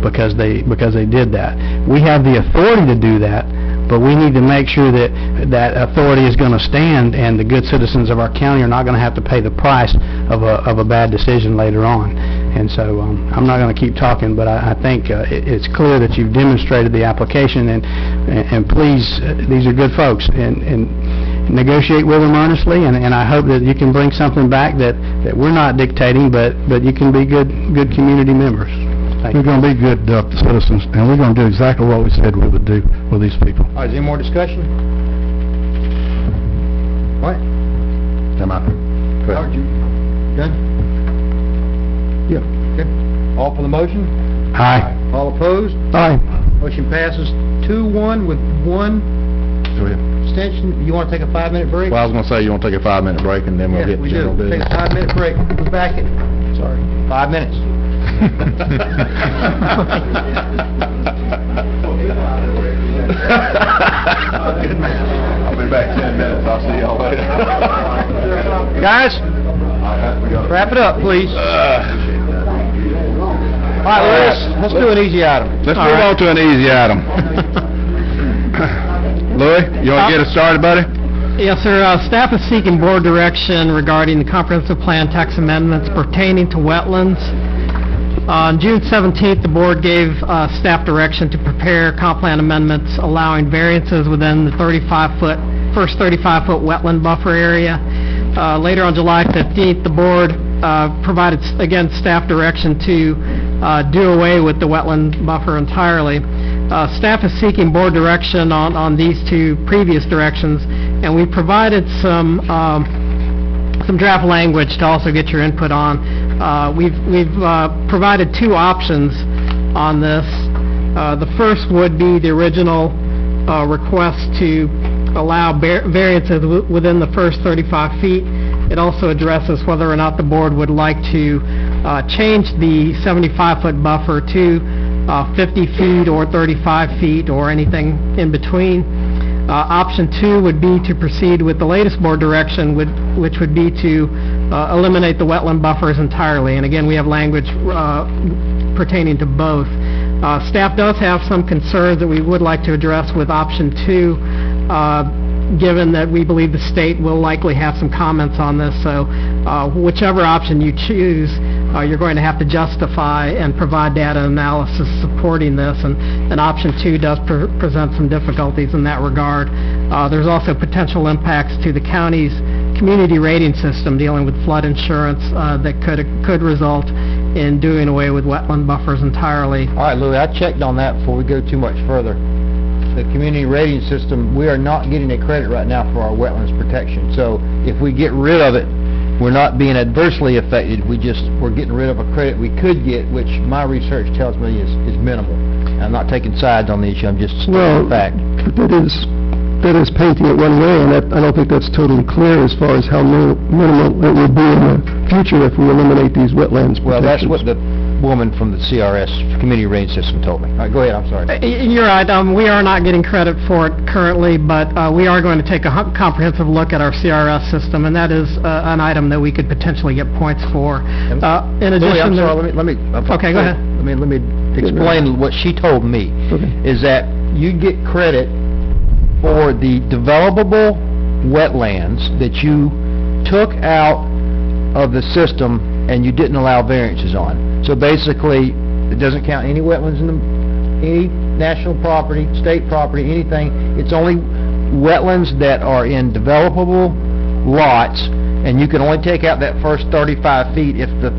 Speaker 2: because they did that. We have the authority to do that, but we need to make sure that that authority is going to stand, and the good citizens of our county are not going to have to pay the price of a bad decision later on. And so I'm not going to keep talking, but I think it's clear that you've demonstrated the application, and please, these are good folks, and negotiate with them honestly, and I hope that you can bring something back that we're not dictating, but you can be good community members.
Speaker 5: We're going to be good citizens, and we're going to do exactly what we said we would do with these people.
Speaker 3: All right, is there any more discussion? All right.
Speaker 13: Time out.
Speaker 3: Howard, you done?
Speaker 5: Yeah.
Speaker 3: Okay. All for the motion?
Speaker 2: Aye.
Speaker 3: All opposed?
Speaker 2: Aye.
Speaker 3: Motion passes 2-1 with one
Speaker 13: Go ahead.
Speaker 3: abstention. You want to take a 5-minute break?
Speaker 16: Well, I was going to say, you want to take a 5-minute break, and then we'll
Speaker 3: Yes,
Speaker 16: get
Speaker 3: we
Speaker 16: general
Speaker 3: do. Take
Speaker 16: business.
Speaker 3: a 5-minute break. We'll be back in, 5 minutes.
Speaker 16: Good man. I'll be back 10 minutes. I'll see y'all later.
Speaker 3: Guys, wrap it up, please. All right, let's do an easy item.
Speaker 16: Let's move on to an easy item. Louis, you want to get us started, buddy?
Speaker 20: Yes, sir. Staff is seeking board direction regarding the comprehensive plan text amendments pertaining to wetlands. On June 17th, the board gave staff direction to prepare comp plan amendments allowing variances within the first 35-foot wetland buffer area. Later on July 15th, the board provided, again, staff direction to do away with the wetland buffer entirely. Staff is seeking board direction on these two previous directions, and we provided some draft language to also get your input on. We've provided two options on this. The first would be the original request to allow variances within the first 35 feet. It also addresses whether or not the board would like to change the 75-foot buffer to 50 feet or 35 feet or anything in between. Option 2 would be to proceed with the latest board direction, which would be to eliminate the wetland buffers entirely. And again, we have language pertaining to both. Staff does have some concerns that we would like to address with option 2, given that we believe the state will likely have some comments on this. So whichever option you choose, you're going to have to justify and provide data analysis supporting this, and option 2 does present some difficulties in that regard. There's also potential impacts to the county's community rating system dealing with flood insurance that could result in doing away with wetland buffers entirely.
Speaker 3: All right, Louis, I checked on that before we go too much further. The community rating system, we are not getting a credit right now for our wetlands protection. So if we get rid of it, we're not being adversely affected, we're getting rid of a credit we could get, which my research tells me is minimal. I'm not taking sides on the issue, I'm just stating the fact.
Speaker 17: That is painting it one way, and I don't think that's totally clear as far as how minimal it will be in the future if we eliminate these wetlands protections.
Speaker 3: Well, that's what the woman from the CRS, Community Range System, told me. All right, go ahead, I'm sorry.
Speaker 20: You're right, we are not getting credit for it currently, but we are going to take a comprehensive look at our CRS system, and that is an item that we could potentially get points for. In addition...
Speaker 3: I'm sorry, let me...
Speaker 20: Okay, go ahead.
Speaker 3: Let me explain what she told me, is that you get credit for the developable wetlands that you took out of the system and you didn't allow variances on. So basically, it doesn't count any wetlands in any national property, state property, anything. It's only wetlands that are in developable lots, and you can only take out that first 35 feet if the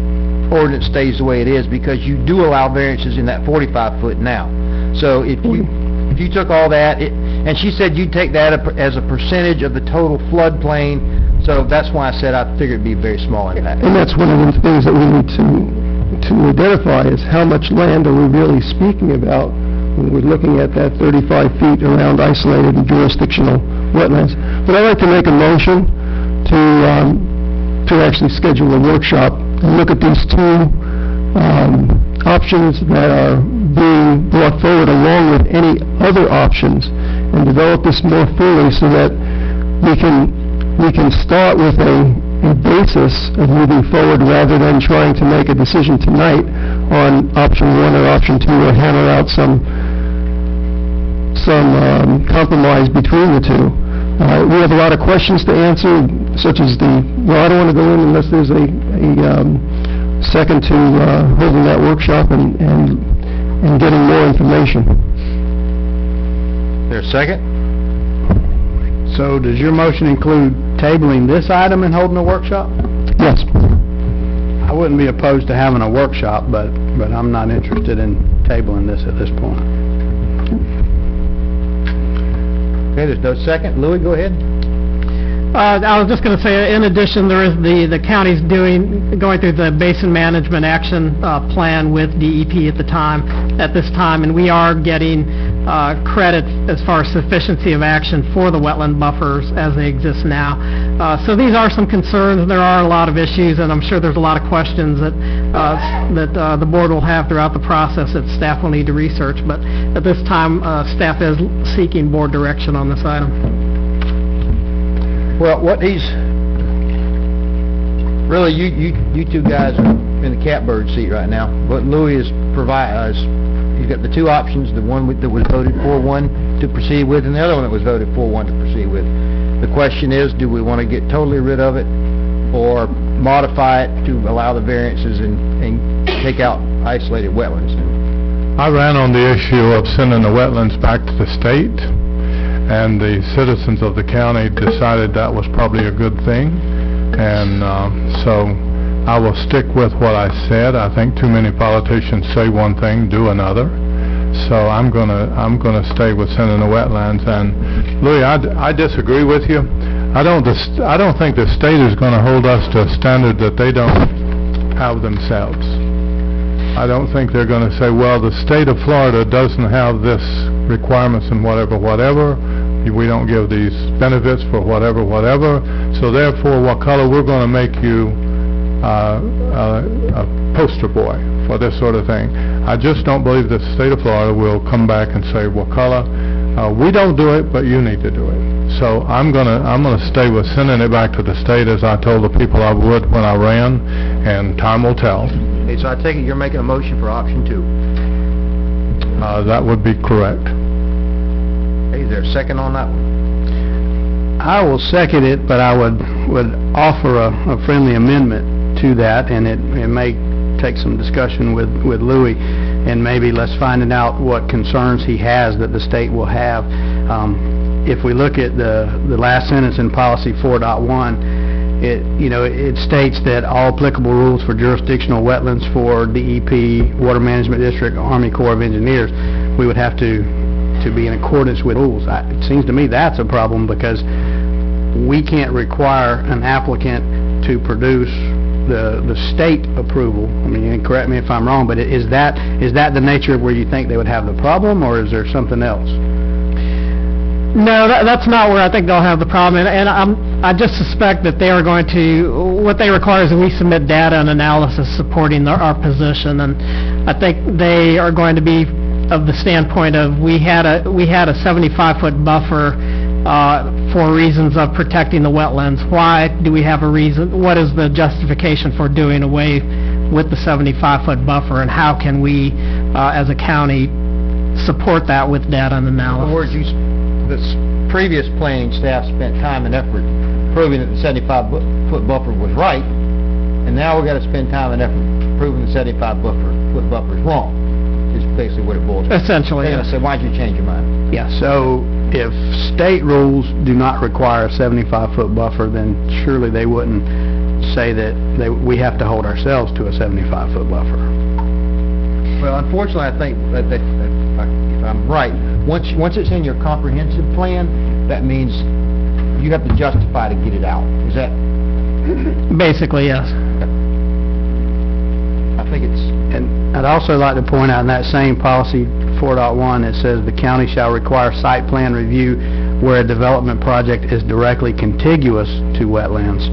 Speaker 3: ordinance stays the way it is, because you do allow variances in that 45 foot now. So if you took all that, and she said you'd take that as a percentage of the total floodplain, so that's why I said I figured it'd be a very small impact.
Speaker 17: And that's one of the things that we need to identify is how much land are we really speaking about when we're looking at that 35 feet around isolated and jurisdictional wetlands. But I'd like to make a motion to actually schedule a workshop and look at these two options that are being brought forward along with any other options, and develop this more fully so that we can start with a basis of moving forward rather than trying to make a decision tonight on option 1 or option 2 or hammer out some compromise between the two. We have a lot of questions to answer, such as I don't want to go in unless there's a second to holding that workshop and getting more information.
Speaker 3: Is there a second?
Speaker 2: So does your motion include tabling this item and holding a workshop?
Speaker 17: Yes.
Speaker 2: I wouldn't be opposed to having a workshop, but I'm not interested in tabling this at this point.
Speaker 3: Okay, there's no second. Louis, go ahead.
Speaker 20: I was just going to say, in addition, there is the county's going through the Basin Management Action Plan with DEP at this time, and we are getting credit as far as sufficiency of action for the wetland buffers as they exist now. So these are some concerns. There are a lot of issues, and I'm sure there's a lot of questions that the board will have throughout the process that staff will need to research. But at this time, staff is seeking board direction on this item.
Speaker 3: Well, what he's really, you two guys are in the catbird seat right now. What Louis is he's got the two options: the one that was voted 4-1 to proceed with, and the other one that was voted 4-1 to proceed with. The question is, do we want to get totally rid of it, or modify it to allow the variances and take out isolated wetlands?
Speaker 11: I ran on the issue of sending the wetlands back to the state, and the citizens of the county decided that was probably a good thing, and so I will stick with what I said. I think too many politicians say one thing, do another, so I'm gonna stay with sending the wetlands. And Louis, I disagree with you. I don't think the state is going to hold us to a standard that they don't have themselves. I don't think they're going to say, well, the state of Florida doesn't have this requirements and whatever, we don't give these benefits for whatever, so therefore, Wakulla, we're going to make you a poster boy for this sort of thing. I just don't believe the state of Florida will come back and say, Wakulla, we don't do it, but you need to do it. So I'm gonna stay with sending it back to the state, as I told the people I would when I ran, and time will tell.
Speaker 3: Okay, so I take it you're making a motion for option 2.
Speaker 11: That would be correct.
Speaker 3: Okay, is there a second on that one?
Speaker 2: I will second it, but I would offer a friendly amendment to that, and it may take some discussion with Louis, and maybe let's find out what concerns he has that the state will have. If we look at the last sentence in policy 4.1, it states that all applicable rules for jurisdictional wetlands for DEP, Water Management District, Army Corps of Engineers, we would have to be in accordance with rules. It seems to me that's a problem, because we can't require an applicant to produce the state approval. I mean, and correct me if I'm wrong, but is that the nature of where you think they would have the problem, or is there something else?
Speaker 20: No, that's not where I think they'll have the problem, and I just suspect that they are going to, what they require is that we submit data and analysis supporting our position, and I think they are going to be of the standpoint of we had a 75-foot buffer for reasons of protecting the wetlands. Why do we have a reason? What is the justification for doing away with the 75-foot buffer, and how can we, as a county, support that with data and analysis?
Speaker 3: In other words, the previous planning staff spent time and effort proving that the 75-foot buffer was right, and now we've got to spend time and effort proving the 75-foot buffer is wrong, is basically what it boils down to.
Speaker 20: Essentially, yes.
Speaker 3: So why did you change your mind?
Speaker 2: Yeah, so if state rules do not require a 75-foot buffer, then surely they wouldn't say that we have to hold ourselves to a 75-foot buffer.
Speaker 3: Well, unfortunately, I think that if I'm right, once it's in your comprehensive plan, that means you have to justify to get it out. Is that?
Speaker 20: Basically, yes.
Speaker 3: I think it's...
Speaker 2: And I'd also like to point out in that same policy 4.1, it says the county shall require site plan review where a development project is directly contiguous to wetlands.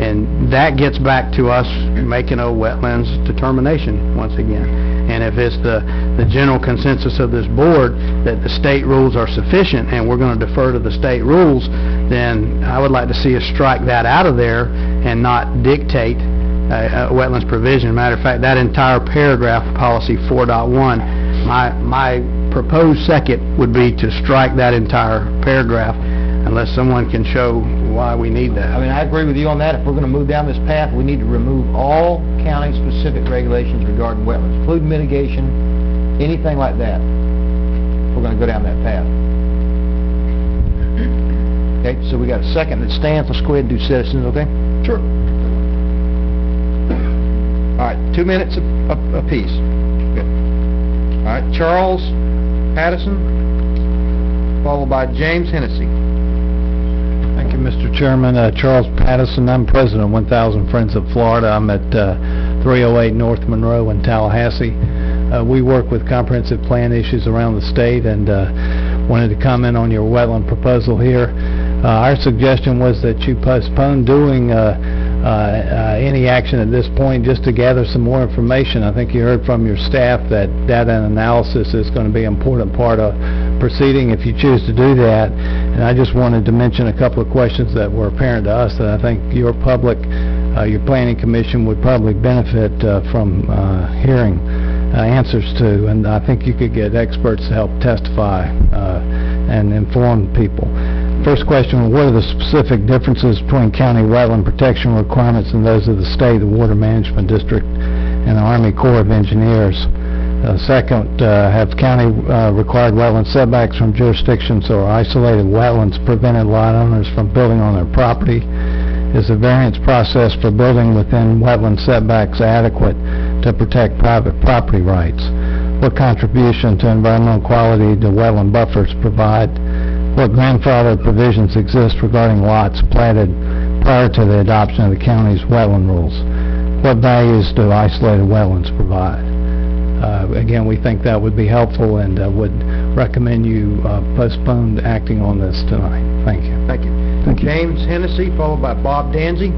Speaker 2: And that gets back to us making a wetlands determination once again. And if it's the general consensus of this board that the state rules are sufficient and we're going to defer to the state rules, then I would like to see us strike that out of there and not dictate a wetlands provision. Matter of fact, that entire paragraph, policy 4.1, my proposed second would be to strike that entire paragraph unless someone can show why we need that.
Speaker 3: I mean, I agree with you on that. If we're going to move down this path, we need to remove all county-specific regulations regarding wetlands, including mitigation, anything like that. We're going to go down that path. Okay, so we got a second that stands. Let's go ahead and do citizens, okay? Sure. All right, 2 minutes apiece. Good. All right, Charles Patterson, followed by James Hennessy.
Speaker 11: Thank you, Mr. Chairman. Charles Patterson. I'm president of 1,000 Friends of Florida. I'm at 308 North Monroe in Tallahassee. We work with comprehensive plan issues around the state, and wanted to comment on your wetland proposal here. Our suggestion was that you postpone doing any action at this point just to gather some more information. I think you heard from your staff that data and analysis is going to be an important part of proceeding if you choose to do that. And I just wanted to mention a couple of questions that were apparent to us that I think your planning commission would probably benefit from hearing answers to, and I think you could get experts to help testify and inform people. First question, what are the specific differences between county wetland protection requirements and those of the state, the Water Management District, and the Army Corps of Engineers? Second, have county required wetland setbacks from jurisdictions or isolated wetlands prevented lot owners from building on their property? Is the variance process for building within wetland setbacks adequate to protect private property rights? What contribution to environmental quality do wetland buffers provide? What grandfathered provisions exist regarding lots platted prior to the adoption of the county's wetland rules? What values do isolated wetlands provide? Again, we think that would be helpful and would recommend you postpone acting on this tonight. Thank you.
Speaker 3: Thank you.
Speaker 2: Thank you.
Speaker 3: James Hennessy, followed by Bob Danzy.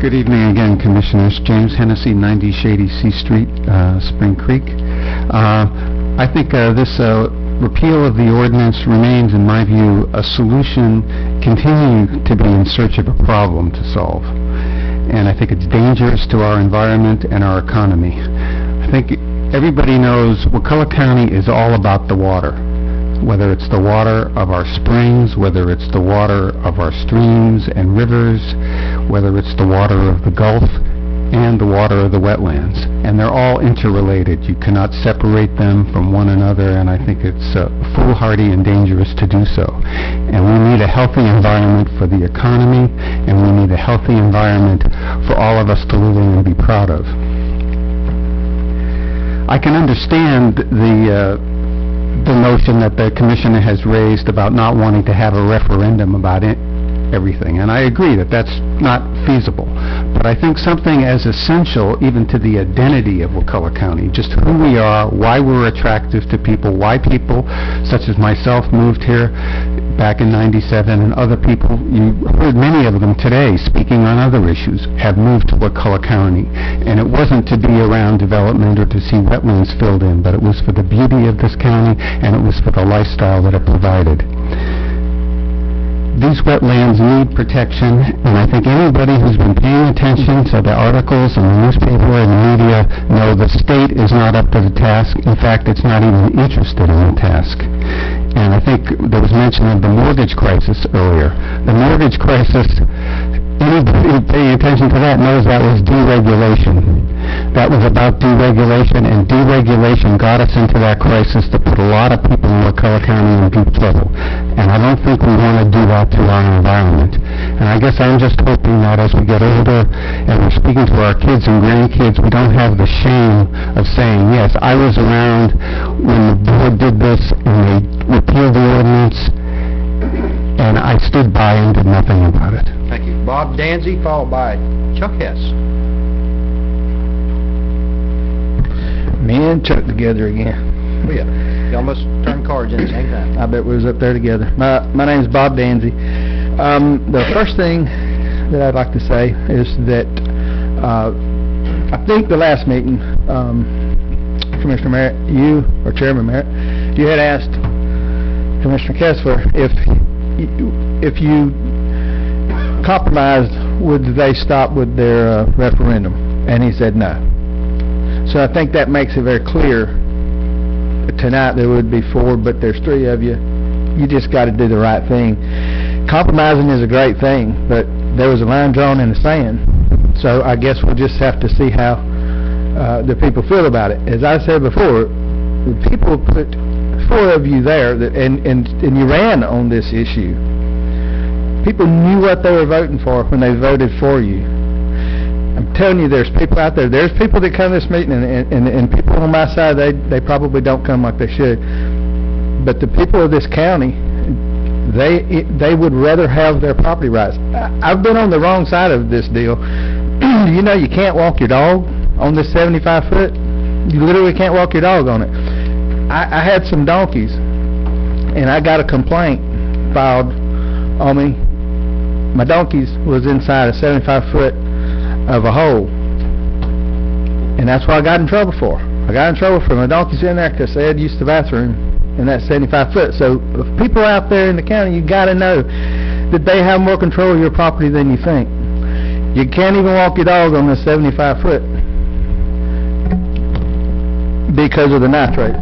Speaker 6: Good evening again, Commissioners. James Hennessy, 90 Shady C Street, Spring Creek. I think this repeal of the ordinance remains, in my view, a solution continuing to be in search of a problem to solve. And I think it's dangerous to our environment and our economy. I think everybody knows Wakulla County is all about the water. Whether it's the water of our springs, whether it's the water of our streams and rivers, whether it's the water of the Gulf and the water of the wetlands. And they're all interrelated. You cannot separate them from one another, and I think it's foolhardy and dangerous to do so. And we need a healthy environment for the economy, and we need a healthy environment for all of us to live in and be proud of. I can understand the the notion that the commissioner has raised about not wanting to have a referendum about it, everything, and I agree that that's not feasible. But I think something as essential even to the identity of Wakulla County, just who we are, why we're attractive to people, why people such as myself moved here back in '97, and other people, you heard many of them today speaking on other issues, have moved to Wakulla County. And it wasn't to be around development or to see wetlands filled in, but it was for the beauty of this county, and it was for the lifestyle that it provided. These wetlands need protection, and I think anybody who's been paying attention to the articles in the newspaper and the media know the state is not up to the task. In fact, it's not even interested in the task. And I think there was mention of the mortgage crisis earlier. The mortgage crisis, anybody paying attention to that knows that was deregulation. That was about deregulation, and deregulation got us into that crisis to put a lot of people in Wakulla County in deep trouble. And I don't think we want to do that to our environment. And I guess I'm just hoping that as we get older and we're speaking to our kids and grandkids, we don't have the shame of saying, yes, I was around when the board did this and they repealed the ordinance, and I stood by and did nothing about it.
Speaker 3: Thank you. Bob Danzy, followed by Chuck Hess.
Speaker 12: Me and Chuck together again.
Speaker 3: Oh, yeah. You almost turned cards in at the same time.
Speaker 12: I bet we was up there together. My name's Bob Danzy. The first thing that I'd like to say is that I think the last meeting, Commissioner Merritt, you, or Chairman Merritt, you had asked Commissioner Kessler if you compromised, would they stop with their referendum? And he said no. So I think that makes it very clear. Tonight there would be 4, but there's 3 of you. You just got to do the right thing. Compromising is a great thing, but there was a line drawn in the sand. So I guess we'll just have to see how the people feel about it. As I said before, the people put 4 of you there, and you ran on this issue. People knew what they were voting for when they voted for you. I'm telling you, there's people out there. There's people that come to this meeting, and people on my side, they probably don't come like they should. But the people of this county, they would rather have their property rights. I've been on the wrong side of this deal. You know, you can't walk your dog on this 75-foot. You literally can't walk your dog on it. I had some donkeys, and I got a complaint filed on me. My donkeys was inside a 75-foot of a hole, and that's what I got in trouble for. I got in trouble for my donkeys in there because they had used the bathroom in that 75-foot. So if people out there in the county, you got to know that they have more control of your property than you think. You can't even walk your dog on the 75-foot because of the nitrate.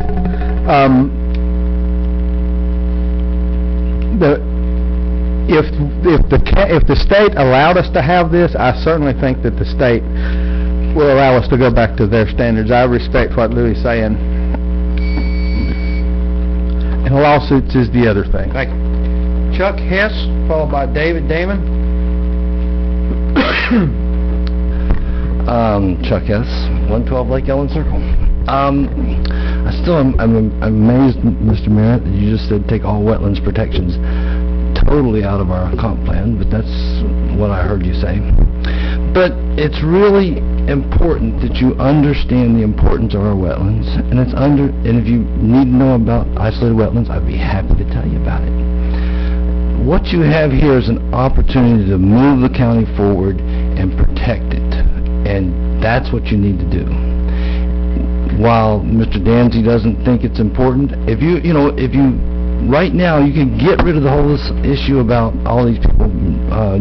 Speaker 12: If the state allowed us to have this, I certainly think that the state will allow us to go back to their standards. I respect what Louis is saying. And lawsuits is the other thing.
Speaker 3: Thank you. Chuck Hess, followed by David Damon.
Speaker 15: Chuck Hess, 112 Lake Ellen Circle. I still am amazed, Mr. Merritt, that you just said take all wetlands protections totally out of our comp plan, but that's what I heard you say. But it's really important that you understand the importance of our wetlands, and if you need to know about isolated wetlands, I'd be happy to tell you about it. What you have here is an opportunity to move the county forward and protect it, and that's what you need to do. While Mr. Danzy doesn't think it's important, right now, you can get rid of the whole issue about all these people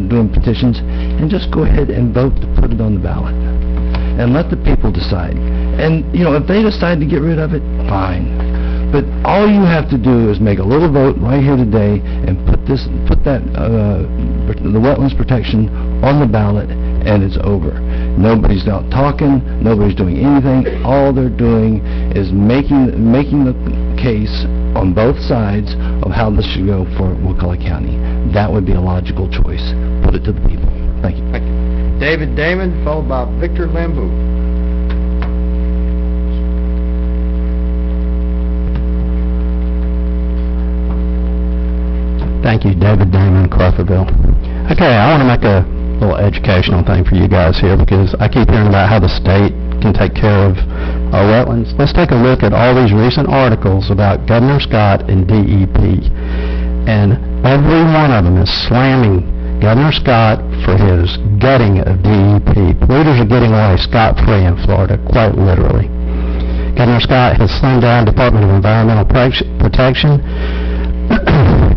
Speaker 15: doing petitions and just go ahead and vote to put it on the ballot and let the people decide. And, if they decide to get rid of it, fine. But all you have to do is make a little vote right here today and put the wetlands protection on the ballot, and it's over. Nobody's out talking, nobody's doing anything. All they're doing is making the case on both sides of how this should go for Wakulla County. That would be a logical choice. Put it to the people. Thank you.
Speaker 3: Thank you. David Damon, followed by Victor Lambu.
Speaker 5: Thank you, David Damon, Crawfordville. Okay, I want to make a little educational thing for you guys here because I keep hearing about how the state can take care of our wetlands. Let's take a look at all these recent articles about Governor Scott and DEP. And every one of them is slamming Governor Scott for his gutting of DEP. Polluters are getting away scot-free in Florida, quite literally. Governor Scott has slimmed down Department of Environmental Protection.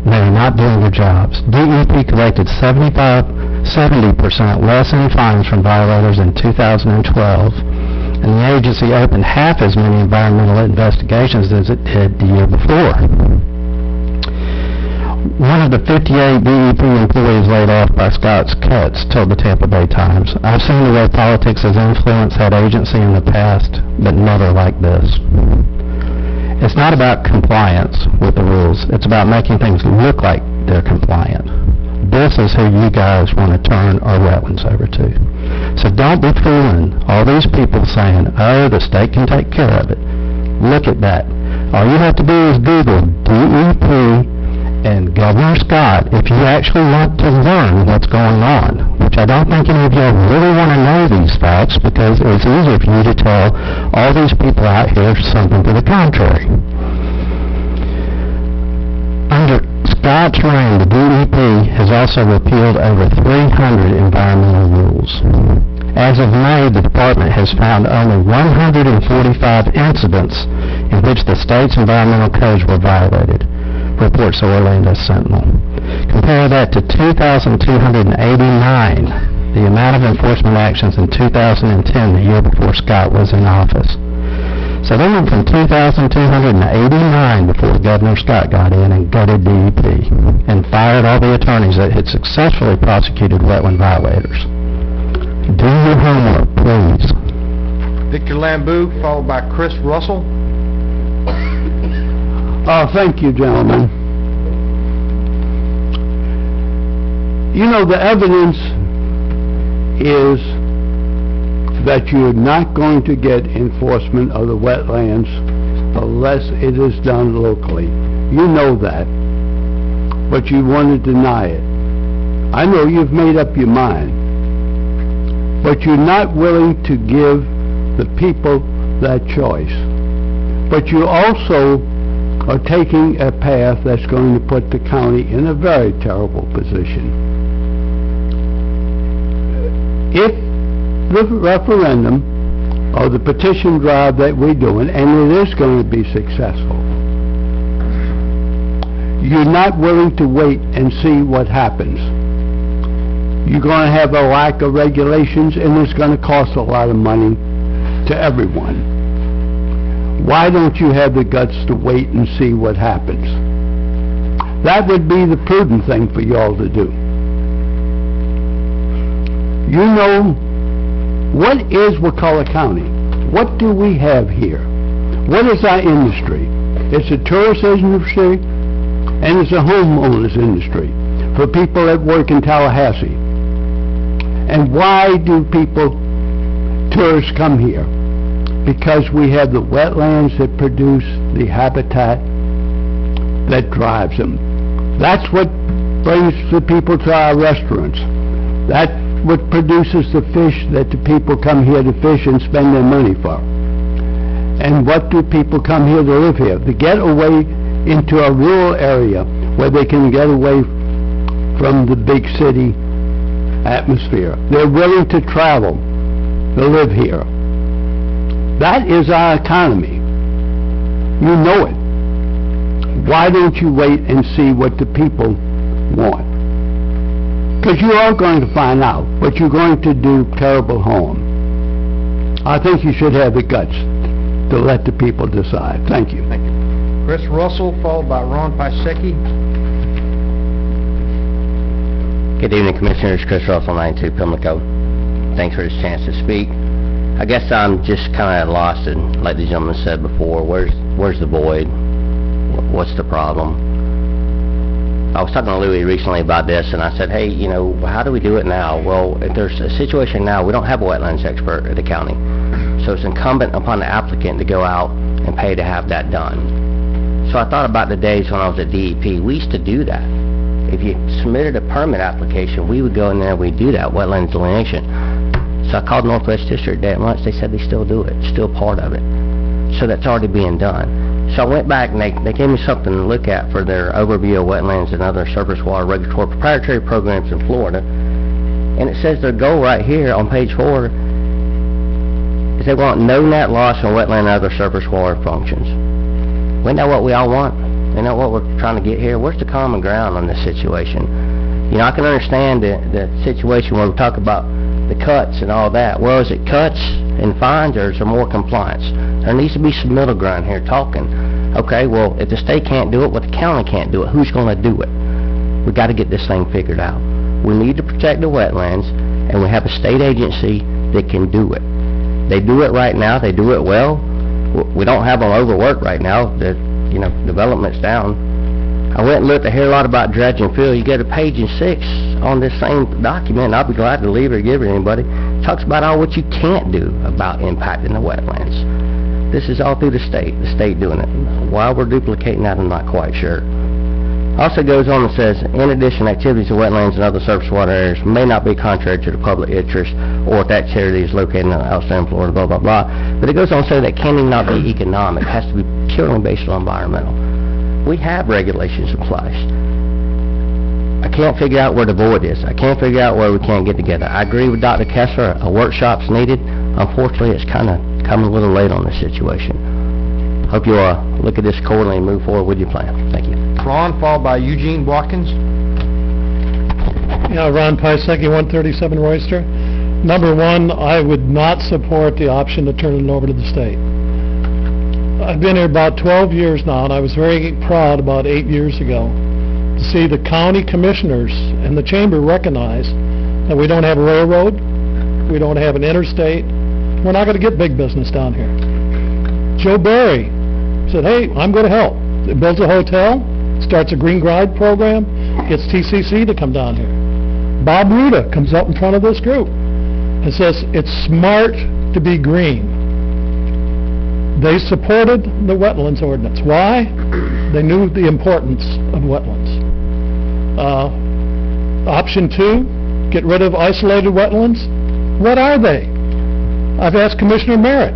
Speaker 5: They're not doing their jobs. DEP collected 70% less in fines from violators in 2012, and the agency opened half as many environmental investigations as it did the year before. One of the 58 DEP employees laid off by Scott's cuts told the Tampa Bay Times, "I've seen the way politics has influenced that agency in the past, but never like this." It's not about compliance with the rules. It's about making things look like they're compliant. This is who you guys want to turn our wetlands over to. So don't be fooling all these people saying, oh, the state can take care of it. Look at that. All you have to do is Google DEP and Governor Scott if you actually want to learn what's going on, which I don't think any of you really want to know these facts because it's easier for you to tell all these people out here something to the contrary. Under Scott's reign, the DEP has also repealed over 300 environmental rules. As of May, the department has found only 145 incidents in which the state's environmental codes were violated, reports the Orlando Sentinel. Compare that to 2,289, the amount of enforcement actions in 2010, the year before Scott was in office. So they went from 2,289 before Governor Scott got in and gutted DEP and fired all the attorneys that had successfully prosecuted wetland violators. Do your homework, please.
Speaker 3: Victor Lambu, followed by Chris Russell.
Speaker 7: Thank you, gentlemen. You know, the evidence is that you're not going to get enforcement of the wetlands unless it is done locally. You know that, but you want to deny it. I know you've made up your mind, but you're not willing to give the people that choice. But you also are taking a path that's going to put the county in a very terrible position. If the referendum or the petition drive that we're doing, and it is going to be successful, you're not willing to wait and see what happens. You're going to have a lack of regulations, and it's going to cost a lot of money to everyone. Why don't you have the guts to wait and see what happens? That would be the prudent thing for y'all to do. You know, what is Wakulla County? What do we have here? What is our industry? It's a tourist industry, and it's a homeowners industry for people that work in Tallahassee. And why do tourists come here? Because we have the wetlands that produce the habitat that drives them. That's what brings the people to our restaurants. That's what produces the fish that the people come here to fish and spend their money for. And what do people come here to live here? To get away into a rural area where they can get away from the big city atmosphere. They're willing to travel to live here. That is our economy. You know it. Why don't you wait and see what the people want? Because you are going to find out, but you're going to do terrible harm. I think you should have the guts to let the people decide. Thank you.
Speaker 3: Thank you. Chris Russell, followed by Ron Pisecki.
Speaker 18: Good evening, Commissioners. Chris Russell, 92 Pimlico. Thanks for this chance to speak. I guess I'm just kind of lost, and like the gentleman said before, where's the void? What's the problem? I was talking to Louis recently about this, and I said, hey, you know, how do we do it now? Well, if there's a situation now, we don't have a wetlands expert at the county, so it's incumbent upon the applicant to go out and pay to have that done. So I thought about the days when I was at DEP. We used to do that. If you submitted a permit application, we would go in there, we'd do that wetland delineation. So I called Northwest District day at lunch, they said they still do it, still part of it. So that's already being done. So I went back and they gave me something to look at for their overview of wetlands and other surface water regulatory proprietary programs in Florida. And it says their goal right here on page 4 is they want no net loss on wetland and other surface water functions. Isn't that what we all want? Isn't that what we're trying to get here? Where's the common ground on this situation? You know, I can understand the situation where we talk about the cuts and all that. Well, is it cuts and fines, or is there more compliance? There needs to be some middle ground here talking. Okay, well, if the state can't do it, well, the county can't do it. Who's going to do it? We got to get this thing figured out. We need to protect the wetlands, and we have a state agency that can do it. They do it right now. They do it well. We don't have them overworked right now. You know, development's down. I went and looked to hear a lot about dredge and fill. You go to page 6 on this same document, and I'll be glad to leave it or give it to anybody. It talks about all what you can't do about impacting the wetlands. This is all through the state doing it. Why we're duplicating that, I'm not quite sure. Also goes on and says, in addition, activities of wetlands and other surface water areas may not be contrary to the public interest, or if that charity is located in outstanding Florida, blah, blah, blah. But it goes on to say that can not be economic. It has to be purely based on environmental. We have regulations in place. I can't figure out where the void is. I can't figure out where we can't get together. I agree with Dr. Kessler, a workshop's needed. Unfortunately, it's kind of coming a little late on this situation. Hope you'll look at this accordingly and move forward with your plan. Thank you.
Speaker 3: Ron, followed by Eugene Watkins.
Speaker 10: Yeah, Ron Piasecki, 137 Royster. Number one, I would not support the option to turn it over to the state. I've been here about 12 years now, and I was very proud about 8 years ago to see the county commissioners and the chamber recognize that we don't have a railroad, we don't have an interstate, we're not going to get big business down here. Joe Barry said, hey, I'm going to help. It builds a hotel, starts a green guide program, gets TCC to come down here. Bob Ruda comes up in front of this group and says, it's smart to be green. They supported the wetlands ordinance. Why? They knew the importance of wetlands. Option 2, get rid of isolated wetlands. What are they? I've asked Commissioner Merritt.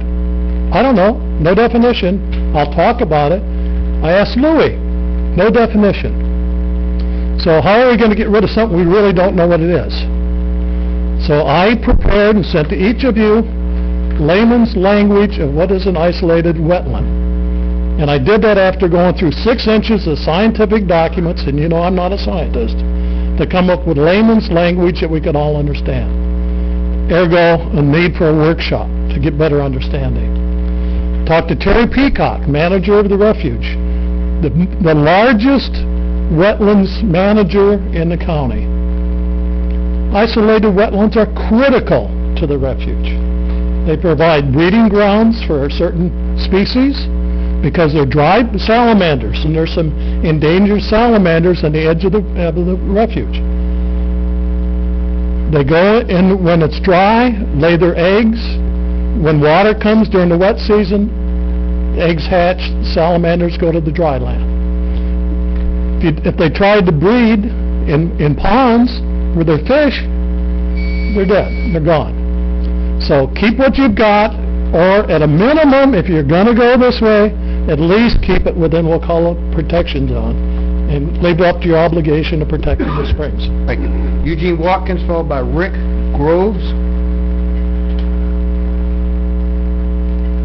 Speaker 10: I don't know. No definition. I'll talk about it. I asked Louis. No definition. So how are we going to get rid of something we really don't know what it is? So I prepared and sent to each of you layman's language of what is an isolated wetland. And I did that after going through 6 inches of scientific documents, and you know I'm not a scientist, to come up with layman's language that we could all understand. Ergo, a need for a workshop to get better understanding. Talked to Terry Peacock, manager of the refuge, the largest wetlands manager in the county. Isolated wetlands are critical to the refuge. They provide breeding grounds for certain species because they're dry salamanders, and there's some endangered salamanders on the edge of the refuge. They go in when it's dry, lay their eggs. When water comes during the wet season, eggs hatch, salamanders go to the dry land. If they tried to breed in ponds where they're fish, they're dead, they're gone. So keep what you've got, or at a minimum, if you're going to go this way, at least keep it within, we'll call it, protection zone, and live up to your obligation to protect the springs.
Speaker 3: Thank you. Eugene Watkins, followed by Rick Groves.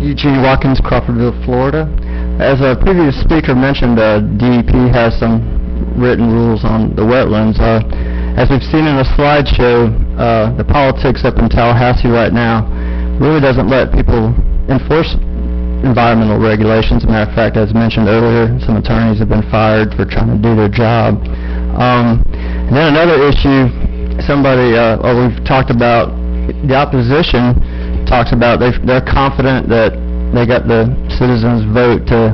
Speaker 1: Eugene Watkins, Crawfordville, Florida. As a previous speaker mentioned, DEP has some written rules on the wetlands. As we've seen in the slideshow, the politics up in Tallahassee right now really doesn't let people enforce environmental regulations. As a matter of fact, as mentioned earlier, some attorneys have been fired for trying to do their job. And then another issue, we've talked about, the opposition talks about they're confident that they got the citizens' vote to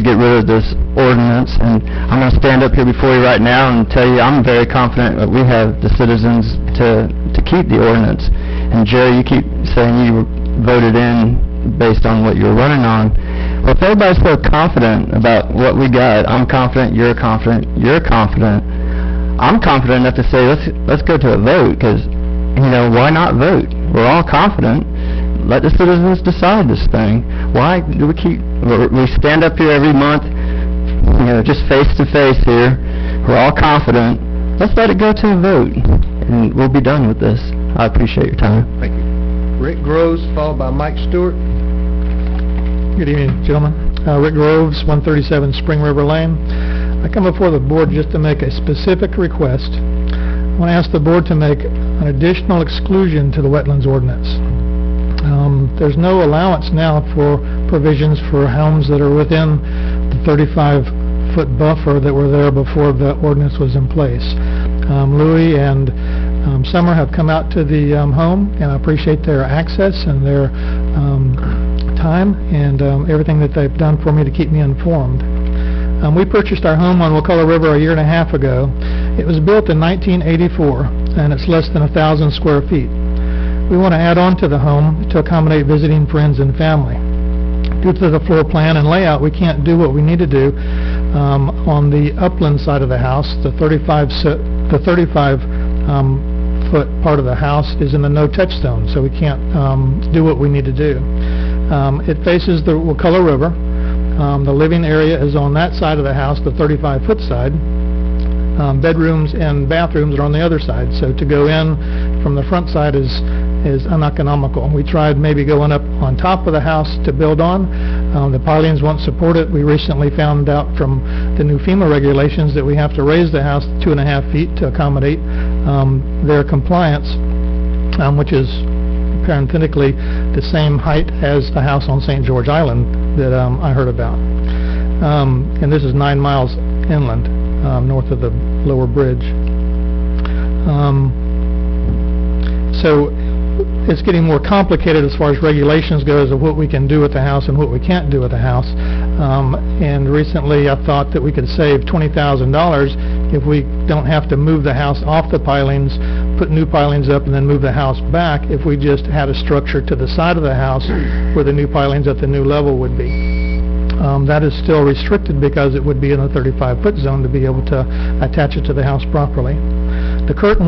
Speaker 1: get rid of this ordinance, and I'm going to stand up here before you right now and tell you I'm very confident that we have the citizens to keep the ordinance. And Jerry, you keep saying you voted in based on what you're running on. If everybody's so confident about what we got, I'm confident, you're confident, I'm confident enough to say, let's go to a vote, because, why not vote? We're all confident. Let the citizens decide this thing. Why do we stand up here every month, just face to face here, we're all confident. Let's let it go to a vote, and we'll be done with this. I appreciate your time.
Speaker 3: Thank you. Rick Groves, followed by Mike Stewart.
Speaker 10: Good evening, gentlemen. Rick Groves, 137 Spring River Lane. I come before the board just to make a specific request. I want to ask the board to make an additional exclusion to the wetlands ordinance. There's no allowance now for provisions for homes that are within the 35-foot buffer that were there before the ordinance was in place. Louis and Summer have come out to the home, and I appreciate their access and their time and everything that they've done for me to keep me informed. We purchased our home on Wakulla River a year and a half ago. It was built in 1984, and it's less than 1,000 square feet. We want to add on to the home to accommodate visiting friends and family. Due to the floor plan and layout, we can't do what we need to do on the upland side of the house. The 35-foot part of the house is in the no-touch zone, so we can't do what we need to do. It faces the Wakulla River. The living area is on that side of the house, the 35-foot side. Bedrooms and bathrooms are on the other side, so to go in from the front side is uneconomical. We tried maybe going up on top of the house to build on. The pilings won't support it. We recently found out from the new FEMA regulations that we have to raise the house 2.5 feet to accommodate their compliance, which is parenthetically the same height as the house on St. George Island that I heard about. And this is 9 miles inland, north of the lower bridge. So it's getting more complicated as far as regulations goes of what we can do with the house and what we can't do with the house. And recently I thought that we could save $20,000 if we don't have to move the house off the pilings, put new pilings up, and then move the house back, if we just had a structure to the side of the house where the new pilings at the new level would be. That is still restricted because it would be in a 35-foot zone to be able to attach it to the house properly. The current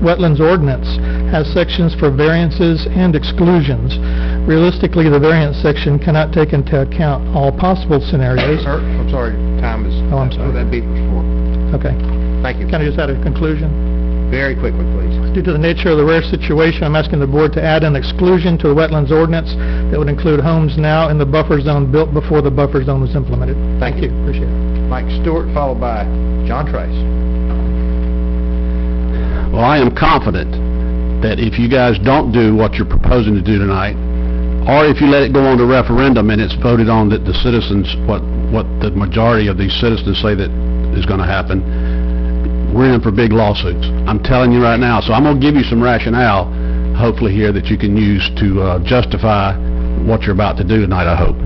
Speaker 10: wetlands ordinance has sections for variances and exclusions. Realistically, the variance section cannot take into account all possible scenarios.
Speaker 3: Sir, I'm sorry, time is...
Speaker 10: Oh, I'm sorry.
Speaker 3: That beeper's for.
Speaker 10: Okay.
Speaker 3: Thank you.
Speaker 10: Can I just add a conclusion?
Speaker 3: Very quickly, please.
Speaker 10: Due to the nature of the rare situation, I'm asking the board to add an exclusion to the wetlands ordinance that would include homes now in the buffer zone built before the buffer zone was implemented.
Speaker 3: Thank you.
Speaker 10: Appreciate it.
Speaker 3: Mike Stewart, followed by John Trace.
Speaker 16: Well, I am confident that if you guys don't do what you're proposing to do tonight, or if you let it go on to referendum and it's voted on that the citizens, what the majority of these citizens say that is going to happen, we're in for big lawsuits. I'm telling you right now. So I'm going to give you some rationale, hopefully here, that you can use to justify what you're about to do tonight, I hope.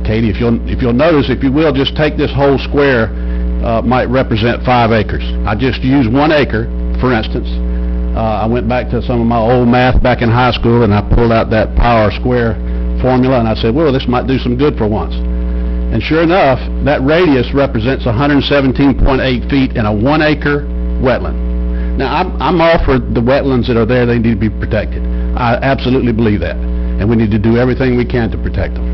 Speaker 16: Katie, if you'll notice, if you will, just take this whole square, might represent 5 acres. I just use 1 acre, for instance. I went back to some of my old math back in high school, and I pulled out that power square formula, and I said, well, this might do some good for once. And sure enough, that radius represents 117.8 feet in a 1 acre wetland. Now, I'm all for the wetlands that are there. They need to be protected. I absolutely believe that. And we need to do everything we can to protect them.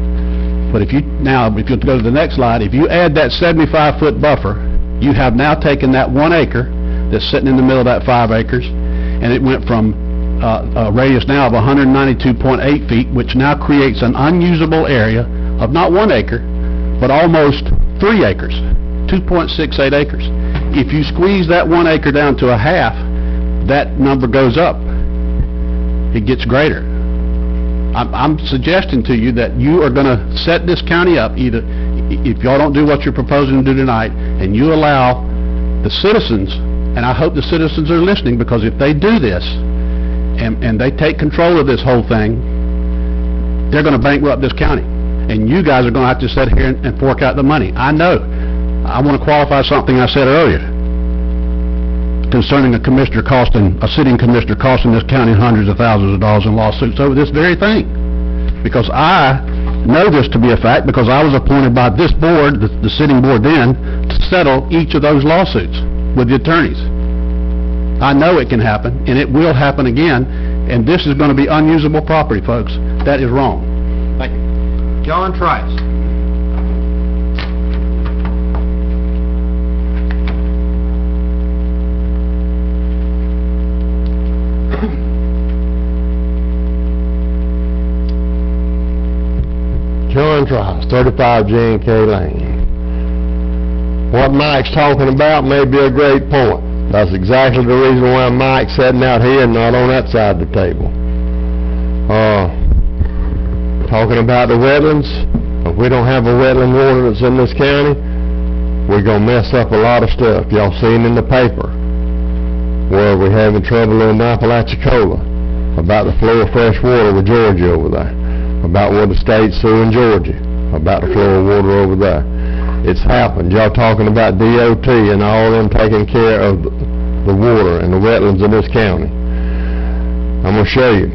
Speaker 16: But if you go to the next slide, if you add that 75-foot buffer, you have now taken that 1 acre that's sitting in the middle of that 5 acres, and it went from a radius now of 192.8 feet, which now creates an unusable area of not 1 acre, but almost 3 acres, 2.68 acres. If you squeeze that 1 acre down to a half, that number goes up. It gets greater. I'm suggesting to you that you are going to set this county up, either if y'all don't do what you're proposing to do tonight, and you allow the citizens, and I hope the citizens are listening, because if they do this, and they take control of this whole thing, they're going to bankrupt this county. And you guys are going to have to sit here and fork out the money. I know. I want to qualify something I said earlier concerning a sitting commissioner costing this county hundreds of thousands of dollars in lawsuits over this very thing. Because I
Speaker 5: know this to be a fact because I was appointed by this board, the sitting board then, to settle each of those lawsuits with the attorneys. I know it can happen, and it will happen again, and this is going to be unusable property, folks. That is wrong.
Speaker 3: Thank you. John Trice.
Speaker 8: John Trice, 35 J&K Lane. What Mike's talking about may be a great point. That's exactly the reason why Mike's sitting out here and not on that side of the table. Talking about the wetlands, if we don't have a wetland ordinance in this county, we're gonna mess up a lot of stuff. Y'all seen in the paper where we're having trouble in Apalachicola about the flow of fresh water with Georgia over there, about what the state's suing Georgia, about the flow of water over there. It's happened. Y'all talking about DOT and all them taking care of the water and the wetlands in this county. I'm gonna show you.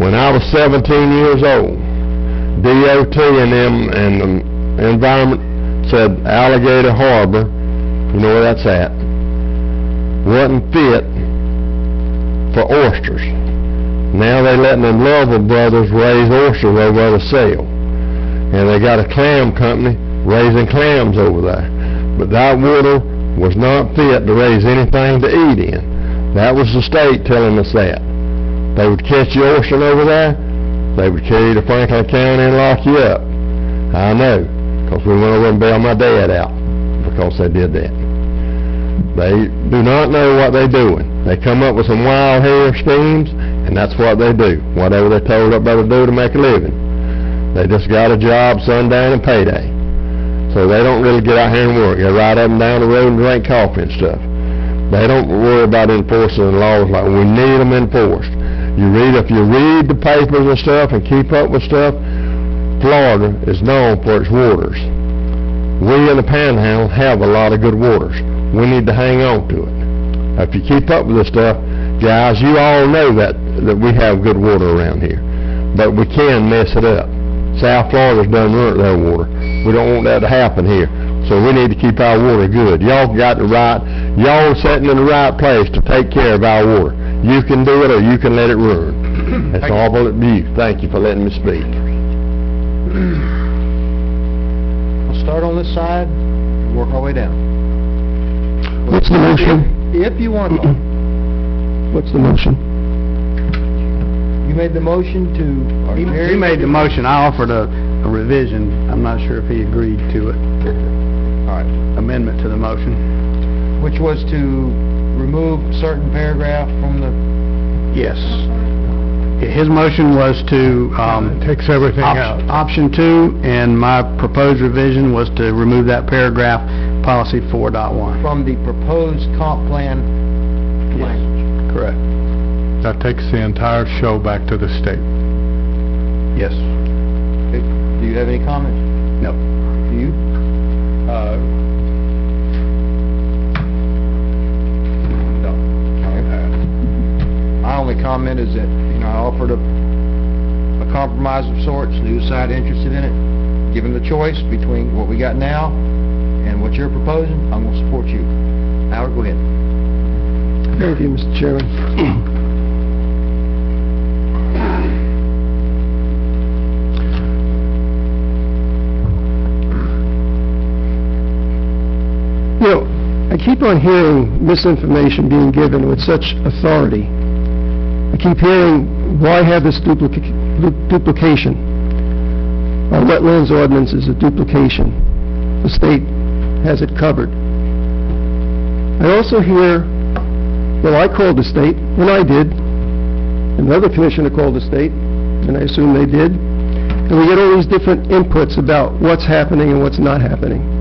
Speaker 8: When I was 17 years old, DOT and them and the environment said Alligator Harbor, you know where that's at, wasn't fit for oysters. Now they letting them Lovell brothers raise oysters over there to sell. And they got a clam company raising clams over there. But that water was not fit to raise anything to eat in. That was the state telling us that. They would catch you oyster over there, they would carry you to Franklin County and lock you up. I know, because we went over and bailed my dad out because they did that. They do not know what they're doing. They come up with some wild hair schemes, and that's what they do. Whatever they're told up there to do to make a living. They just got a job, sundown, and payday. So they don't really get out here and work. They ride up and down the road and drink coffee and stuff. They don't worry about enforcing the laws like we need them enforced. If you read the papers and stuff and keep up with stuff, Florida is known for its waters. We in the Panhandle have a lot of good waters. We need to hang on to it. If you keep up with this stuff, guys, you all know that we have good water around here. But we can mess it up. South Florida's done ruined their water. We don't want that to happen here. So we need to keep our water good. Y'all are sitting in the right place to take care of our water. You can do it or you can let it ruin. That's all up to you. Thank you for letting me speak.
Speaker 3: We'll start on this side and work our way down.
Speaker 17: What's the motion?
Speaker 3: If you want to.
Speaker 17: What's the motion?
Speaker 3: You made the motion to...
Speaker 2: He made the motion. I offered a revision. I'm not sure if he agreed to it.
Speaker 3: All right.
Speaker 2: Amendment to the motion.
Speaker 3: Which was to remove certain paragraph from the...
Speaker 2: Yes. His motion was to...
Speaker 11: Takes everything out.
Speaker 2: Option 2, and my proposed revision was to remove that paragraph, policy 4.1.
Speaker 3: From the proposed comp plan language.
Speaker 2: Correct.
Speaker 11: That takes the entire show back to the state.
Speaker 2: Yes.
Speaker 3: Okay. Do you have any comments?
Speaker 2: No.
Speaker 3: Do you? No. My only comment is that, I offered a compromise of sorts, the other side interested in it. Given the choice between what we got now and what you're proposing, I'm going to support you. Howard, go ahead.
Speaker 17: Thank you, Mr. Chairman. I keep on hearing misinformation being given with such authority. I keep hearing, why have this duplication? Our wetlands ordinance is a duplication. The state has it covered. I also hear, well, I called the state, and I did. Another commissioner called the state, and I assume they did. And we get all these different inputs about what's happening and what's not happening.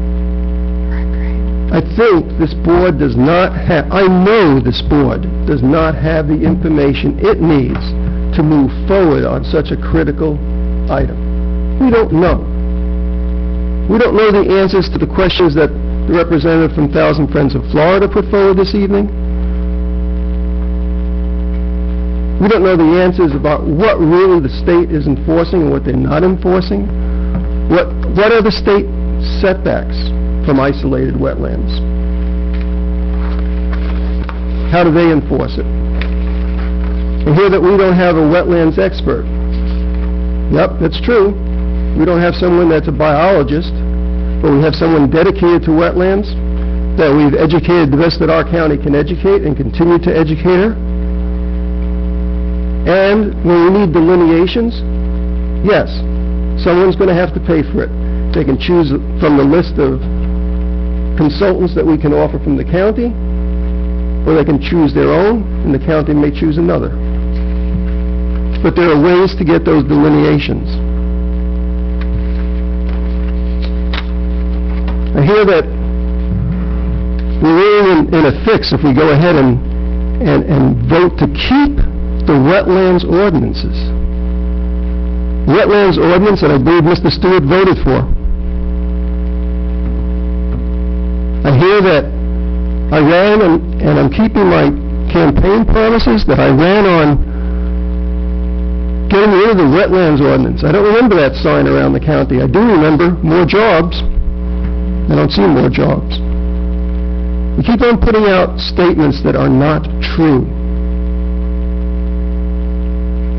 Speaker 17: I think this board does not have, I know this board does not have the information it needs to move forward on such a critical item. We don't know. We don't know the answers to the questions that the representative from Thousand Friends of Florida put forward this evening. We don't know the answers about what really the state is enforcing and what they're not enforcing. What are the state setbacks from isolated wetlands? How do they enforce it? I hear that we don't have a wetlands expert. Yep, that's true. We don't have someone that's a biologist, but we have someone dedicated to wetlands, that we've educated the best that our county can educate and continue to educate her. And when we need delineations, yes, someone's going to have to pay for it. They can choose from the list of consultants that we can offer from the county, or they can choose their own, and the county may choose another. But there are ways to get those delineations. I hear that we're really in a fix if we go ahead and vote to keep the wetlands ordinances. Wetlands ordinance that I believe Mr. Stewart voted for. I hear that I ran, and I'm keeping my campaign promises, that I ran on getting rid of the wetlands ordinance. I don't remember that sign around the county. I do remember more jobs. I don't see more jobs. We keep on putting out statements that are not true.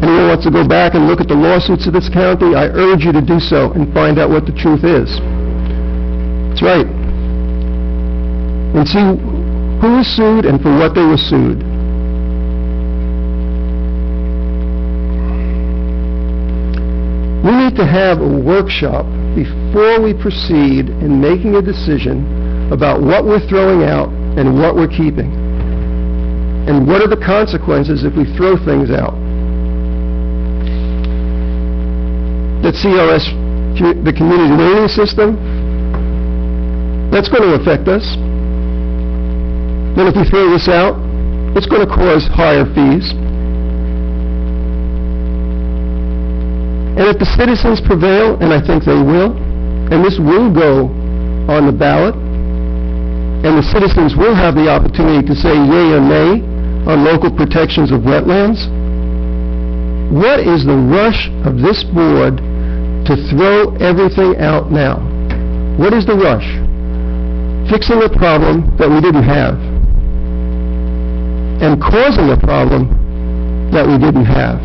Speaker 17: Anyone wants to go back and look at the lawsuits of this county, I urge you to do so and find out what the truth is. That's right. And see who was sued and for what they were sued. We need to have a workshop before we proceed in making a decision about what we're throwing out and what we're keeping. And what are the consequences if we throw things out. That CRS, the community learning system, that's going to affect us. Then if we throw this out, it's going to cause higher fees. And if the citizens prevail, and I think they will, and this will go on the ballot, and the citizens will have the opportunity to say yea or nay on local protections of wetlands, what is the rush of this board to throw everything out now? What is the rush? Fixing a problem that we didn't have, and causing a problem that we didn't have.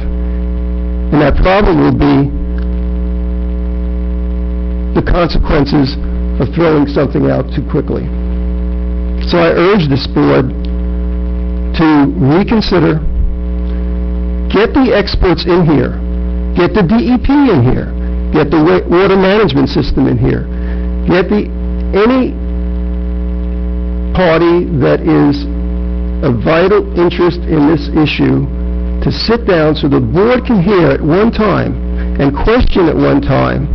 Speaker 17: And that problem will be the consequences of throwing something out too quickly. So I urge this board to reconsider, get the experts in here, get the DEP in here, get the water management system in here, get any party that is of vital interest in this issue to sit down so the board can hear at one time and question at one time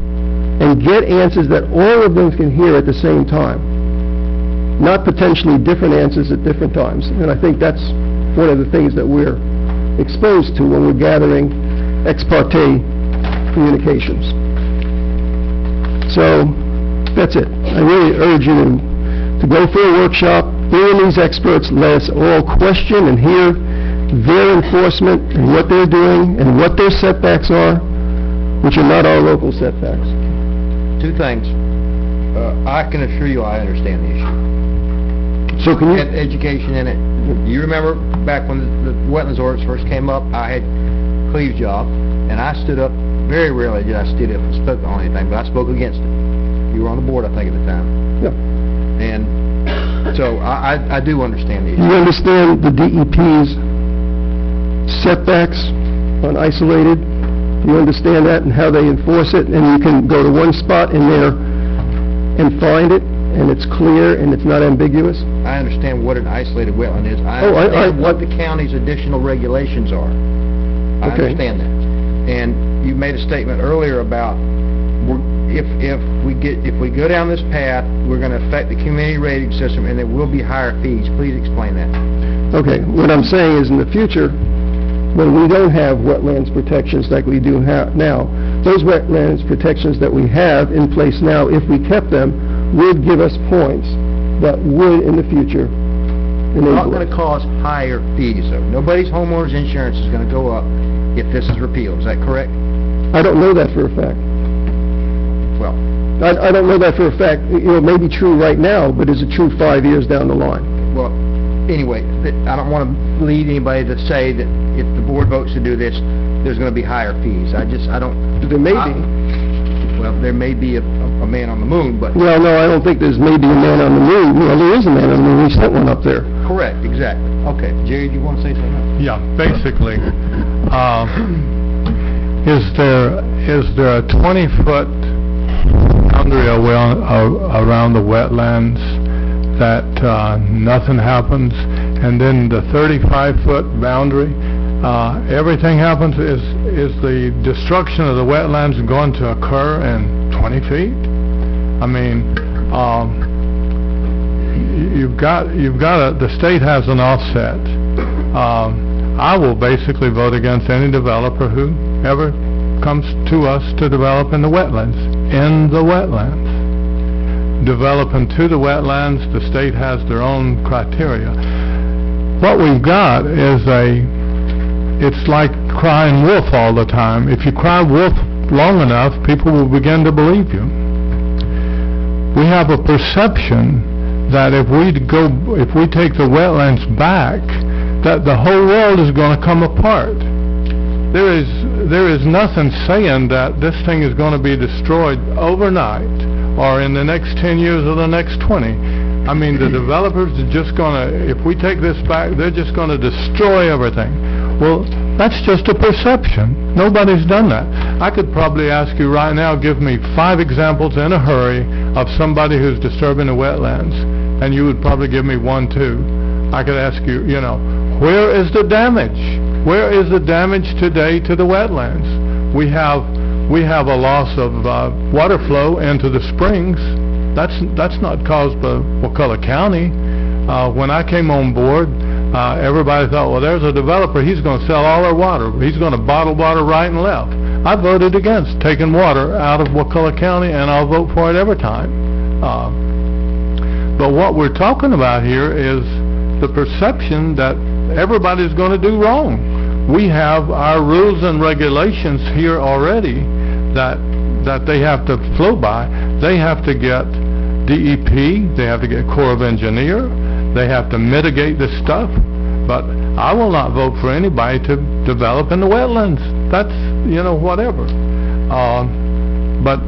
Speaker 17: and get answers that all of them can hear at the same time, not potentially different answers at different times. And I think that's one of the things that we're exposed to when we're gathering ex parte communications. So that's it. I really urge you to go for a workshop, bring in these experts, let us all question and hear their enforcement and what they're doing and what their setbacks are, which are not our local setbacks.
Speaker 3: Two things. I can assure you I understand the issue.
Speaker 17: So can you...
Speaker 3: Education in it. You remember back when the wetlands ordinance first came up, I had Cleve's job, and I stood up, very rarely did I stood up and spoke on anything, but I spoke against it. You were on the board, I think, at the time.
Speaker 17: Yeah.
Speaker 3: And so I do understand the issue.
Speaker 17: You understand the DEP's setbacks on isolated? You understand that and how they enforce it, and you can go to one spot in there and find it, and it's clear and it's not ambiguous?
Speaker 3: I understand what an isolated wetland is. I understand what the county's additional regulations are. I understand that. And you made a statement earlier about if we go down this path, we're going to affect the community rating system, and there will be higher fees. Please explain that.
Speaker 17: Okay. What I'm saying is in the future, when we don't have wetlands protections like we do now, those wetlands protections that we have in place now, if we kept them, would give us points that would, in the future,
Speaker 3: not gonna cause higher fees, though. Nobody's homeowner's insurance is gonna go up if this is repealed, is that correct?
Speaker 17: I don't know that for a fact.
Speaker 3: Well,
Speaker 17: I don't know that for a fact. You know, it may be true right now, but is it true 5 years down the line?
Speaker 3: well, anyway, I don't wanna lead anybody to say that if the board votes to do this, there's gonna be higher fees. I don't...
Speaker 17: There may be.
Speaker 3: Well, there may be a man on the moon, but...
Speaker 17: Well, no, I don't think there's maybe a man on the moon. Well, there is a man on the moon. We sent one up there.
Speaker 3: Correct, exactly. Okay, Jerry, do you wanna say something?
Speaker 11: Yeah, basically, is there a 20-foot boundary around the wetlands that nothing happens, and then the 35-foot boundary, everything happens? Is the destruction of the wetlands going to occur in 20 feet? I mean, the state has an offset. I will basically vote against any developer who ever comes to us to develop in the wetlands. Developing to the wetlands, the state has their own criteria. What we've got is it's like crying wolf all the time. If you cry wolf long enough, people will begin to believe you. We have a perception that if we take the wetlands back, that the whole world is going to come apart. There is nothing saying that this thing is going to be destroyed overnight or in the next 10 years or the next 20. I mean, the developers are just going to, if we take this back, they're just going to destroy everything. Well, that's just a perception. Nobody's done that. I could probably ask you right now, give me 5 examples in a hurry of somebody who's disturbing the wetlands, and you would probably give me 1, 2. I could ask you, where is the damage? Where is the damage today to the wetlands? We have a loss of water flow into the springs. That's not caused by Wakulla County. When I came on board, everybody thought, well, there's a developer, he's going to sell all our water. He's going to bottle water right and left. I voted against taking water out of Wakulla County, and I'll vote for it every time. But what we're talking about here is the perception that everybody's going to do wrong. We have our rules and regulations here already that they have to flow by. They have to get DEP, they have to get Corps of Engineer, they have to mitigate this stuff. But I will not vote for anybody to develop in the wetlands. That's, whatever. But,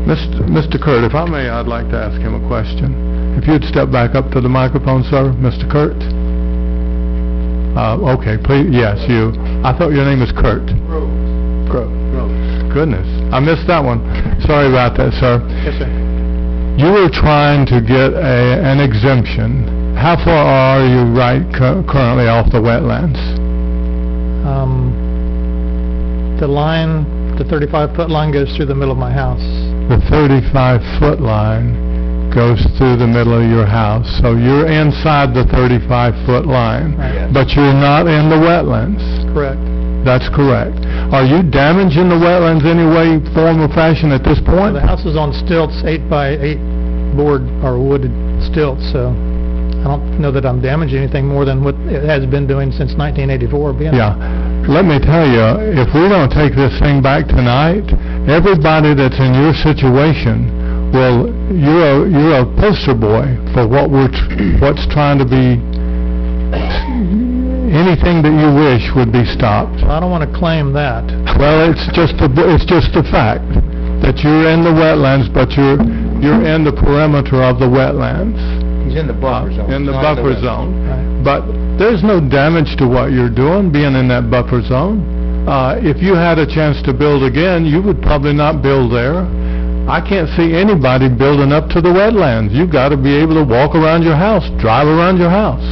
Speaker 11: Mr. Kurt, if I may, I'd like to ask him a question. If you'd step back up to the microphone, sir, Mr. Kurt. Okay, please, yes, you. I thought your name was Kurt. Groves. Goodness, I missed that one. Sorry about that, sir.
Speaker 10: Yes, sir.
Speaker 11: You were trying to get an exemption. How far are you currently off the wetlands?
Speaker 10: The 35-foot line goes through the middle of my house.
Speaker 11: The 35-foot line goes through the middle of your house. So you're inside the 35-foot line,
Speaker 10: Right.
Speaker 11: but you're not in the wetlands.
Speaker 10: Correct.
Speaker 11: That's correct. Are you damaging the wetlands any way, form, or fashion at this point?
Speaker 10: The house is on stilts, 8x8 board or wooded stilts, so I don't know that I'm damaging anything more than what it has been doing since 1984.
Speaker 11: Yeah. Let me tell you, if we don't take this thing back tonight, everybody that's in your situation, well, you're a poster boy for what's trying to be. Anything that you wish would be stopped.
Speaker 10: Well, I don't want to claim that.
Speaker 11: Well, it's just a fact that you're in the wetlands, but you're in the perimeter of the wetlands.
Speaker 3: He's in the buffer zone.
Speaker 11: In the
Speaker 3: He's not
Speaker 11: buffer
Speaker 3: in the
Speaker 11: zone.
Speaker 10: Right.
Speaker 11: But there's no damage to what you're doing being in that buffer zone. If you had a chance to build again, you would probably not build there. I can't see anybody building up to the wetlands. You've got to be able to walk around your house, drive around your house.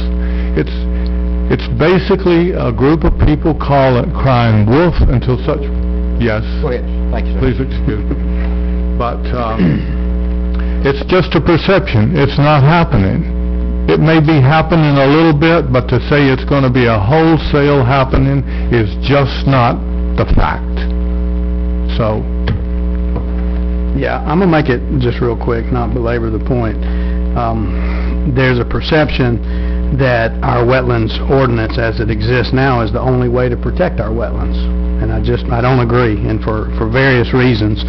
Speaker 11: It's basically a group of people crying wolf until such... Yes.
Speaker 3: Go ahead. Thank you, sir.
Speaker 11: Please excuse me. But it's just a perception. It's not happening. It may be happening a little bit, but to say it's going to be a wholesale happening is just not the fact. So,
Speaker 2: Yeah, I'm gonna make it just real quick, not belabor the point. There's a perception that our wetlands ordinance as it exists now is the only way to protect our wetlands. And I don't agree, and for various reasons.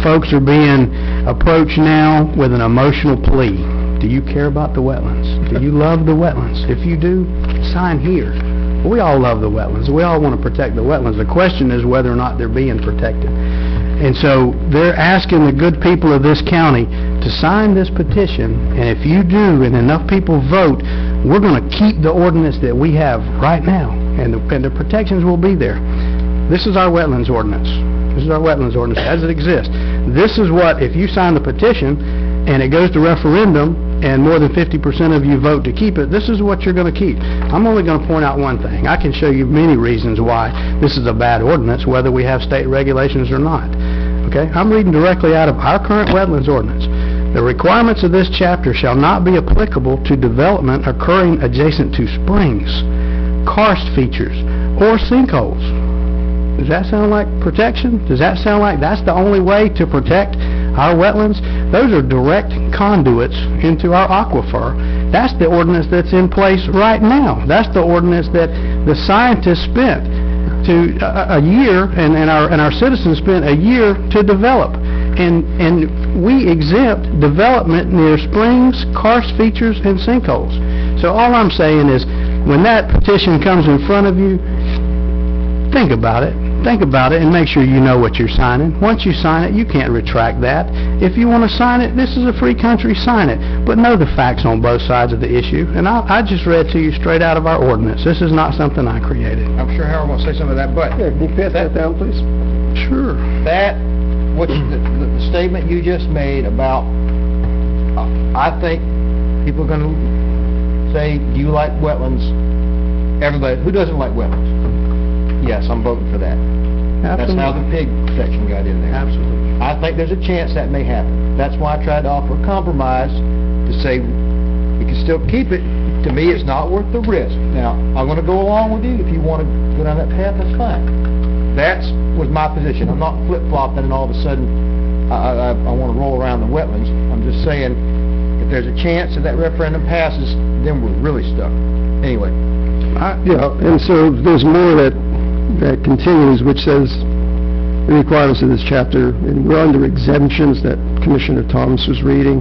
Speaker 2: Folks are being approached now with an emotional plea. Do you care about the wetlands? Do you love the wetlands? If you do, sign here. We all love the wetlands. We all want to protect the wetlands. The question is whether or not they're being protected. And so they're asking the good people of this county to sign this petition, and if you do and enough people vote, we're going to keep the ordinance that we have right now, and the protections will be there. This is our wetlands ordinance. This is our wetlands ordinance as it exists. This is what, if you sign the petition and it goes to referendum and more than 50% of you vote to keep it, this is what you're going to keep. I'm only going to point out one thing. I can show you many reasons why this is a bad ordinance, whether we have state regulations or not. Okay? I'm reading directly out of our current wetlands ordinance. The requirements of this chapter shall not be applicable to development occurring adjacent to springs, karst features, or sinkholes. Does that sound like protection? Does that sound like that's the only way to protect our wetlands? Those are direct conduits into our aquifer. That's the ordinance that's in place right now. That's the ordinance that the scientists spent a year, and our citizens spent a year to develop. And we exempt development near springs, karst features, and sinkholes. So all I'm saying is, when that petition comes in front of you, think about it. Think about it and make sure you know what you're signing. Once you sign it, you can't retract that. If you want to sign it, this is a free country, sign it. But know the facts on both sides of the issue. And I just read to you straight out of our ordinance. This is not something I created.
Speaker 3: I'm sure Harold wants to say something to that, but...
Speaker 17: Yeah, can you pass that down, please?
Speaker 2: Sure.
Speaker 3: That, the statement you just made about, I think people are going to say, do you like wetlands? Everybody, who doesn't like wetlands? Yes, I'm voting for that.
Speaker 2: Absolutely.
Speaker 3: That's how the pig section got in there.
Speaker 2: Absolutely.
Speaker 3: I think there's a chance that may happen. That's why I tried to offer a compromise to say we can still keep it. To me, it's not worth the risk. Now, I'm going to go along with you. If you want to go down that path, that's fine. That was my position. I'm not flip-flopping and all of a sudden I want to roll around the wetlands. I'm just saying if there's a chance that that referendum passes, then we're really stuck. Anyway.
Speaker 17: Yeah, and so there's more that continues, which says the requirements of this chapter, and we're under exemptions that Commissioner Thomas was reading.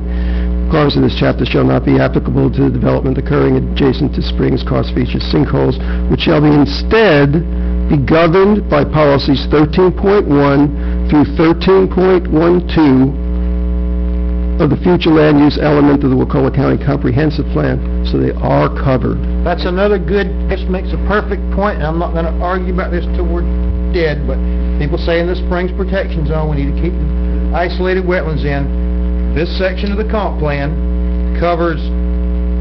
Speaker 17: Requirements of this chapter shall not be applicable to the development occurring adjacent to springs, karst features, sinkholes, which shall be instead be governed by policies 13.1 through 13.12 of the future land use element of the Wakulla County Comprehensive Plan, so they are covered.
Speaker 3: That's another good, this makes a perfect point, and I'm not going to argue about this till we're dead, but people say in the Springs Protection Zone, we need to keep isolated wetlands in. This section of the comp plan covers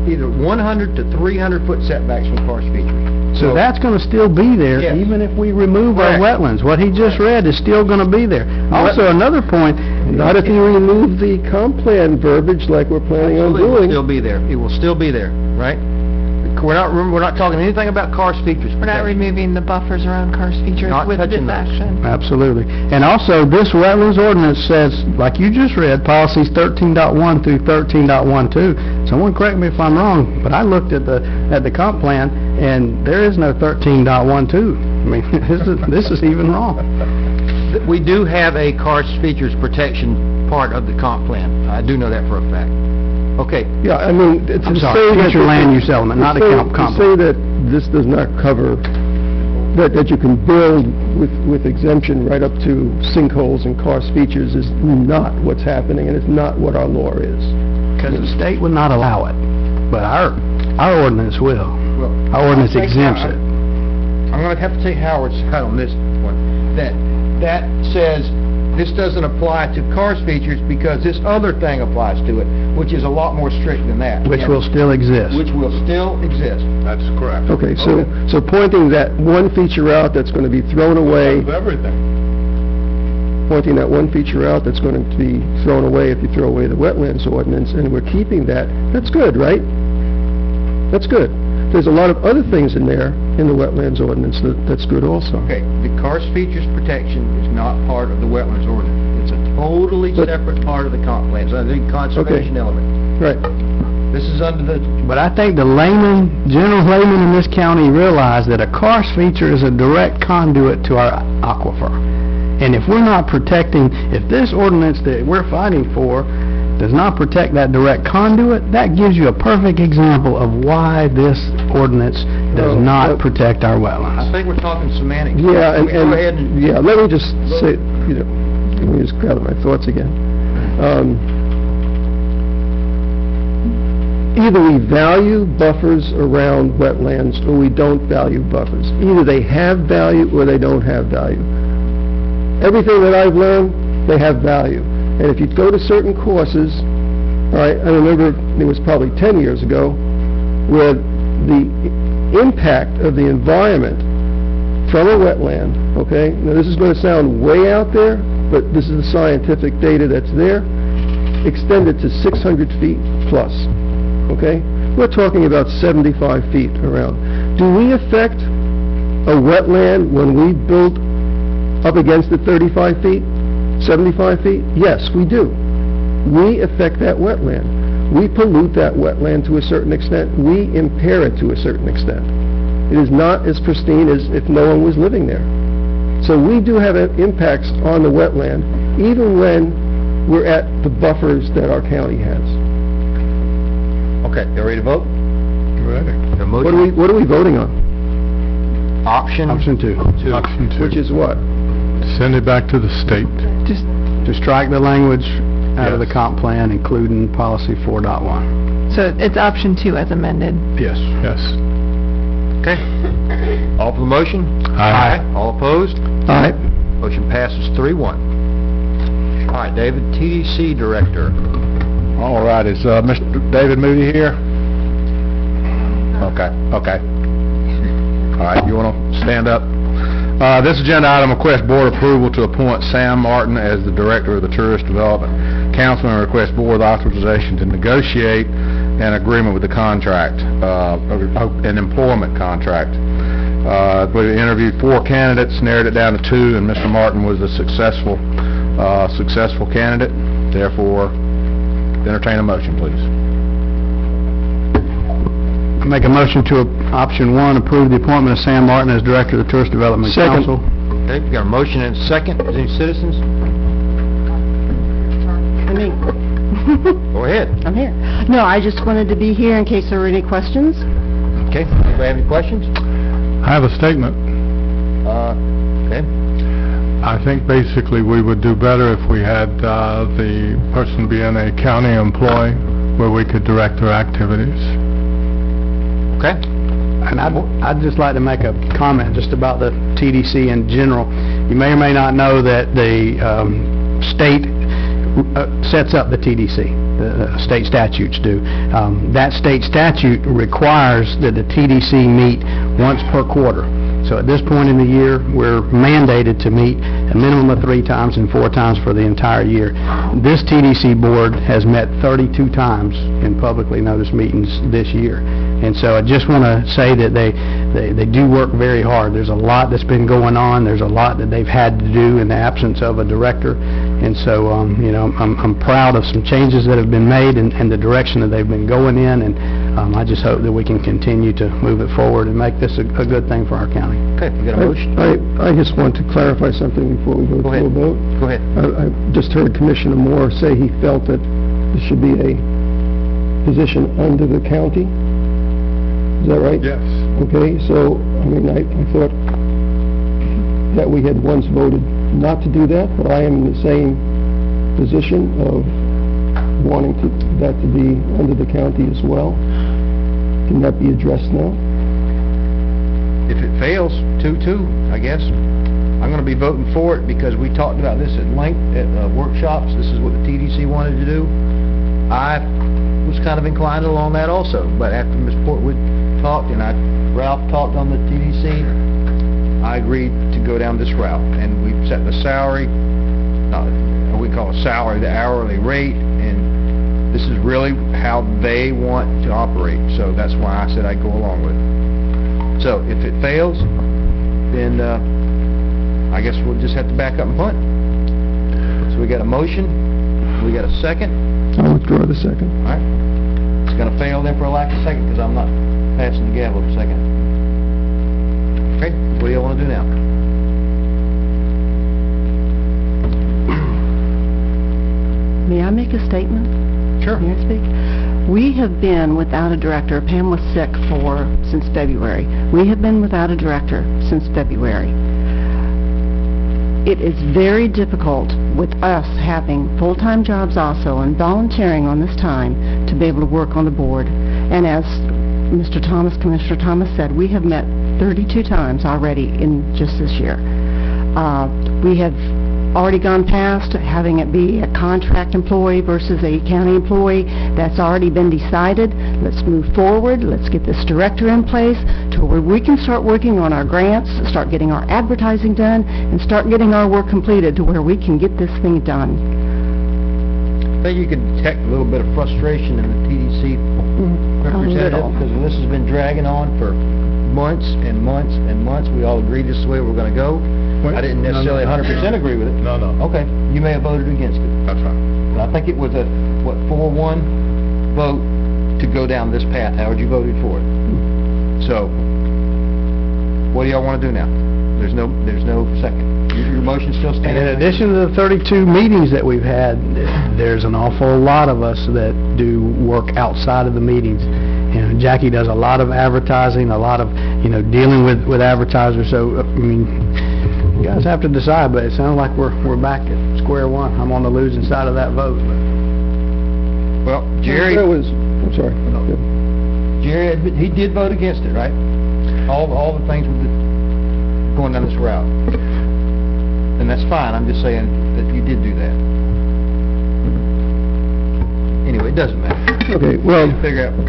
Speaker 3: either 100 to 300 foot setbacks from karst features.
Speaker 2: So that's going to still be there,
Speaker 3: Yes.
Speaker 2: even if we remove our
Speaker 3: Correct.
Speaker 2: wetlands. What he just read is still going to be there. Also, another point,
Speaker 17: Not if you remove the comp plan verbiage like we're planning on
Speaker 3: Absolutely, it will
Speaker 17: doing.
Speaker 3: still be there. It will still be there, right? We're not talking anything about karst features.
Speaker 19: We're not removing the buffers around karst features
Speaker 3: Not
Speaker 19: with this
Speaker 3: touching those.
Speaker 19: action.
Speaker 2: absolutely. And also, this wetlands ordinance says, like you just read, policies 13.1 through 13.12. Someone correct me if I'm wrong, but I looked at the comp plan, and there is no 13.12. I mean, this is even wrong.
Speaker 3: We do have a karst features protection part of the comp plan. I do know that for a fact. Okay.
Speaker 17: Yeah, I mean, it's
Speaker 2: I'm
Speaker 17: to
Speaker 2: sorry,
Speaker 17: say that...
Speaker 2: future land use element, not a comp
Speaker 17: To say that this does not cover, that you can build with exemption right up to sinkholes and karst features is not what's happening, and it's not what our law is.
Speaker 2: Because the state would not allow it, but our ordinance will.
Speaker 3: Well,
Speaker 2: Our ordinance
Speaker 3: I think
Speaker 2: exempts it.
Speaker 3: I'm going to have to take Howard's side on this one. That says this doesn't apply to karst features because this other thing applies to it, which is a lot more strict than that.
Speaker 2: Which will still exist.
Speaker 3: Which will still exist.
Speaker 9: That's correct.
Speaker 17: Okay, so pointing that one feature out that's going to be thrown away,
Speaker 9: Of everything.
Speaker 17: pointing that one feature out that's going to be thrown away if you throw away the wetlands ordinance, and we're keeping that, that's good, right? That's good. there's a lot of other things in there, in the wetlands ordinance, that's good also.
Speaker 3: Okay, the karst features protection is not part of the wetlands ordinance. It's a totally separate part of the comp plan. It's under the conservation element.
Speaker 17: Right.
Speaker 3: This is under the...
Speaker 2: But I think the general layman in this county realize that a karst feature is a direct conduit to our aquifer. And if we're not protecting, if this ordinance that we're fighting for does not protect that direct conduit, that gives you a perfect example of why this ordinance does not protect our wetlands.
Speaker 3: I think we're talking semantics.
Speaker 17: Yeah,
Speaker 3: Can we go ahead and...
Speaker 17: yeah, let me just say, let me just gather my thoughts again. Either we value buffers around wetlands or we don't value buffers. Either they have value or they don't have value. Everything that I've learned, they have value. And if you go to certain courses, all right, I remember it was probably 10 years ago, where the impact of the environment from a wetland, okay, now this is going to sound way out there, but this is the scientific data that's there, extended to 600 feet plus. Okay? We're talking about 75 feet around. Do we affect a wetland when we build up against it 35 feet, 75 feet? Yes, we do. We affect that wetland. We pollute that wetland to a certain extent. We impair it to a certain extent. It is not as pristine as if no one was living there. So we do have impacts on the wetland, even when we're at the buffers that our county has.
Speaker 3: Okay, you ready to vote?
Speaker 11: Ready.
Speaker 17: What are we voting on?
Speaker 3: Option
Speaker 2: 2.
Speaker 11: Option 2.
Speaker 17: Which is what?
Speaker 11: Send it back to the state.
Speaker 2: Just to strike the language out of the comp plan, including policy 4.1.
Speaker 19: So it's option 2 as amended.
Speaker 2: Yes.
Speaker 11: Yes.
Speaker 3: Okay. All for the motion?
Speaker 11: Aye.
Speaker 3: All opposed?
Speaker 17: Aye.
Speaker 3: Motion passes 3-1. All right, David, TDC Director.
Speaker 4: All right, is Mr. David Moody here? Okay. All right, you want to stand up? This agenda item requests board approval to appoint Sam Martin as the Director of the Tourist Development Council and requests board authorization to negotiate an agreement with the contract, an employment contract. We interviewed 4 candidates, narrowed it down to 2, and Mr. Martin was a successful candidate. Therefore, entertain a motion, please.
Speaker 2: I make a motion to option 1, approve the appointment of Sam Martin as Director of the Tourist Development
Speaker 17: Second.
Speaker 2: Council.
Speaker 3: Okay, we got a motion and a second. Is any citizens?
Speaker 14: Me.
Speaker 3: Go ahead.
Speaker 14: I'm here. No, I just wanted to be here in case there were any questions.
Speaker 3: Okay, anybody have any questions?
Speaker 11: I have a statement.
Speaker 3: Okay.
Speaker 11: I think basically we would do better if we had the person being a county employee where we could direct their activities.
Speaker 3: Okay.
Speaker 2: And I'd just like to make a comment just about the TDC in general. You may or may not know that the state sets up the TDC. The state statutes do. That state statute requires that the TDC meet once per quarter. So at this point in the year, we're mandated to meet a minimum of 3 times and 4 times for the entire year. This TDC board has met 32 times in publicly noticed meetings this year. And so I just want to say that they do work very hard. There's a lot that's been going on. There's a lot that they've had to do in the absence of a director. And so, I'm proud of some changes that have been made and the direction that they've been going in. And I just hope that we can continue to move it forward and make this a good thing for our county.
Speaker 3: Okay, we got a motion.
Speaker 17: I just want to clarify something before we go to a vote.
Speaker 3: Go ahead.
Speaker 17: I just heard Commissioner Moore say he felt that there should be a position under the county. Is that right?
Speaker 11: Yes.
Speaker 17: Okay, so, I thought that we had once voted not to do that, but I am in the same position of wanting that to be under the county as well. Can that be addressed now?
Speaker 3: If it fails, 2-2, I guess. I'm going to be voting for it because we talked about this at length at workshops. This is what the TDC wanted to do. I was kind of inclined along that also, but after Ms. Portwood talked and Ralph talked on the TDC, I agreed to go down this route. And we've set the salary, we call it salary, the hourly rate, and this is really how they want to operate. So that's why I said I'd go along with it. So if it fails, then I guess we'll just have to back up and punt. So we got a motion, we got a second.
Speaker 17: I'll withdraw the second.
Speaker 3: All right. It's going to fail then for a lack of second because I'm not passing the gavel for second. Okay, what do you want to do now?
Speaker 14: May I make a statement?
Speaker 3: Sure.
Speaker 14: May I speak? We have been without a director. Pam was sick since February. We have been without a director since February. It is very difficult with us having full-time jobs also and volunteering on this time to be able to work on the board. And as Commissioner Thomas said, we have met 32 times already in just this year. We have already gone past having it be a contract employee versus a county employee. That's already been decided. Let's move forward. Let's get this director in place to where we can start working on our grants, start getting our advertising done, and start getting our work completed to where we can get this thing done.
Speaker 3: I think you can detect a little bit of frustration in the TDC representative because this has been dragging on for months and months and months. We all agreed this is the way we're going to go. I didn't necessarily 100% agree with it.
Speaker 11: No.
Speaker 3: Okay, you may have voted against it.
Speaker 11: That's right.
Speaker 3: But I think it was a, 4-1 vote to go down this path. Howard, you voted for it. So, what do y'all want to do now? There's no second. Your motion still stands?
Speaker 2: And in addition to the 32 meetings that we've had, there's an awful lot of us that do work outside of the meetings. You know, Jackie does a lot of advertising, a lot of, dealing with advertisers. So, you guys have to decide, but it sounds like we're back at square one. I'm on the losing side of that vote.
Speaker 3: Well, Jerry...
Speaker 17: I'm sorry.
Speaker 3: Jerry, he did vote against it, right? All the things with going down this route. And that's fine. I'm just saying that you did do that. Anyway, it doesn't matter.
Speaker 17: Okay, well...
Speaker 3: Figure out...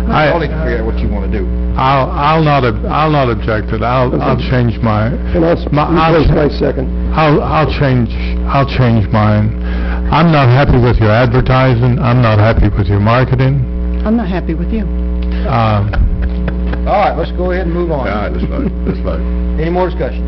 Speaker 3: I'll need to figure out what you want to do.
Speaker 11: I'll not object to it. I'll change my.
Speaker 17: And I'll my second.
Speaker 11: I'll change mine. I'm not happy with your advertising. I'm not happy with your marketing.
Speaker 14: I'm not happy with you.
Speaker 3: All right, let's go ahead and move on.
Speaker 16: All right, let's vote.
Speaker 3: Any more discussion?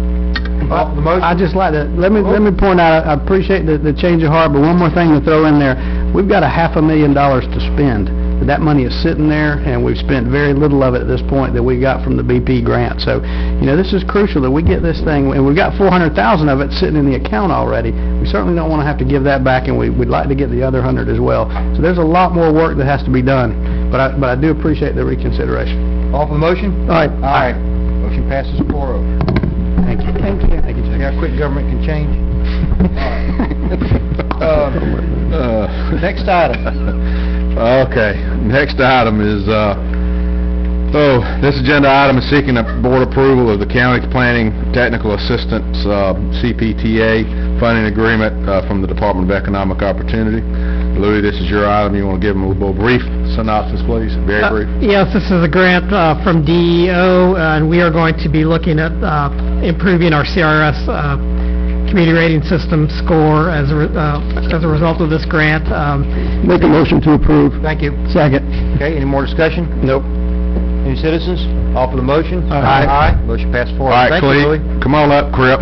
Speaker 3: Off the motion?
Speaker 2: I'd just like to, let me point out, I appreciate the change of heart, but one more thing to throw in there. We've got $500,000 to spend. That money is sitting there, and we've spent very little of it at this point that we got from the BP grant. So, this is crucial that we get this thing, and we've got $400,000 of it sitting in the account already. We certainly don't want to have to give that back, and we'd like to get the other 100 as well. So there's a lot more work that has to be done, but I do appreciate the reconsideration.
Speaker 3: Off the motion?
Speaker 2: All right.
Speaker 3: All right. Motion passes 4-0.
Speaker 2: Thank you.
Speaker 14: Thank you.
Speaker 3: Thank you. See how quick government can change? All right. Next item.
Speaker 16: Okay, next item is, this agenda item is seeking a board approval of the County Planning Technical Assistance, CPTA, funding agreement from the Department of Economic Opportunity. Louis, this is your item. You want to give them a little brief synopsis, please? Very brief.
Speaker 20: Yes, this is a grant from DEO, and we are going to be looking at improving our CRS community rating system score as a result of this grant.
Speaker 17: Make a motion to approve.
Speaker 3: Thank you.
Speaker 2: Second.
Speaker 3: Okay, any more discussion?
Speaker 2: Nope.
Speaker 3: Any citizens? All for the motion?
Speaker 2: Aye.
Speaker 3: Motion passed 4-0.
Speaker 16: All right,
Speaker 3: Thank you, Louis.
Speaker 16: Cleve, come on up, Crip.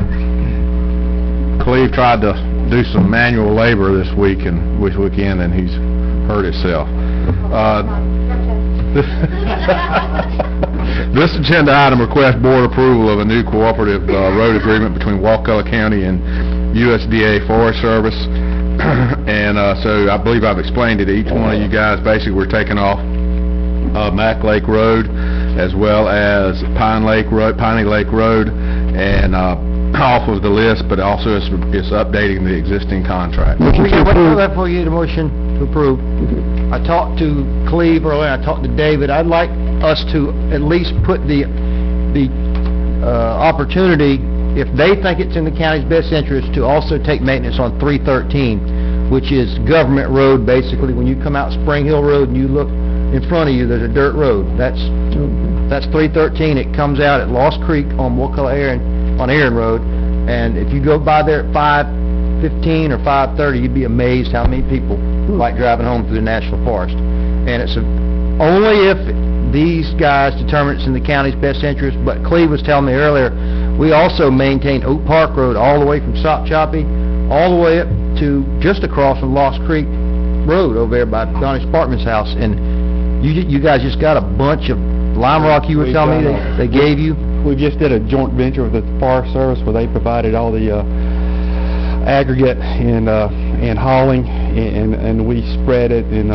Speaker 16: Cleve tried to do some manual labor this weekend, and he's hurt himself. This agenda item requests board approval of a new cooperative road agreement between Wakulla County and USDA Forest Service. And so I believe I've explained it to each one of you guys. Basically, we're taking off Mack Lake Road as well as Piney Lake Road, and off of the list, but also it's updating the existing contract.
Speaker 3: Before you get a motion to approve, I talked to Cleve earlier, I talked to David. I'd like us to at least put the opportunity, if they think it's in the county's best interest, to also take maintenance on 313, which is government road, basically. When you come out Spring Hill Road and you look in front of you, there's a dirt road. That's 313. It comes out at Lost Creek on Wakulla on Aaron Road, and if you go by there at 5:15 5:15 or 5:30, you'd be amazed how many people like driving home through the national forest. And it's only if these guys determine it's in the county's best interest, but Cleve was telling me earlier, we also maintain Oak Park Road all the way from Sop Choppy, all the way up to just across from Lost Creek Road over there by Donnie Sparkman's house. And you guys just got a bunch of lime rock you were telling me they gave you?
Speaker 13: We just did a joint venture with the Forest Service where they provided all the aggregate and hauling, and we spread it and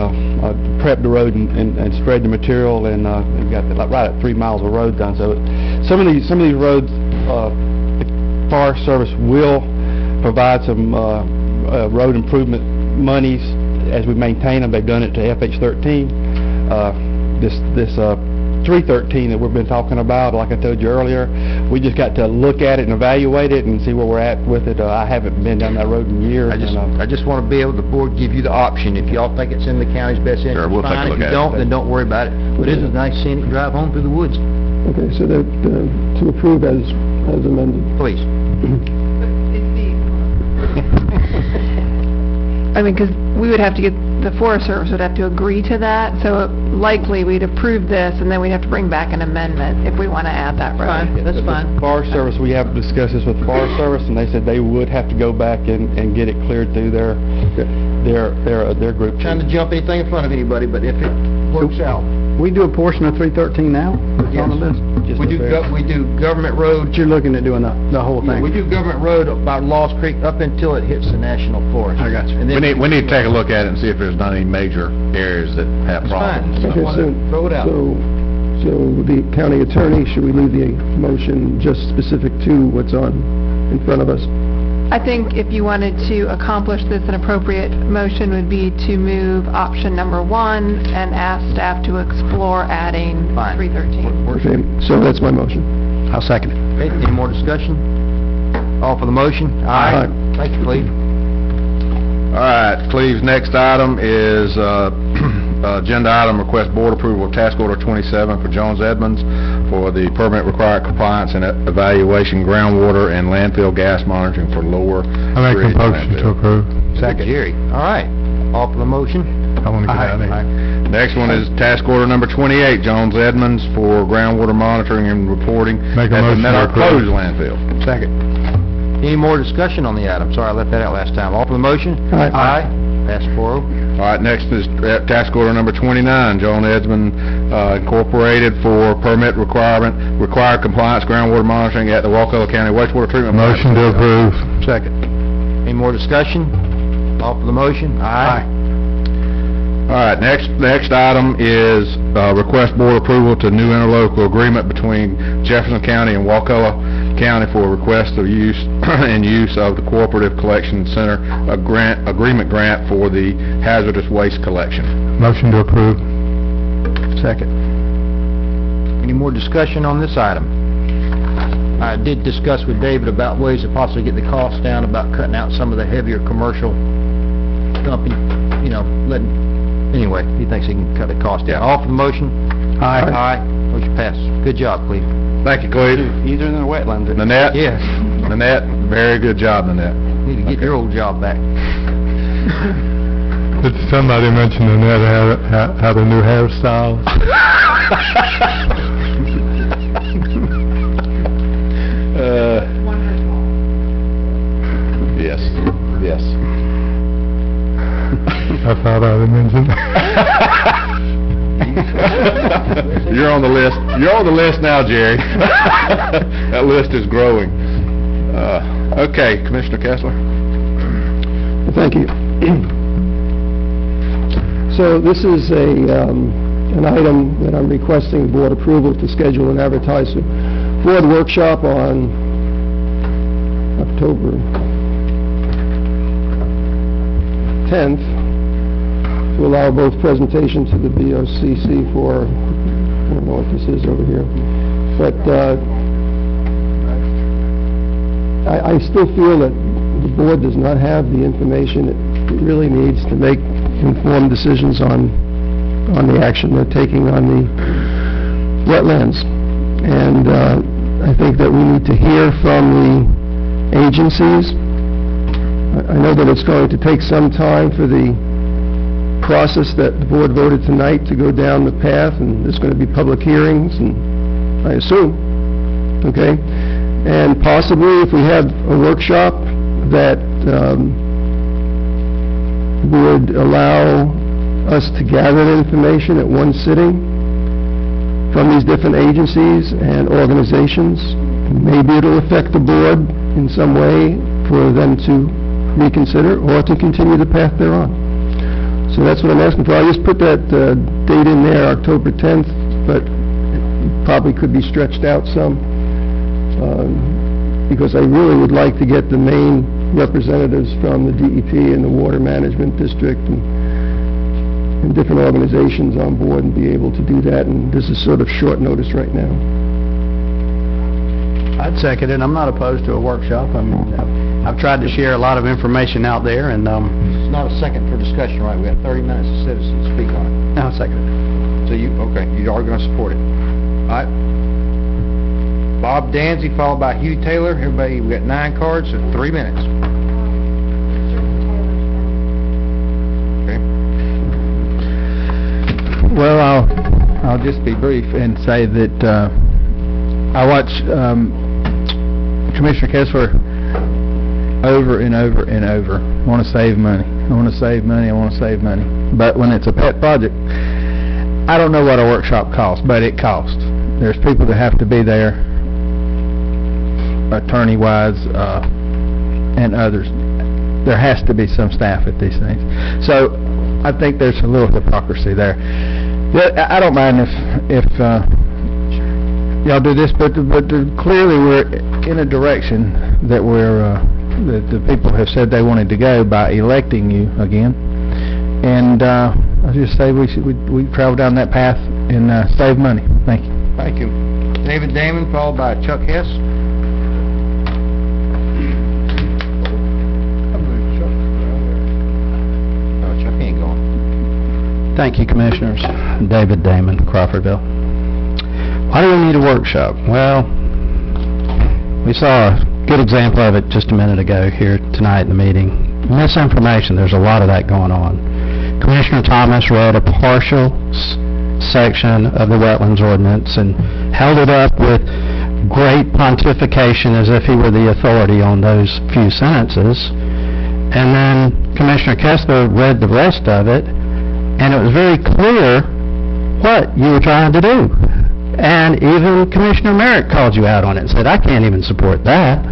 Speaker 13: prepped the road and spread the material, and got right at 3 miles of road done. So some of these roads, the Forest Service will provide some road improvement monies as we maintain them. They've done it to FH13. This 313 that we've been talking about, like I told you earlier, we just got to look at it and evaluate it and see where we're at with it. I haven't been down that road in years.
Speaker 3: I just want to be able, the board give you the option. If y'all think it's in the county's best interest,
Speaker 16: we'll take a
Speaker 3: fine.
Speaker 16: look
Speaker 3: If
Speaker 16: at
Speaker 3: you
Speaker 16: it.
Speaker 3: don't, then don't worry about it. But it is a nice scenic drive home through the woods.
Speaker 17: Okay, so to approve as amended.
Speaker 3: Please.
Speaker 19: I mean, because we would have to get, the Forest Service would have to agree to that, so likely we'd approve this, and then we'd have to bring back an amendment if we want to add that road.
Speaker 3: Fine, that's fine.
Speaker 13: The Forest Service, we have discussed this with the Forest Service, and they said they would have to go back and get it cleared through their group.
Speaker 3: Trying to jump anything in front of anybody, but if it works out.
Speaker 2: We do a portion of 313 now? It's on the list?
Speaker 3: We do government road.
Speaker 2: But you're looking at doing the whole
Speaker 3: Yeah,
Speaker 2: thing?
Speaker 3: we do government road about Lost Creek up until it hits the national forest.
Speaker 2: I got you.
Speaker 3: And then
Speaker 16: We need to take a look at it and see if there's not any major areas that have
Speaker 3: It's fine.
Speaker 16: problems.
Speaker 17: Okay, so,
Speaker 3: Throw it out.
Speaker 17: so the county attorney, should we leave the motion just specific to what's on in front of us?
Speaker 19: I think if you wanted to accomplish this, an appropriate motion would be to move option number 1 and ask staff to explore adding
Speaker 3: Fine.
Speaker 19: 313.
Speaker 17: Okay, so that's my motion.
Speaker 2: I'll second it.
Speaker 3: Okay, any more discussion? All for the motion?
Speaker 17: Aye.
Speaker 3: Thank you, Cleve.
Speaker 16: All right, Cleve's next item is agenda item, request board approval of task order 27 for Jones Edmonds for the permit required compliance and evaluation groundwater and landfill gas monitoring for Lower
Speaker 11: I make a
Speaker 16: Bridge
Speaker 11: motion to
Speaker 16: landfill.
Speaker 11: approve.
Speaker 3: Second. Jerry. All right. All for the motion?
Speaker 11: I want to get out of here.
Speaker 16: Next one is task order number 28, Jones Edmonds for groundwater monitoring and reporting
Speaker 11: Make a
Speaker 16: at the
Speaker 11: motion to
Speaker 16: Meadow
Speaker 11: approve.
Speaker 16: Closed landfill.
Speaker 2: Second.
Speaker 3: Any more discussion on the item? Sorry, I left that out last time. All for the motion?
Speaker 17: Aye.
Speaker 3: Aye. Pass 4-0.
Speaker 16: All right, next is task order number 29, Jones Edmonds Incorporated for permit required compliance groundwater monitoring at the Wakulla County wastewater treatment plant.
Speaker 11: Motion to approve.
Speaker 2: Second.
Speaker 3: Any more discussion? All for the motion? Aye.
Speaker 16: All right, next item is request board approval to new interlocal agreement between Jefferson County and Wakulla County for request of use and use of the Cooperative Collection Center agreement grant for the hazardous waste collection.
Speaker 11: Motion to approve.
Speaker 2: Second.
Speaker 3: Any more discussion on this item? I did discuss with David about ways to possibly get the cost down, about cutting out some of the heavier commercial dumping, anyway, he thinks he can cut the cost down. All for the motion?
Speaker 2: Aye.
Speaker 3: Aye. Motion passes. Good job, Cleve.
Speaker 16: Thank you, Cleve.
Speaker 13: Easier than the wetlands.
Speaker 16: Nanette?
Speaker 3: Yes.
Speaker 16: Nanette, very good job, Nanette.
Speaker 3: Need to get your old job back.
Speaker 11: Did somebody mention Annette had a new hairstyle?
Speaker 16: Yes, yes.
Speaker 11: I thought I would mention.
Speaker 16: You're on the list. You're on the list now, Jerry. That list is growing. Okay, Commissioner Kessler.
Speaker 17: Thank you. So this is an item that I'm requesting board approval to schedule and advertise a board workshop on October 10th to allow both presentations to the BoCC for, I don't know what this is over here, but I still feel that the board does not have the information it really needs to make informed decisions on the action they're taking on the wetlands. And I think that we need to hear from the agencies. I know that it's going to take some time for the process that the board voted tonight to go down the path, and there's going to be public hearings, and I assume, okay? And possibly if we have a workshop that would allow us to gather the information at one sitting from these different agencies and organizations, maybe it'll affect the board in some way for them to reconsider or to continue the path they're on. So that's what I'm asking for. I just put that date in there, October 10th, but it probably could be stretched out some, because I really would like to get the main representatives from the DEP and the Water Management District and different organizations on board and be able to do that, and this is sort of short notice right now.
Speaker 2: I'd second it. I'm not opposed to a workshop. I mean, I've tried to share a lot of information out there, and
Speaker 3: It's not a second for discussion, right? We have 30 minutes of citizens to speak on it.
Speaker 2: I'll second it.
Speaker 3: So you are going to support it. All right. Bob Danzy, followed by Hugh Taylor. Everybody, we got 9 cards, so 3 minutes. Okay.
Speaker 12: Well, I'll just be brief and say that I watch Commissioner Kessler over and over and over. I want to save money. I want to save money. I want to save money. But when it's a pet project, I don't know what a workshop costs, but it costs. There's people that have to be there, attorney-wise, and others. There has to be some staff at these things. So I think there's a little hypocrisy there. I don't mind if y'all do this, but clearly we're in a direction that that the people have said they wanted to go by electing you again. And I just say we travel down that path and save money. Thank you.
Speaker 3: Thank you. David Damon, followed by Chuck Hess. Oh, Chuck ain't going.
Speaker 1: Thank you, Commissioners. David Damon, Crawfordville. Why do we need a workshop? Well, we saw a good example of it just a minute ago here tonight in the meeting. Misinformation, there's a lot of that going on. Commissioner Thomas read a partial section of the wetlands ordinance and held it up with great pontification as if he were the authority on those few sentences. And then Commissioner Kessler read the rest of it, and it was very clear what you were trying to do. And even Commissioner Merritt called you out on it and said, I can't even support that.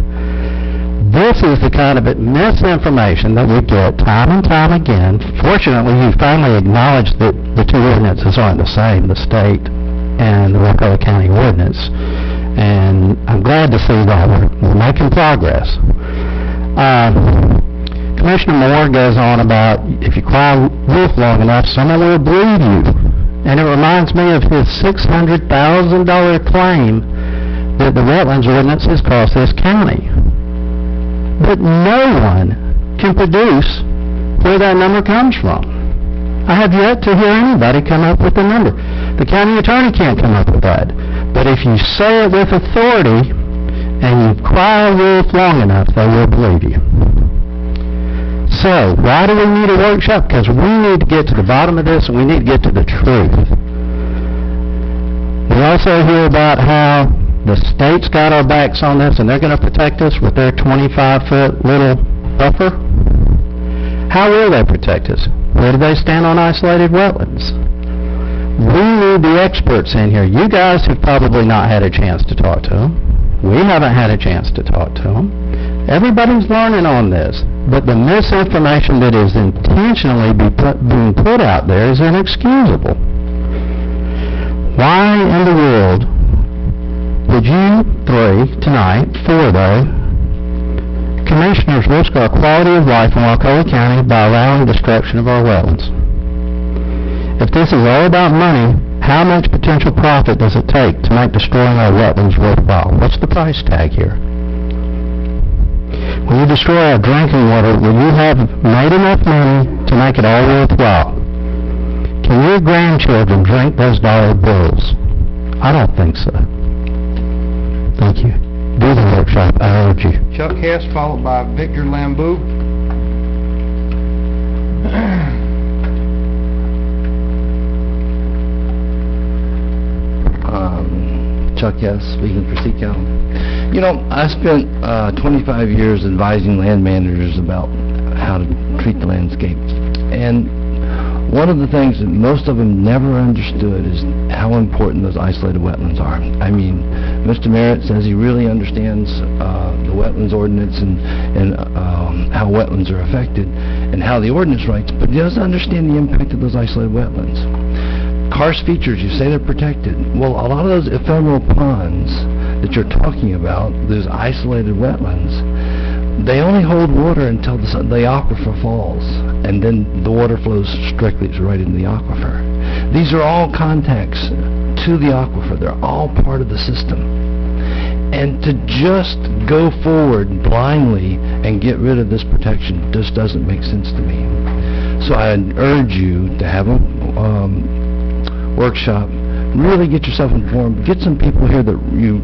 Speaker 1: This is the kind of misinformation that we get time and time again. Fortunately, you finally acknowledged that the two ordinances aren't the same, the state and the Wakulla County ordinance. And I'm glad to see that we're making progress. Commissioner Moore goes on about if you cry wolf long enough, someone will believe you. And it reminds me of his $600,000 claim that the wetlands ordinance has cost this county. But no one can produce where that number comes from. I have yet to hear anybody come up with the number. The county attorney can't come up with that. But if you say it with authority and you cry wolf long enough, they will believe you. So, why do we need a workshop? Because we need to get to the bottom of this and we need to get to the truth. We also hear about how the state's got our backs on this and they're going to protect us with their 25-foot little buffer. How will they protect us? Where do they stand on isolated wetlands? We need the experts in here. You guys have probably not had a chance to talk to them. We haven't had a chance to talk to them. Everybody's learning on this, but the misinformation that is intentionally being put out there is inexcusable. Why in the world would you four though, commissioners risk our quality of life in Wakulla County by allowing destruction of our wetlands? If this is all about money, how much potential profit does it take to make destroying our wetlands worthwhile? What's the price tag here? When you destroy our drinking water, will you have made enough money to make it all worthwhile? Can your grandchildren drink those dollar bills? I don't think so. Thank you. Do the workshop, I urge you.
Speaker 3: Chuck Hess, followed by Victor Lambeau.
Speaker 15: Chuck Hess, speaking for Seacal. You know, I spent 25 years advising land managers about how to treat the landscape. And one of the things that most of them never understood is how important those isolated wetlands are. I mean, Mr. Merritt says he really understands the wetlands ordinance and how wetlands are affected and how the ordinance writes, but he doesn't understand the impact of those isolated wetlands. Karst features, you say they're protected. Well, a lot of those ephemeral ponds that you're talking about, those isolated wetlands, they only hold water until the aquifer falls, and then the water flows strictly right into the aquifer. These are all contacts to the aquifer. They're all part of the system. And to just go forward blindly and get rid of this protection just doesn't make sense to me. So I urge you to have a workshop, really get yourself informed, get some people here that you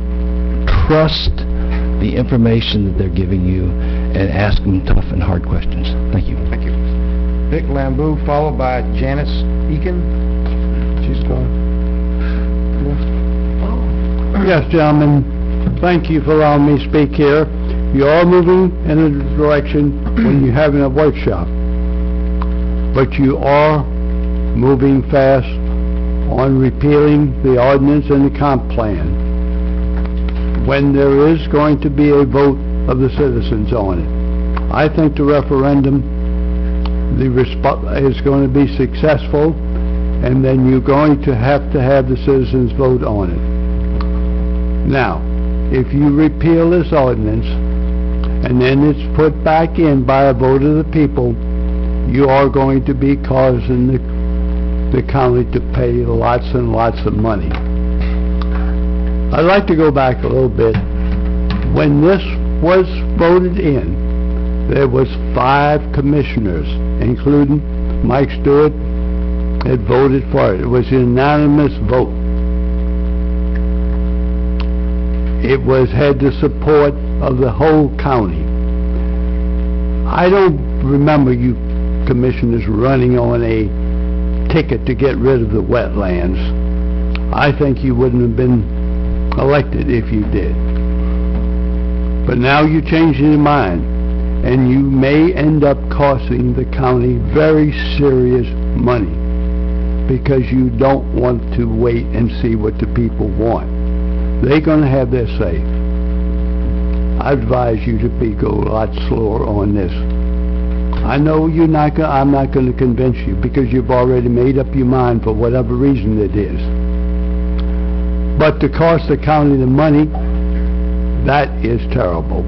Speaker 15: trust the information that they're giving you, and ask them tough and hard questions. Thank you.
Speaker 3: Thank you. Vic Lambeau, followed by Janice Eakin. She's going.
Speaker 7: Yes, gentlemen, thank you for allowing me to speak here. You are moving in a direction when you're having a workshop, but you are moving fast on repealing the ordinance and the comp plan when there is going to be a vote of the citizens on it. I think the referendum is going to be successful, and then you're going to have the citizens vote on it. Now, if you repeal this ordinance and then it's put back in by a vote of the people, you are going to be causing the county to pay lots and lots of money. I'd like to go back a little bit. When this was voted in, there was 5 commissioners, including Mike Stewart, that voted for it. It was a unanimous vote. It had the support of the whole county. I don't remember you commissioners running on a ticket to get rid of the wetlands. I think you wouldn't have been elected if you did. But now you change your mind, and you may end up costing the county very serious money because you don't want to wait and see what the people want. They're going to have their say. I advise you to go a lot slower on this. I know I'm not going to convince you because you've already made up your mind for whatever reason it is. But to cost the county the money, that is terrible.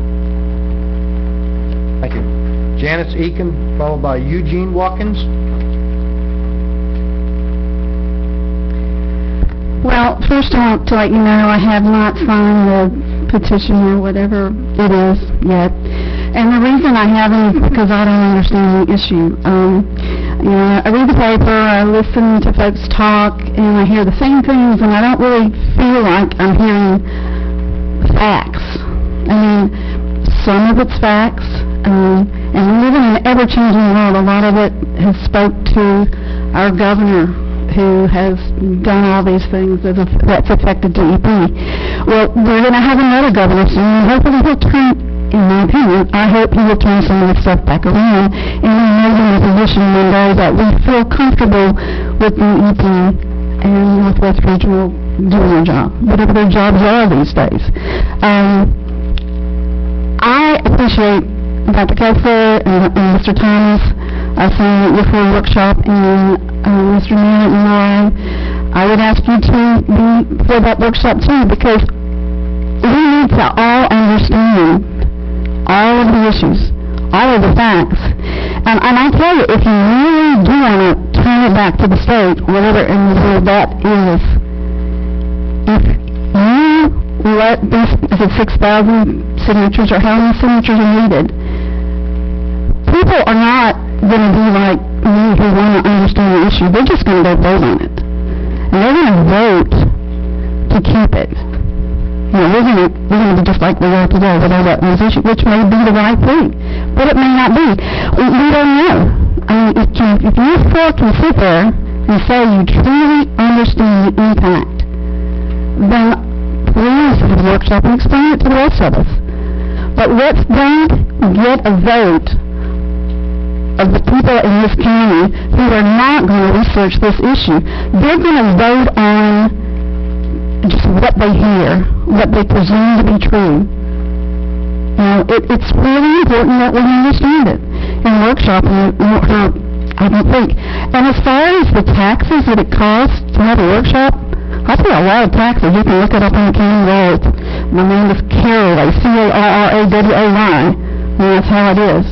Speaker 3: Thank you. Janice Eakin, followed by Eugene Watkins.
Speaker 21: Well, first I want to let you know I have not signed the petition or whatever it is yet. And the reason I haven't is because I don't understand the issue. You know, I read the paper, I listen to folks talk, and I hear the same things, and I don't really feel like I'm hearing facts. I mean, some of it's facts, and we live in an ever-changing world. A lot of it has spoke to our governor, who has done all these things that's affected DEP. Well, we're going to have another governor soon, and hopefully he'll turn, in my opinion, I hope he will turn some of this stuff back around, and we may be in a position one day that we feel comfortable with DEP and with West Regional doing their job, whatever their jobs are these days. I appreciate Dr. Kessler and Mr. Thomas saying that you're for a workshop, and Mr. Mann and I would ask you to be for that workshop too, because we need to all understand all of the issues, all of the facts. And I tell you, if you really do want to turn it back to the state, whatever in the world that is, if you let this, is it 6,000 signatures or how many signatures are needed, people are not going to be like me who want to understand the issue. They're just going to go vote on it. And they're going to vote to keep it. You know, we're going to be just like we are today with our wetlands issue, which may be the right thing, but it may not be. We don't know. I mean, if you four can sit there and say you truly understand the impact, then please have a workshop and explain it to the rest of us. But let's don't get a vote of the people in this county who are not going to research this issue. They're going to vote on just what they hear, what they presume to be true. You know, it's really important that we understand it. And workshopping won't hurt, I don't think. And as far as the taxes that it costs to have a workshop, I pay a lot of taxes. You can look it up on the county roll. My name is Carraway, C-A-R-R-A-W-A-Y. And that's how it is.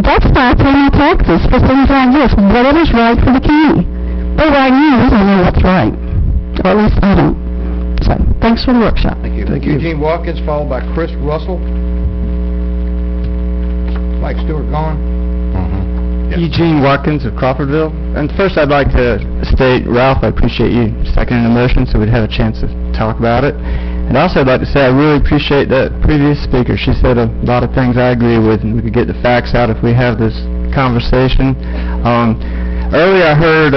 Speaker 21: That's why I pay my taxes for things like this, whatever's right for the county. But right now, we don't know what's right. Or at least I don't. So, thanks for the workshop.
Speaker 3: Thank you. Eugene Watkins, followed by Chris Russell. Mike Stewart gone.
Speaker 1: Eugene Watkins of Crawfordville. And first I'd like to state, Ralph, I appreciate you seconding the motion so we'd have a chance to talk about it. And also I'd like to say I really appreciate that previous speaker. She said a lot of things I agree with, and we could get the facts out if we have this conversation. Earlier I heard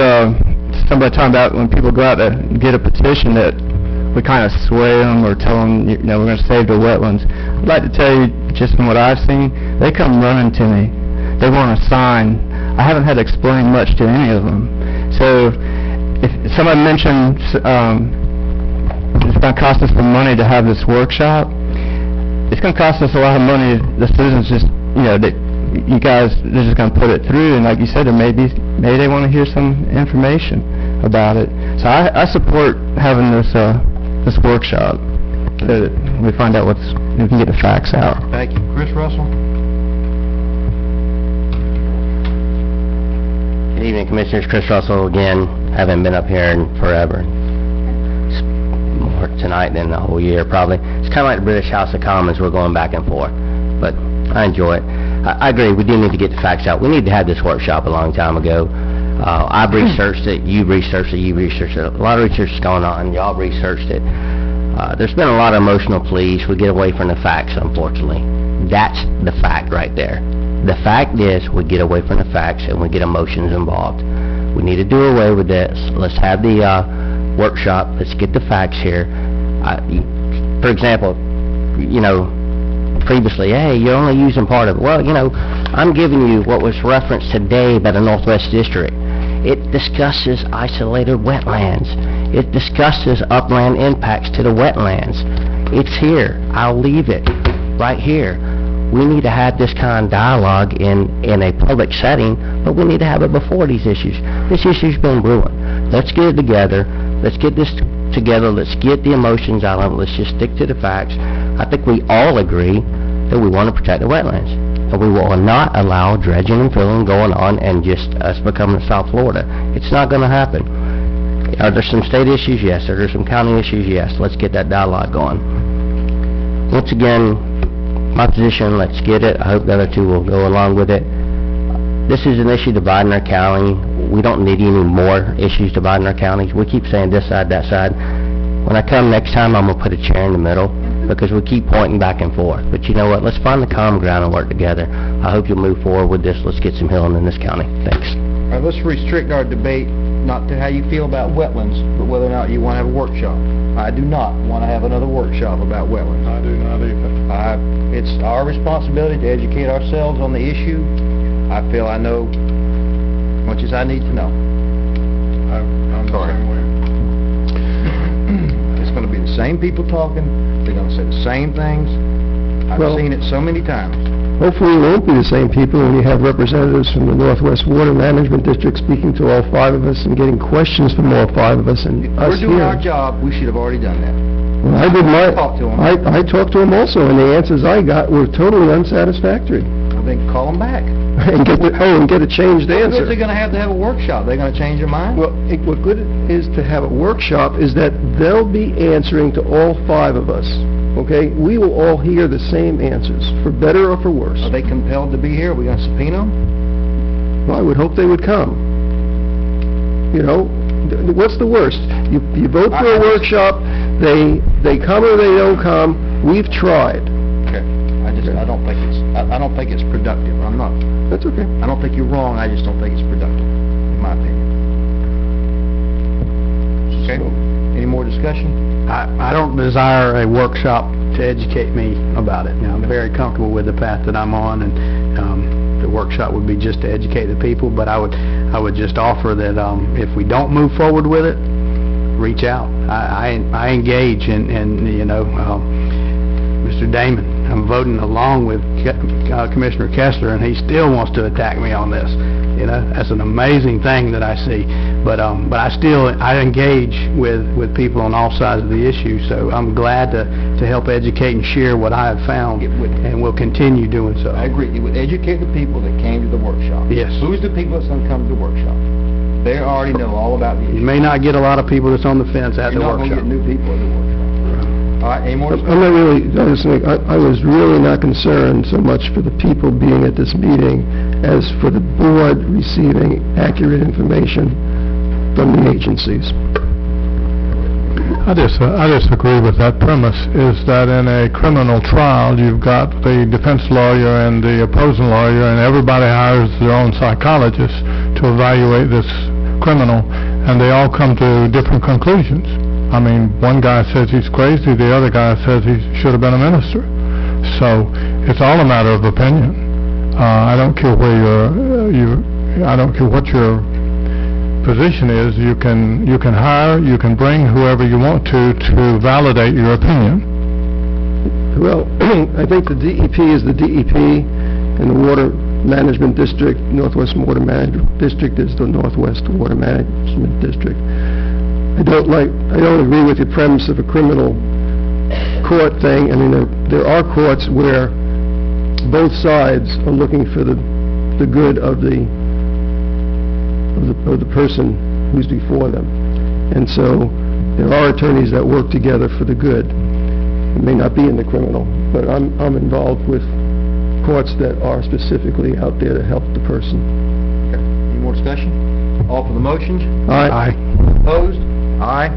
Speaker 1: somebody talking about when people go out to get a petition that we kind of sway them or tell them, you know, we're going to save the wetlands. I'd like to tell you, just from what I've seen, they come running to me. They want a sign. I haven't had to explain much to any of them. So if somebody mentioned it's going to cost us some money to have this workshop, it's going to cost us a lot of money. The citizens just, you know, you guys, they're just going to put it through, and like you said, maybe they want to hear some information about it. So I support having this workshop so that we find out we can get the facts out.
Speaker 3: Thank you. Chris Russell.
Speaker 18: Good evening, Commissioners. Chris Russell again. Haven't been up here in forever. It's more tonight than the whole year, probably. It's kind of like the British House of Commons. We're going back and forth, but I enjoy it. I agree. We do need to get the facts out. We need to have this workshop a long time ago. I've researched it. You've researched it. You've researched it. A lot of research is going on. Y'all researched it. There's been a lot of emotional pleas. We get away from the facts, unfortunately. That's the fact right there. The fact is, we get away from the facts and we get emotions involved. We need to do away with this. Let's have the workshop. Let's get the facts here. For example, you know, previously, hey, you're only using part of it. Well, you know, I'm giving you what was referenced today by the Northwest District. It discusses isolated wetlands. It discusses upland impacts to the wetlands. It's here. I'll leave it right here. We need to have this kind of dialogue in a public setting, but we need to have it before these issues. This issue's been brewing. Let's get it together. Let's get this together. Let's get the emotions out of it. Let's just stick to the facts. I think we all agree that we want to protect the wetlands. And we will not allow dredging and filling going on and just us becoming South Florida. It's not going to happen. Are there some state issues? Yes. Are there some county issues? Yes. Let's get that dialogue going. Once again, my position, let's get it. I hope the other two will go along with it. This is an issue dividing our county. We don't need any more issues dividing our counties. We keep saying this side, that side. When I come next time, I'm going to put a chair in the middle because we keep pointing back and forth. But you know what? Let's find the common ground and work together. I hope you'll move forward with this. Let's get some healing in this county. Thanks.
Speaker 3: All right, let's restrict our debate not to how you feel about wetlands, but whether or not you want to have a workshop. I do not want to have another workshop about wetlands.
Speaker 16: I do not either.
Speaker 3: It's our responsibility to educate ourselves on the issue. I feel I know as much as I need to know.
Speaker 16: I'm sorry.
Speaker 3: It's going to be the same people talking. They're going to say the same things. I've seen it so many times.
Speaker 17: Hopefully it won't be the same people when you have representatives from the Northwest Water Management District speaking to all five of us and getting questions from all five of us and us
Speaker 3: If we're doing
Speaker 17: here.
Speaker 3: our job, we should have already done that.
Speaker 17: Well, I did my...
Speaker 3: Talk to 'em.
Speaker 17: I talked to them also, and the answers I got were totally unsatisfactory.
Speaker 3: Well, then call them back.
Speaker 17: And get a changed
Speaker 3: What
Speaker 17: answer.
Speaker 3: good is it going to have a workshop? They're going to change their mind?
Speaker 17: Well, what good it is to have a workshop is that they'll be answering to all five of us, okay? We will all hear the same answers, for better or for worse.
Speaker 3: Are they compelled to be here? Are we going to subpoena them?
Speaker 17: Well, I would hope they would come. You know, what's the worst? You vote for a workshop, they come or they don't come. We've tried.
Speaker 3: Okay. I I don't think it's productive. I'm not,
Speaker 17: That's okay.
Speaker 3: I don't think you're wrong, I just don't think it's productive, in my opinion. Okay, any more discussion?
Speaker 2: I don't desire a workshop to educate me about it. I'm very comfortable with the path that I'm on, and the workshop would be just to educate the people, but I would just offer that if we don't move forward with it, reach out. I engage, and Mr. Damon, I'm voting along with Commissioner Kessler, and he still wants to attack me on this. That's an amazing thing that I see. But I engage with people on all sides of the issue, so I'm glad to help educate and share what I have found, and will continue doing so.
Speaker 3: I agree, you would educate the people that came to the workshop.
Speaker 2: Yes.
Speaker 3: Who's the people that's gonna come to the workshop? They already know all about the issue.
Speaker 2: You may not get a lot of people that's on the fence at the
Speaker 3: You're not gonna
Speaker 2: workshop.
Speaker 3: get new people at the workshop. All right, any more?
Speaker 17: I'm not really, I was really not concerned so much for the people being at this meeting as for the board receiving accurate information from the agencies.
Speaker 11: I disagree with that premise, is that in a criminal trial, you've got the defense lawyer and the opposing lawyer, and everybody hires their own psychologist to evaluate this criminal, and they all come to different conclusions. I mean, one guy says he's crazy, the other guy says he should have been a minister. So, it's all a matter of opinion. I don't care where I don't care what your position is. You can hire, you can bring whoever you want to validate your opinion.
Speaker 17: Well, I think the DEP is the DEP, and the Water Management District, Northwest Water Management District is the Northwest Water Management District. I don't agree with your premise of a criminal court thing. I mean, there are courts where both sides are looking for the good of the person who's before them. And so there are attorneys that work together for the good. It may not be in the criminal, but I'm involved with courts that are specifically out there to help the person.
Speaker 3: Okay. Any more discussion? All for the motion?
Speaker 17: Aye.
Speaker 3: Opposed? Aye.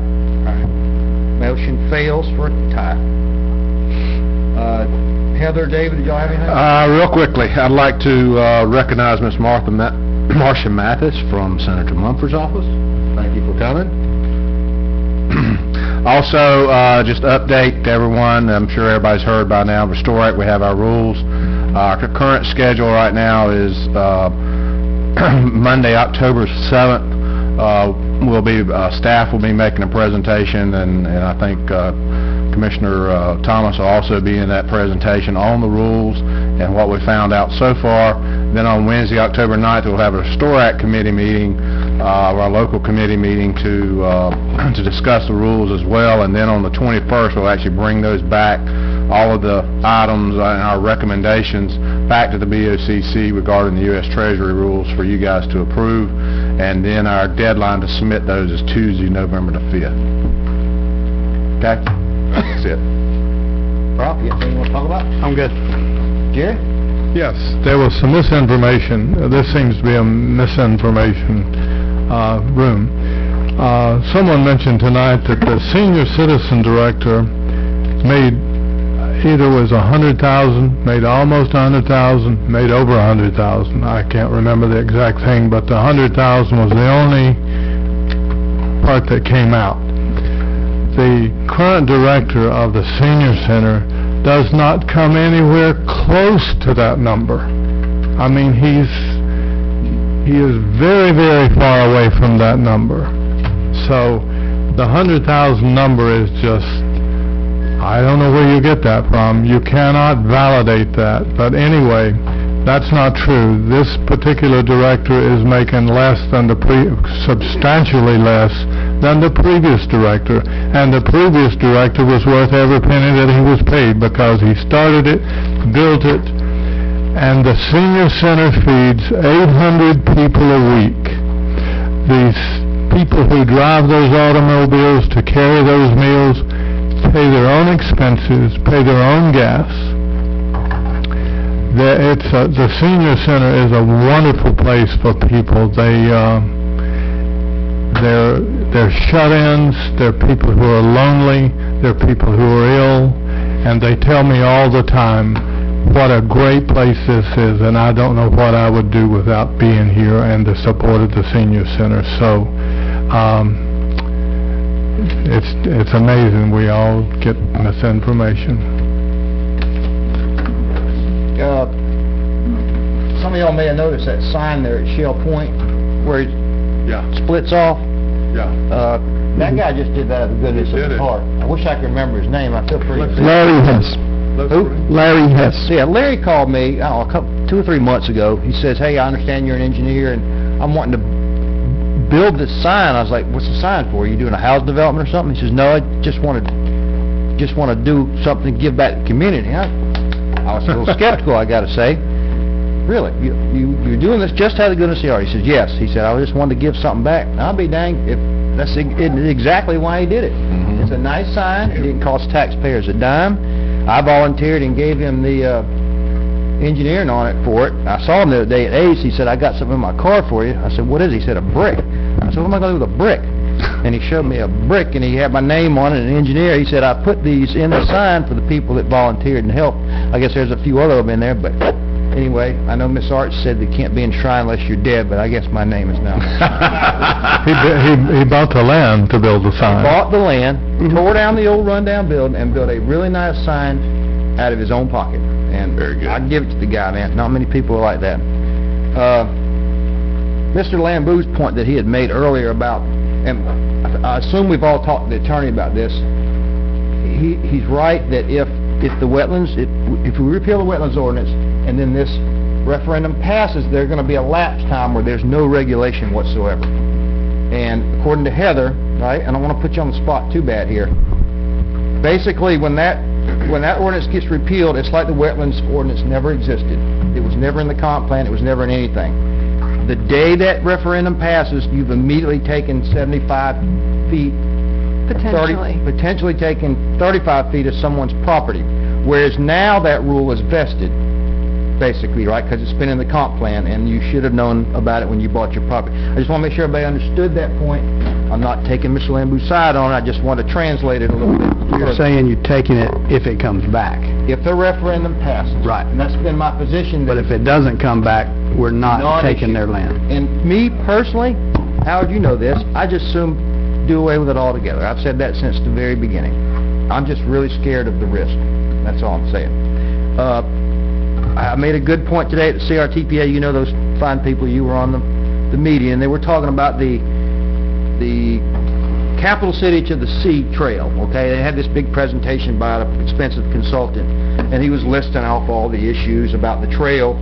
Speaker 3: Motion fails for a tie. Heather, David, did y'all have anything?
Speaker 16: Real quickly, I'd like to recognize Miss Marcia Mathis from Senator Mumford's office. Thank you for coming. Also, just update everyone, I'm sure everybody's heard by now, Restore Act, we have our rules. Our current schedule right now is Monday, October 7th. Staff will be making a presentation, and I think Commissioner Thomas will also be in that presentation on the rules and what we found out so far. Then on Wednesday, October 9th, we'll have a Restore Act committee meeting, our local committee meeting to discuss the rules as well. And then on the 21st, we'll actually bring those back, all of the items and our recommendations back to the BoCC regarding the U.S. Treasury rules for you guys to approve. And then our deadline to submit those is Tuesday, November the 5th. Okay? That's it.
Speaker 3: Rob, you got anything you want to talk about?
Speaker 2: I'm good.
Speaker 3: Jerry?
Speaker 11: Yes, there was some misinformation. This seems to be a misinformation room. Someone mentioned tonight that the senior citizen director made was 100,000, made almost 100,000, made over 100,000. I can't remember the exact thing, but the 100,000 was the only part that came out. The current director of the senior center does not come anywhere close to that number. I mean, he is very, very far away from that number. So the 100,000 number is just, I don't know where you get that from. You cannot validate that. But anyway, that's not true. This particular director is making less than substantially less than the previous director. And the previous director was worth every penny that he was paid, because he started it, built it, and the senior center feeds 800 people a week. These people who drive those automobiles to carry those meals pay their own expenses, pay their own gas. The senior center is a wonderful place for people. They're shut-ins, they're people who are lonely, they're people who are ill, and they tell me all the time, what a great place this is, and I don't know what I would do without being here and the support of the senior center. So, it's amazing we all get misinformation.
Speaker 3: Some of y'all may have noticed that sign there at Shell Point where it splits off. That guy just did that out of the goodness of his heart. I wish I could remember his name. I feel pretty...
Speaker 17: Larry Hess.
Speaker 3: Who?
Speaker 17: Larry Hess.
Speaker 3: Yeah, Larry called me, I don't know, 2 or 3 months ago. He says, hey, I understand you're an engineer, and I'm wanting to build this sign. I was like, what's the sign for? Are you doing a house development or something? He says, no, I just want to do something, give back to the community. I was a little skeptical, I got to say. Really? You're doing this just out of the goodness of your heart? He says, yes. He said, I just wanted to give something back. And I'll be danged if that's exactly why he did it. It's a nice sign. It didn't cost taxpayers a dime. I volunteered and gave him the engineering on it for it. I saw him the other day at Ace. He said, I got something in my car for you. I said, what is it? He said, a brick. I said, what am I going to do with a brick? And he showed me a brick, and he had my name on it, an engineer. He said, I put these in the sign for the people that volunteered and helped. I guess there's a few other of them in there, but anyway, I know Miss Arch said they can't be enshrined unless you're dead, but I guess my name is now.
Speaker 11: He bought the land to build the sign.
Speaker 3: He bought the land, tore down the old rundown building, and built a really nice sign out of his own pocket. And very good. I'd give it to the guy, man. Not many people are like that. Mr. Lambu's point that he had made earlier about, and I assume we've all talked to the attorney about this, he's right that if the wetlands, if we repeal the wetlands ordinance and then this referendum passes, there's going to be a lapse time where there's no regulation whatsoever. And according to Heather, right, and I don't want to put you on the spot too bad here, basically when that ordinance gets repealed, it's like the wetlands ordinance never existed. It was never in the comp plan, it was never in anything. The day that referendum passes, you've immediately taken 75 feet, potentially taken 35 feet of someone's property. Whereas now that rule is vested, basically, right, because it's been in the comp plan, and you should have known about it when you bought your property. I just want to make sure everybody understood that point. I'm not taking Mr. Lambu's side on it, I just want to translate it a little bit.
Speaker 7: You're saying you're taking it if it comes back.
Speaker 3: If the referendum passes.
Speaker 7: Right.
Speaker 3: And that's been my position.
Speaker 7: But if it doesn't come back, we're not taking their land.
Speaker 3: And me personally, Howard, you know this, I just assume do away with it altogether. I've said that since the very beginning. I'm just really scared of the risk. That's all I'm saying. I made a good point today at the CRTPA. You know those fine people, you were on the media, and they were talking about the capital city to the sea trail, okay? They had this big presentation by an expensive consultant, and he was listing off all the issues about the trail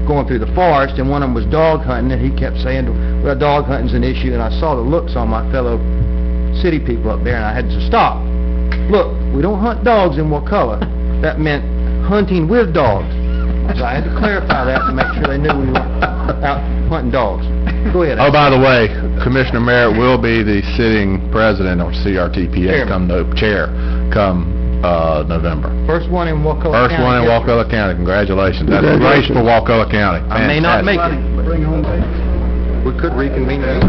Speaker 3: going through the forest, and one of them was dog hunting, and he kept saying, well, dog hunting's an issue, and I saw the looks on my fellow city people up there, and I had to stop. Look, we don't hunt dogs in Wakulla. That meant hunting with dogs. So I had to clarify that to make sure they knew we were out hunting dogs. Go ahead.
Speaker 16: Oh, by the way, Commissioner Merritt will be the sitting president of CRTPA chair come November.
Speaker 3: First one in Wakulla County.
Speaker 16: First one in Wakulla County. Congratulations. That's a race for Wakulla County.
Speaker 3: I may not make it.
Speaker 17: Bring home bacon.
Speaker 3: We could reconvene it.